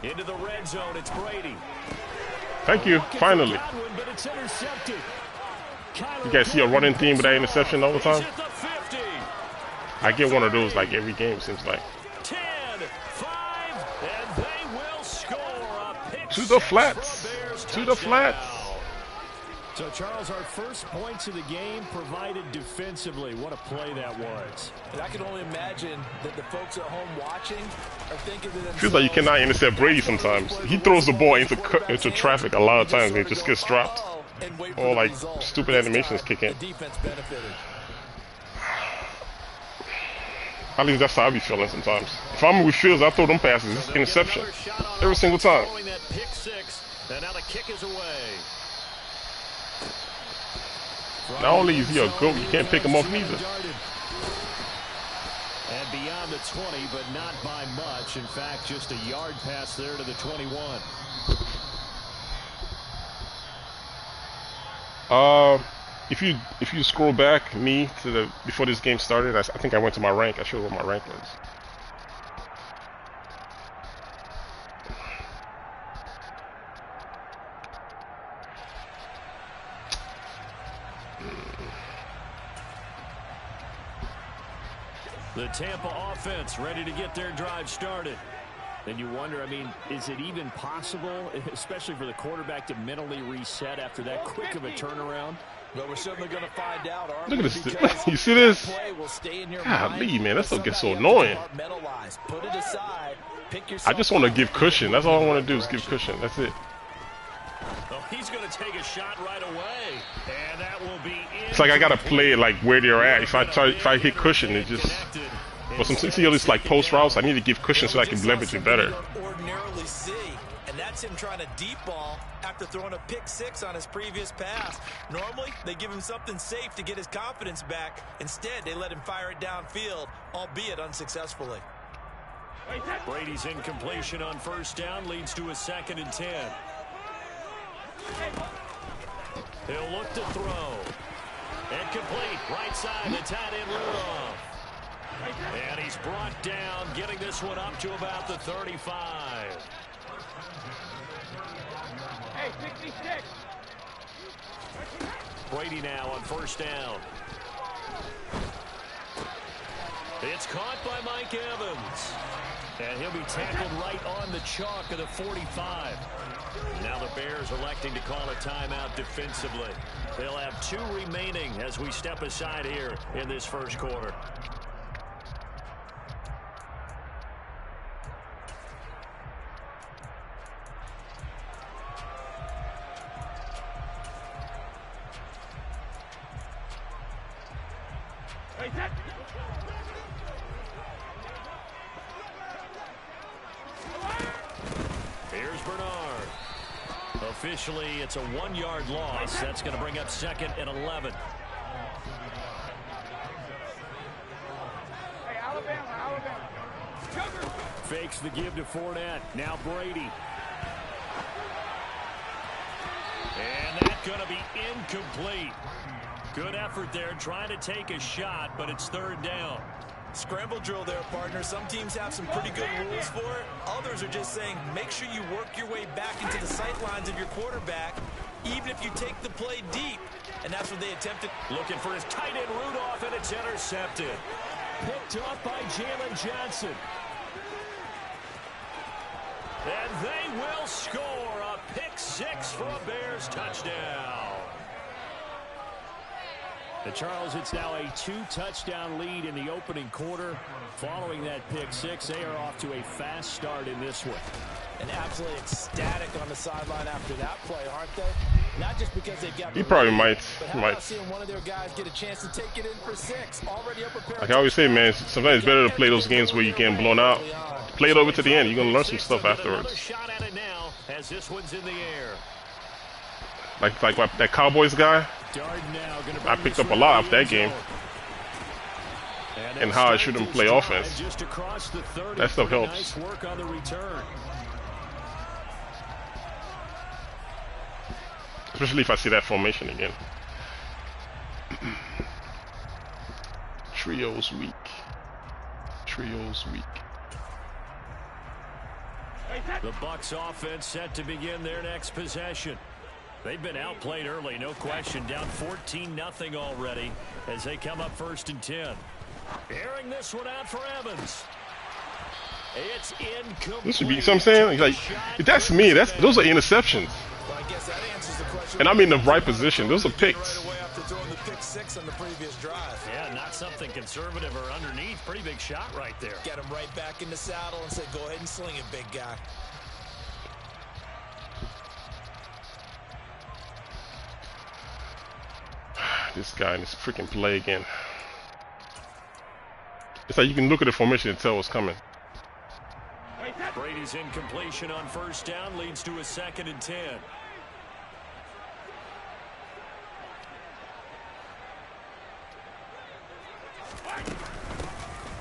Into the red zone, it's Brady. Thank you, finally. You guys see a running theme with that interception all the time? I get one of those like every game, seems like. 10, 5, and they will score a pick to the flats. To the flats. So, Charles, our first points of the game provided defensively. What a play that was. And I can only imagine that the folks at home watching are thinking to themselves, feels like you cannot intercept Brady sometimes. He throws the ball into traffic a lot of times and it just gets dropped. Or like stupid animations kick in. At least that's how I be feeling sometimes. If I'm with Fields, I throw them passes. It's interception. Every single time. And now the kick is away. Not only is he a goat, you can't pick him off neither. And beyond the 20, but not by much. In fact, just a yard pass there to the 21. If you scroll back me to the before this game started, I think I went to my rank. I showed what my rank was. The Tampa offense ready to get their drive started. And you wonder, I mean, is it even possible, especially for the quarterback, to mentally reset after that quick of a turnaround? Well, we're certainly going to find out. Look at this. You see this? Golly, man, that stuff gets so annoying. I just want to give cushion. That's all I want to do is give cushion. That's it. Oh, he's going to take a shot right away, and that will be. It's like I got to play it like where they're at. If I hit cushion, it just. But some see all these like post routes, I need to give cushion so I can leverage it better. Ordinarily see, and that's him trying to deep ball after throwing a pick 6 on his previous pass. Normally, they give him something safe to get his confidence back. Instead, they let him fire it downfield, albeit unsuccessfully. Brady's incompletion on first down leads to a 2nd and 10. He'll look to throw. Incomplete, right side, the tight end Rudolph. And he's brought down, getting this one up to about the 35. Hey, 66. Brady now on first down. It's caught by Mike Evans. And he'll be tackled right on the chalk of the 45. Now the Bears electing to call a timeout defensively. They'll have 2 remaining as we step aside here in this first quarter. Here's Bernard. Officially, it's a 1-yard loss. That's going to bring up 2nd and 11. Hey, Alabama. Fakes the give to Fournette. Now Brady. And that's going to be incomplete. Good effort there trying to take a shot, but it's 3rd down. Scramble drill there, partner. Some teams have some pretty good rules for it. Others are just saying, make sure you work your way back into the sight lines of your quarterback, even if you take the play deep. And that's what they attempted. Looking for his tight end Rudolph, and it's intercepted. Picked up by Jalen Johnson. And they will score a pick-6 for a Bears touchdown. And Charles, it's now a 2-touchdown lead in the opening quarter. Following that pick-6, they are off to a fast start in this one. And absolutely ecstatic on the sideline after that play, aren't they? Not just because they've got. He probably might. But how about seeing one of their guys get a chance to take it in for 6? Already up prepared. Like I always say, man, sometimes it's better to play those games where you get blown out. Play it over to the end. You're gonna learn some stuff afterwards. Shot at it now as this one's in the air. Like that Cowboys guy. I picked up a lot off that game. And how I shouldn't play offense. That stuff helps. Nice work on the return. Especially if I see that formation again. Trio's weak. Trio's weak. The BUCS offense set to begin their next possession. They've been outplayed early, no question. Down 14-0 already as they come up 1st and 10. Airing this one out for Evans. It's incomplete. This should be, you know what I'm saying? Like, that's me. Those are interceptions. Well, I guess that answers the question. And I'm in the right position. Those are picks. Yeah, not something conservative or underneath. Pretty big shot right there. Get him right back in the saddle and say, go ahead and sling it, big guy. This guy in this freaking play again. It's like you can look at the formation and tell what's coming. Brady's incompletion on 1st down leads to a 2nd and 10.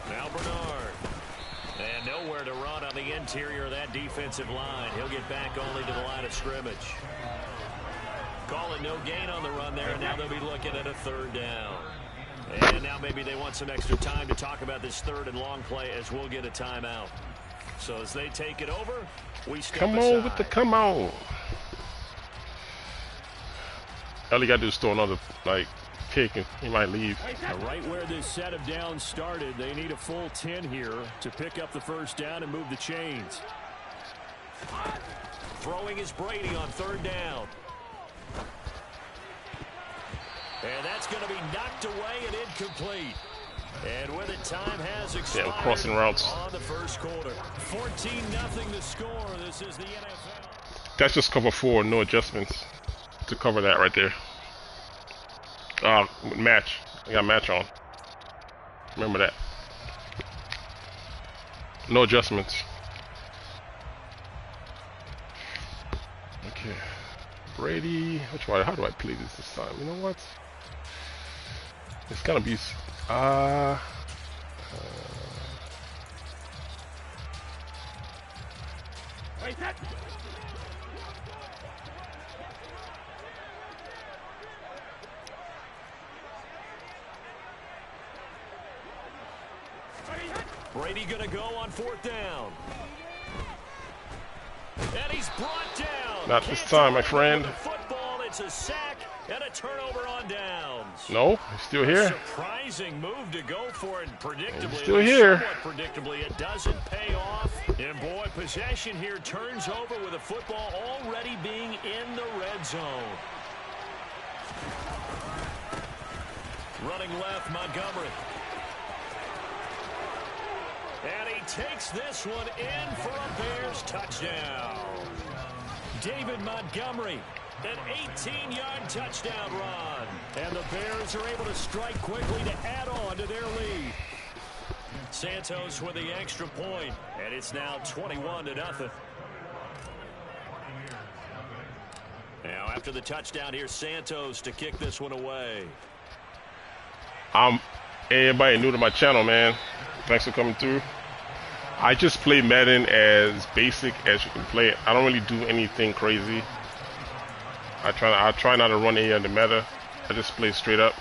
Now Bernard. And nowhere to run on the interior of that defensive line. He'll get back only to the line of scrimmage. Call it no gain on the run there, and now they'll be looking at a 3rd down. And now maybe they want some extra time to talk about this 3rd and long play as we'll get a timeout. So as they take it over, we step come aside. on with the come on. All you got to do is throw another, like, kick and he might leave. Right where this set of downs started, they need a full 10 here to pick up the 1st down and move the chains. Throwing is Brady on 3rd down. And that's going to be knocked away and incomplete. And with it, time has expired. Yeah, crossing routes. On the 1st quarter. 14-0 the score. This is the NFL. That's just cover 4, no adjustments to cover that right there. Match. I got match on. Remember that. No adjustments. Okay. Brady. Which one? How do I play this time? You know what? It's gonna be Brady gonna go on 4th down. And he's brought down. not this time, my friend. Football, it's a sack and a turnover on downs. No, he's still here. Surprising move to go for it. Predictably, he's still here. Predictably, it doesn't pay off. And boy, possession here turns over with the football already being in the red zone. Running left, Montgomery. And he takes this one in for a Bears touchdown. David Montgomery, an 18-yard touchdown run. And the Bears are able to strike quickly to add on to their lead. Santos with the extra point, and it's now 21-0. Now after the touchdown, here's Santos to kick this one away. Everybody new to my channel, man. Thanks for coming through. I just play Madden as basic as you can play it. I don't really do anything crazy. I try not to run any of the meta. I just play straight up.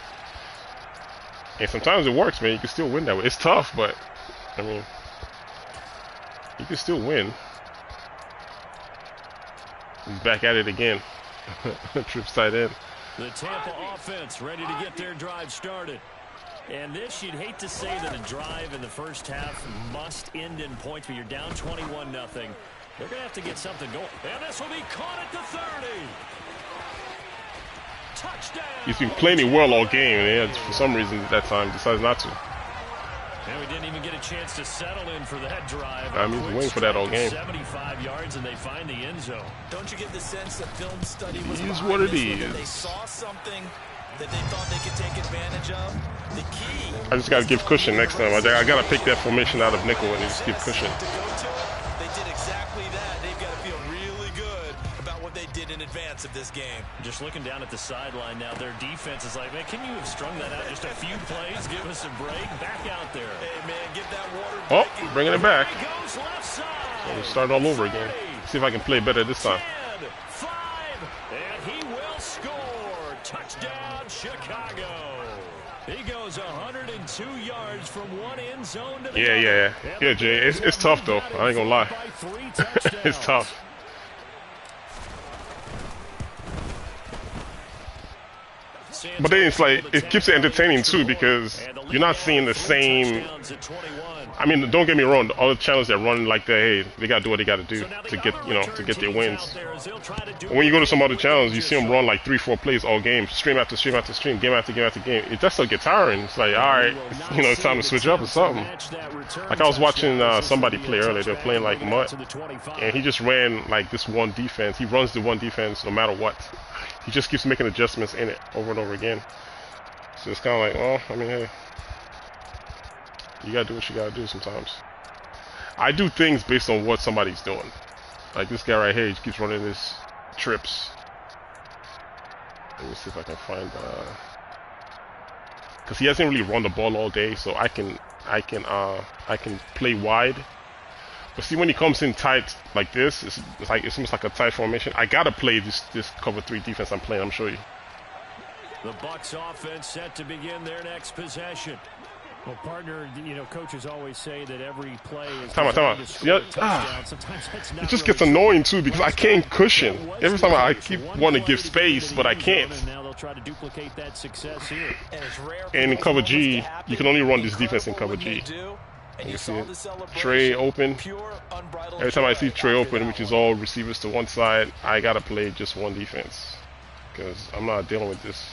And sometimes it works, man. You can still win that way. It's tough, but I mean, you can still win. He's back at it again. Trips tight end. The Tampa offense ready to get their drive started. And this, you'd hate to say that a drive in the first half must end in points, but you're down 21-0. They're going to have to get something going. And this will be caught at the 30. Touchdown. He's been playing it well all game, and for some reason that time decides not to. And we didn't even get a chance to settle in for that drive. I mean, he's waiting for that all game. 75 yards, and they find the end zone. Don't you get the sense that film study was It is what it is. They saw something that they thought they could take advantage of? The key. I just got to give cushion next time. I got to pick that formation out of nickel and just give cushion. They did exactly that. They've got to feel really good about what they did in advance of this game. Just looking down at the sideline now, their defense is like, man, can you have strung that out just a few plays? Give us a break. Back out there. Hey, man, get that water. Oh, bringing it back. Goes left side. So we'll start all over again. See if I can play better this time. 10, 5, and he will score. Touchdown, Chicago. He goes 102 yards from one end zone to the other. Yeah, Jay. It's tough though. I ain't gonna lie. It's tough. But then it's like, it keeps it entertaining too, because you're not seeing the same. I mean, don't get me wrong, all the channels that run like that, hey, they gotta do what they gotta do to get, to get their wins. When you go to some other channels, you see them run like 3-4 plays all game, stream after stream after stream, game after game after game. It does still get tiring. It's like, all right, it's time to switch up or something. Like I was watching somebody play earlier. They were playing like Mutt, and he just ran like this one defense. He runs the one defense no matter what. He just keeps making adjustments in it over and over again. So it's kind of like, well, I mean, hey, you gotta do what you gotta do sometimes. I do things based on what somebody's doing. Like this guy right here, he keeps running his trips. Let me see if I can find, because he hasn't really run the ball all day, so I can play wide. But see, when he comes in tight like this, it's almost like a tight formation. I gotta play this cover 3 defense I'm playing. I'm show you. The BUCS offense set to begin their next possession. Well, partner, coaches always say that every play is time out. Yeah, it just gets annoying too because I can't cushion. Every time I keep wanting to give space, but I can't. Now they'll try to duplicate that success here. And in cover G, you can only run this defense in cover G. And you see it. Trey open. Every time I see Trey open, which is all receivers to one side, I gotta play just one defense because I'm not dealing with this.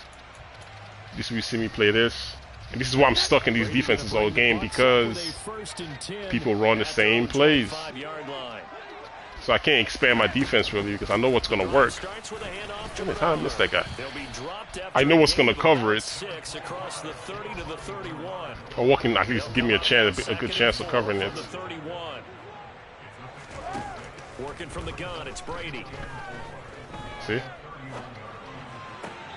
This we see me play this, and this is why I'm stuck in these defenses all game because people run the same plays. So I can't expand my defense really because I know what's gonna work. How I missed that guy? I know what's gonna cover it. Or what can at least give me a chance, a good chance of covering it. Working from the gun, it's Brady. See?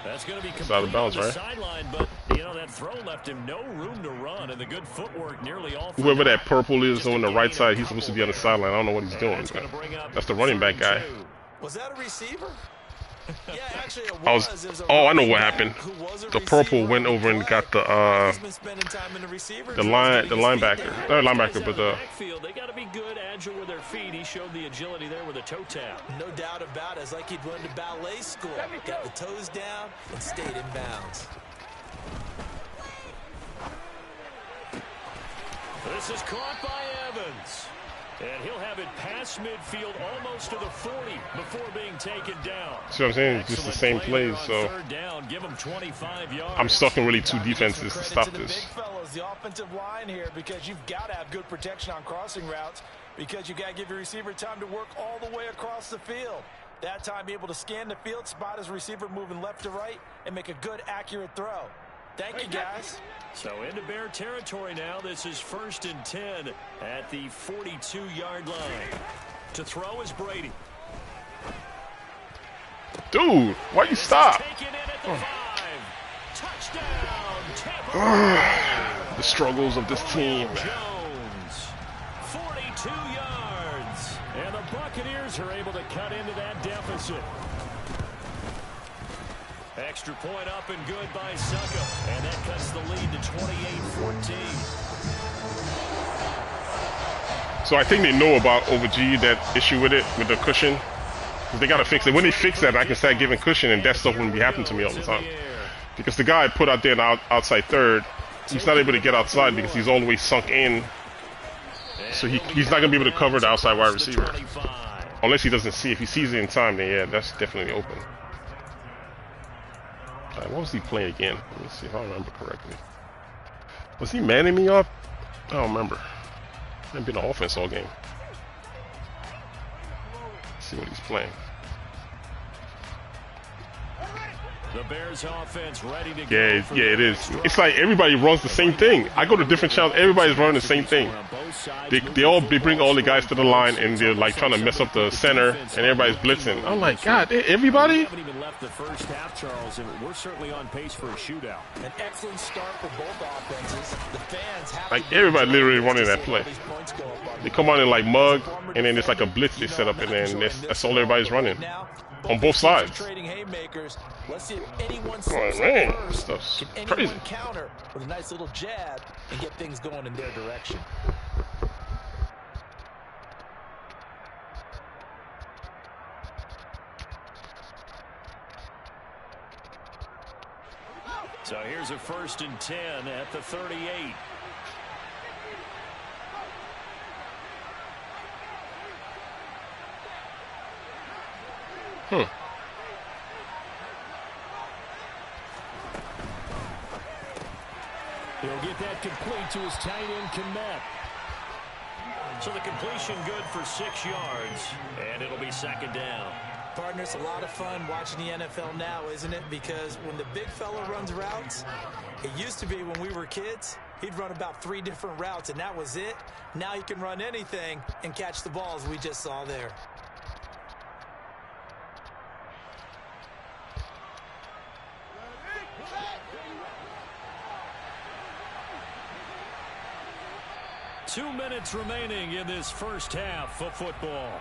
That's going to be it's out of bounds, right? Sideline, but that throw left him no room to run, and the good footwork nearly all. Whoever that purple is on the right side, he's supposed to be on the sideline. I don't know what he's doing. That's the running back guy. Was that a receiver? Yeah, actually it was. I know what happened. The purple went over and got the linebacker. Not linebacker, but the. They got to be good, agile with their feet. He showed the agility there with a toe tap. No doubt about it. It's like he'd run to ballet school. Got the toes down and stayed in bounds. This is caught by Evans. And he'll have it past midfield almost to the 40 before being taken down. See what I'm saying? It's just the same plays, so I'm stuck in really 2 defenses to stop this. The offensive line here, because you've got to have good protection on crossing routes, because you've got to give your receiver time to work all the way across the field. That time be able to scan the field, spot his receiver moving left to right, and make a good, accurate throw. Thank you, guys. So into Bear territory now. This is 1st and 10 at the 42-yard line. To throw is Brady. Dude, why you stop? The struggles of this team. Jones, 42 yards. And the Buccaneers are able to cut into that deficit. Extra point up and good by Suckup. And that cuts the lead to 28-14. So I think they know about OG, that issue with it, with the cushion. They got to fix it. When they fix that, I can start giving cushion, and that stuff wouldn't be happening to me all the time. Because the guy I put out there in the outside third, he's not able to get outside because he's all the way sunk in. So he's not going to be able to cover the outside wide receiver. Unless he doesn't see. If he sees it in time, then yeah, that's definitely open. What was he playing again? Let me see if I remember correctly. Was he manning me up? I don't remember. I've been on offense all game. Let's see what he's playing. The Bears offense ready to go. Yeah, it is. It's like everybody runs the same thing. I go to different channels, everybody's running the same thing. They bring all the guys to the line and they're like trying to mess up the center and everybody's blitzing. I'm like, God, everybody? We haven't even left the first half, Charles, and we're certainly on pace for a shootout. An excellent start for both offenses. The fans have like everybody literally running that play. They come on and like mug, and then it's like a blitz they set up, and then that's all everybody's running on both sides. Let's see if anyone oh man, this stuff's crazy. Counter with a nice little jab and get things going in their direction. So here's a 1st and 10 at the 38. He'll get that complete to his tight end, Komet. So the completion good for 6 yards, and it'll be 2nd down. Partner, it's a lot of fun watching the NFL now, isn't it? Because when the big fella runs routes, it used to be when we were kids, he'd run about 3 different routes, and that was it. Now he can run anything and catch the balls we just saw there. Two minutes remaining in this first half of football.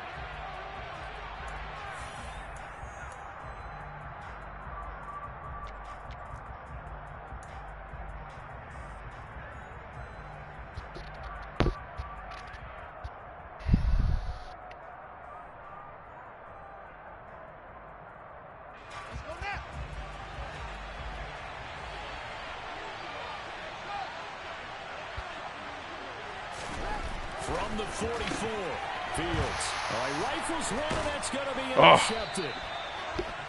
From the 44, Fields. Rifles one, and that's going to be intercepted.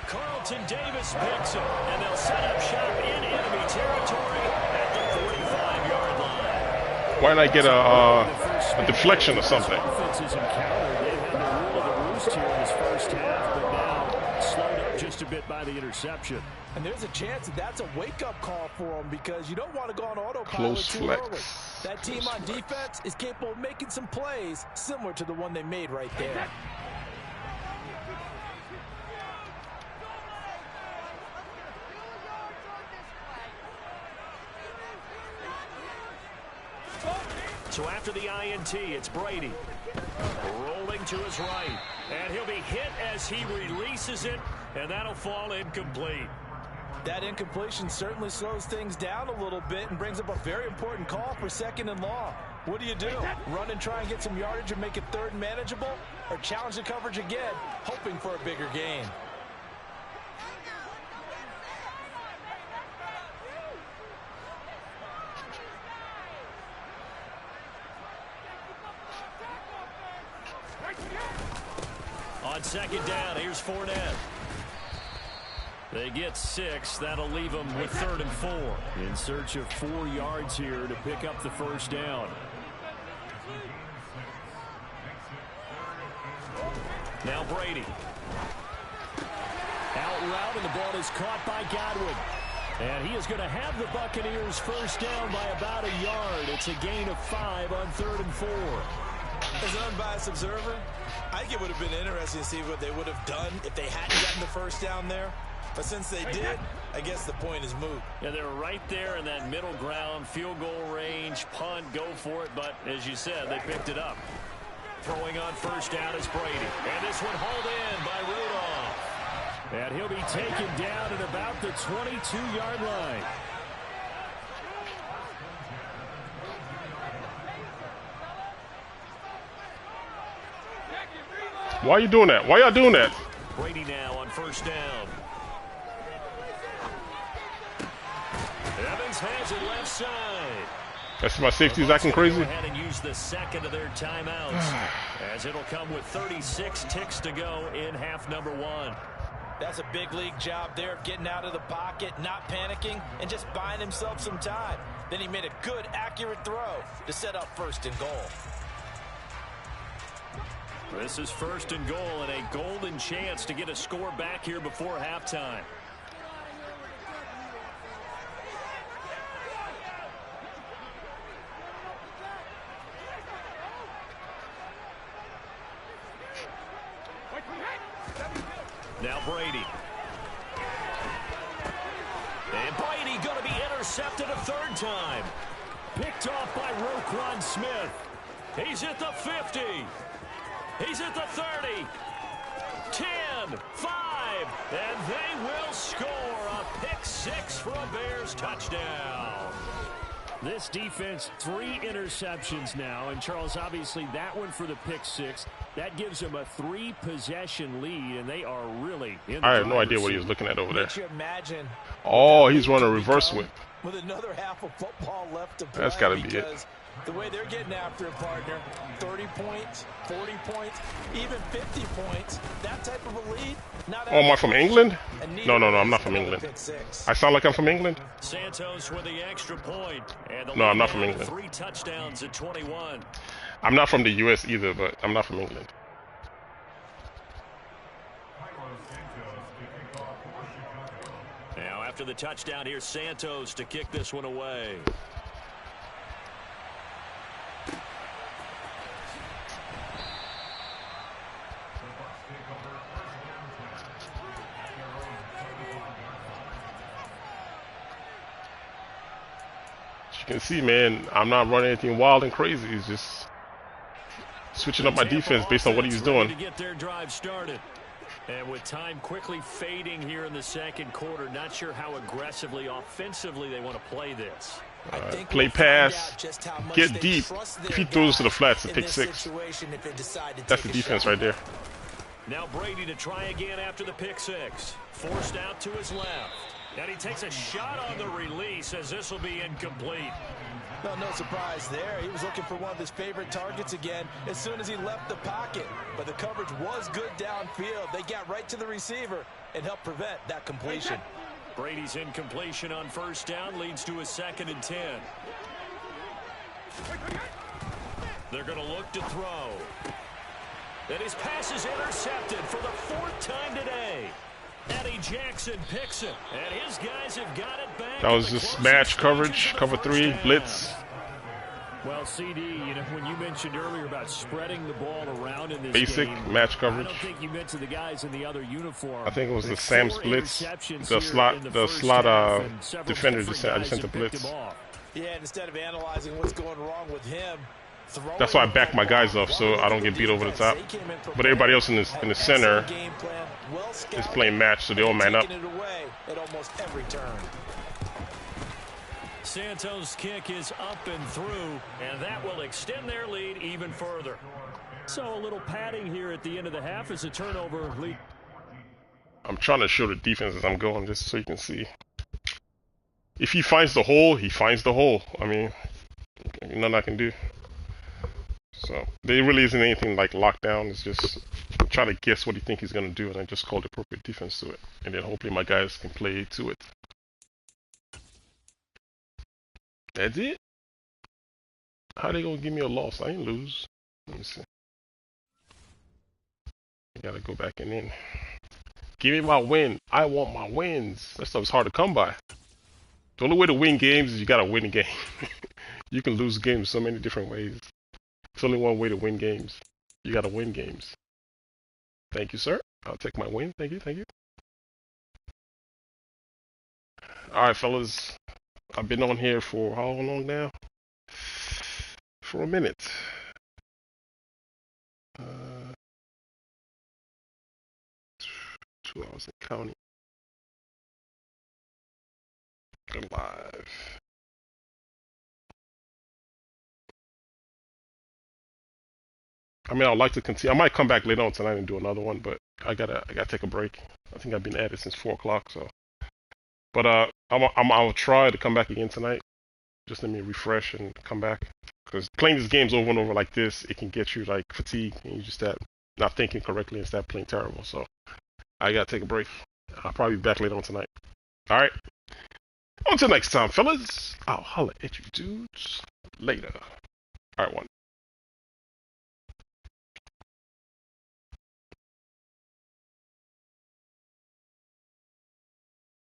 Carlton Davis picks him, and they'll set up shop in enemy territory at the 45-yard line. Why not get a deflection or something? Offenses encountered. They had the rule of the roost here in this first half, but now slowed up just a bit by the interception. And there's a chance that that's a wake-up call for them because you don't want to go on autopilot Close too flex. early. That team on defense is capable of making some plays similar to the one they made right there. So after the INT, it's Brady. Rolling to his right. And he'll be hit as he releases it, and that'll fall incomplete. That incompletion certainly slows things down a little bit and brings up a very important call for 2nd and long. What do? Run and try and get some yardage and make it 3rd and manageable? Or challenge the coverage again, hoping for a bigger gain? On 2nd down, here's Fournette. They get 6. That'll leave them with 3rd and 4. In search of 4 yards here to pick up the 1st down. Now Brady. Out route, and the ball is caught by Godwin. And he is going to have the Buccaneers 1st down by about a yard. It's a gain of 5 on 3rd and 4. As an unbiased observer, I think it would have been interesting to see what they would have done if they hadn't gotten the 1st down there. But since they did, I guess the point is moot. Yeah, they were right there in that middle ground, field goal range, punt, go for it. But as you said, they picked it up. Throwing on 1st down is Brady. And this one hauled in by Rudolph. And he'll be taken down at about the 22-yard line. Why are you doing that? Why y'all doing that? Brady now on first down. Evans has it left side. That's my safeties acting crazy. Go ahead and use the second of their timeouts, as it'll come with 36 ticks to go in half number one. That's a big league job there of getting out of the pocket, not panicking, and just buying himself some time. Then he made a good, accurate throw to set up first and goal. This is first and goal and a golden chance to get a score back here before halftime. Now Brady. And Brady going to be intercepted a third time. Picked off by Roquan Smith. He's at the 50. He's at the 30. 10, 5, and they will score a pick six for a Bears touchdown. This defense, 3 interceptions now, and Charles, obviously that one for the pick six. That gives them a 3-possession lead, and they are really in the I have no idea what he was looking at over there. Imagine Oh, he's running a reverse whip. with another half of football left to play. That's got to be it. The way they're getting after it, partner, 30 points, 40 points, even 50 points, that type of a lead. Oh, am I from England? No, I'm not from England. I sound like I'm from England? Santos with the extra point. And No, I'm not from England. 3 touchdowns at 21. I'm not from the U.S. either, but I'm not from England. Now, after the touchdown, here's Santos to kick this one away. You can see, man, I'm not running anything wild and crazy. It's just switching up my defense based on what he's doing. To get their drive started. And with time quickly fading here in the second quarter, not sure how aggressively, offensively they want to play this. Play pass, get deep. If he throws to the flats, a pick six. That's the defense right there. Now Brady to try again after the pick six. Forced out to his left. And he takes a shot on the release as this will be incomplete. No surprise there. He was looking for one of his favorite targets again as soon as he left the pocket. But the coverage was good downfield. They got right to the receiver and helped prevent that completion. Brady's incompletion on first down leads to a 2nd and 10. They're going to look to throw. And his pass is intercepted for the 4th time today. Eddie Jackson picks it, and his guys have got it back. That was just match coverage, cover 3, blitz. Well, CD, you know, when you mentioned earlier about spreading the ball around in this basic game, match coverage. I don't think you meant to the guys in the other uniform. I think it was the Sam's blitz, the slot defender just sent the blitz. Yeah, and instead of analyzing what's going wrong with him, that's why I back my guys up so I don't get beat over the top. But everybody else in the center is playing match, so they all man up. Santos' kick is up and through, and that will extend their lead even further. So a little padding here at the end of the half as a turnover lead. I'm trying to show the defense as I'm going, just so you can see. If he finds the hole, he finds the hole. I mean, nothing I can do. So there really isn't anything like lockdown. It's just try to guess what you think he's going to do and then just call the appropriate defense to it. And then hopefully my guys can play to it. That's it? How they going to give me a loss? I ain't lose. Let me see. I got to go back and in. Give me my win. I want my wins. That stuff's hard to come by. The only way to win games is you got to win a game. You can lose games so many different ways. It's only one way to win games. You got to win games. Thank you, sir. I'll take my win. Thank you. Thank you. All right, fellas. I've been on here for how long now? For a minute. 2 2 hours in county. Go live. I mean, I'd like to continue. I might come back later on tonight and do another one, but I gotta take a break. I think I've been at it since 4 o'clock, so. But I'll try to come back again tonight. Just let me refresh and come back. Because playing these games over and over like this, it can get you like fatigued and you just start not thinking correctly and start playing terrible. So I gotta take a break. I'll probably be back later on tonight. All right. Until next time, fellas. I'll holler at you dudes later. All right, one.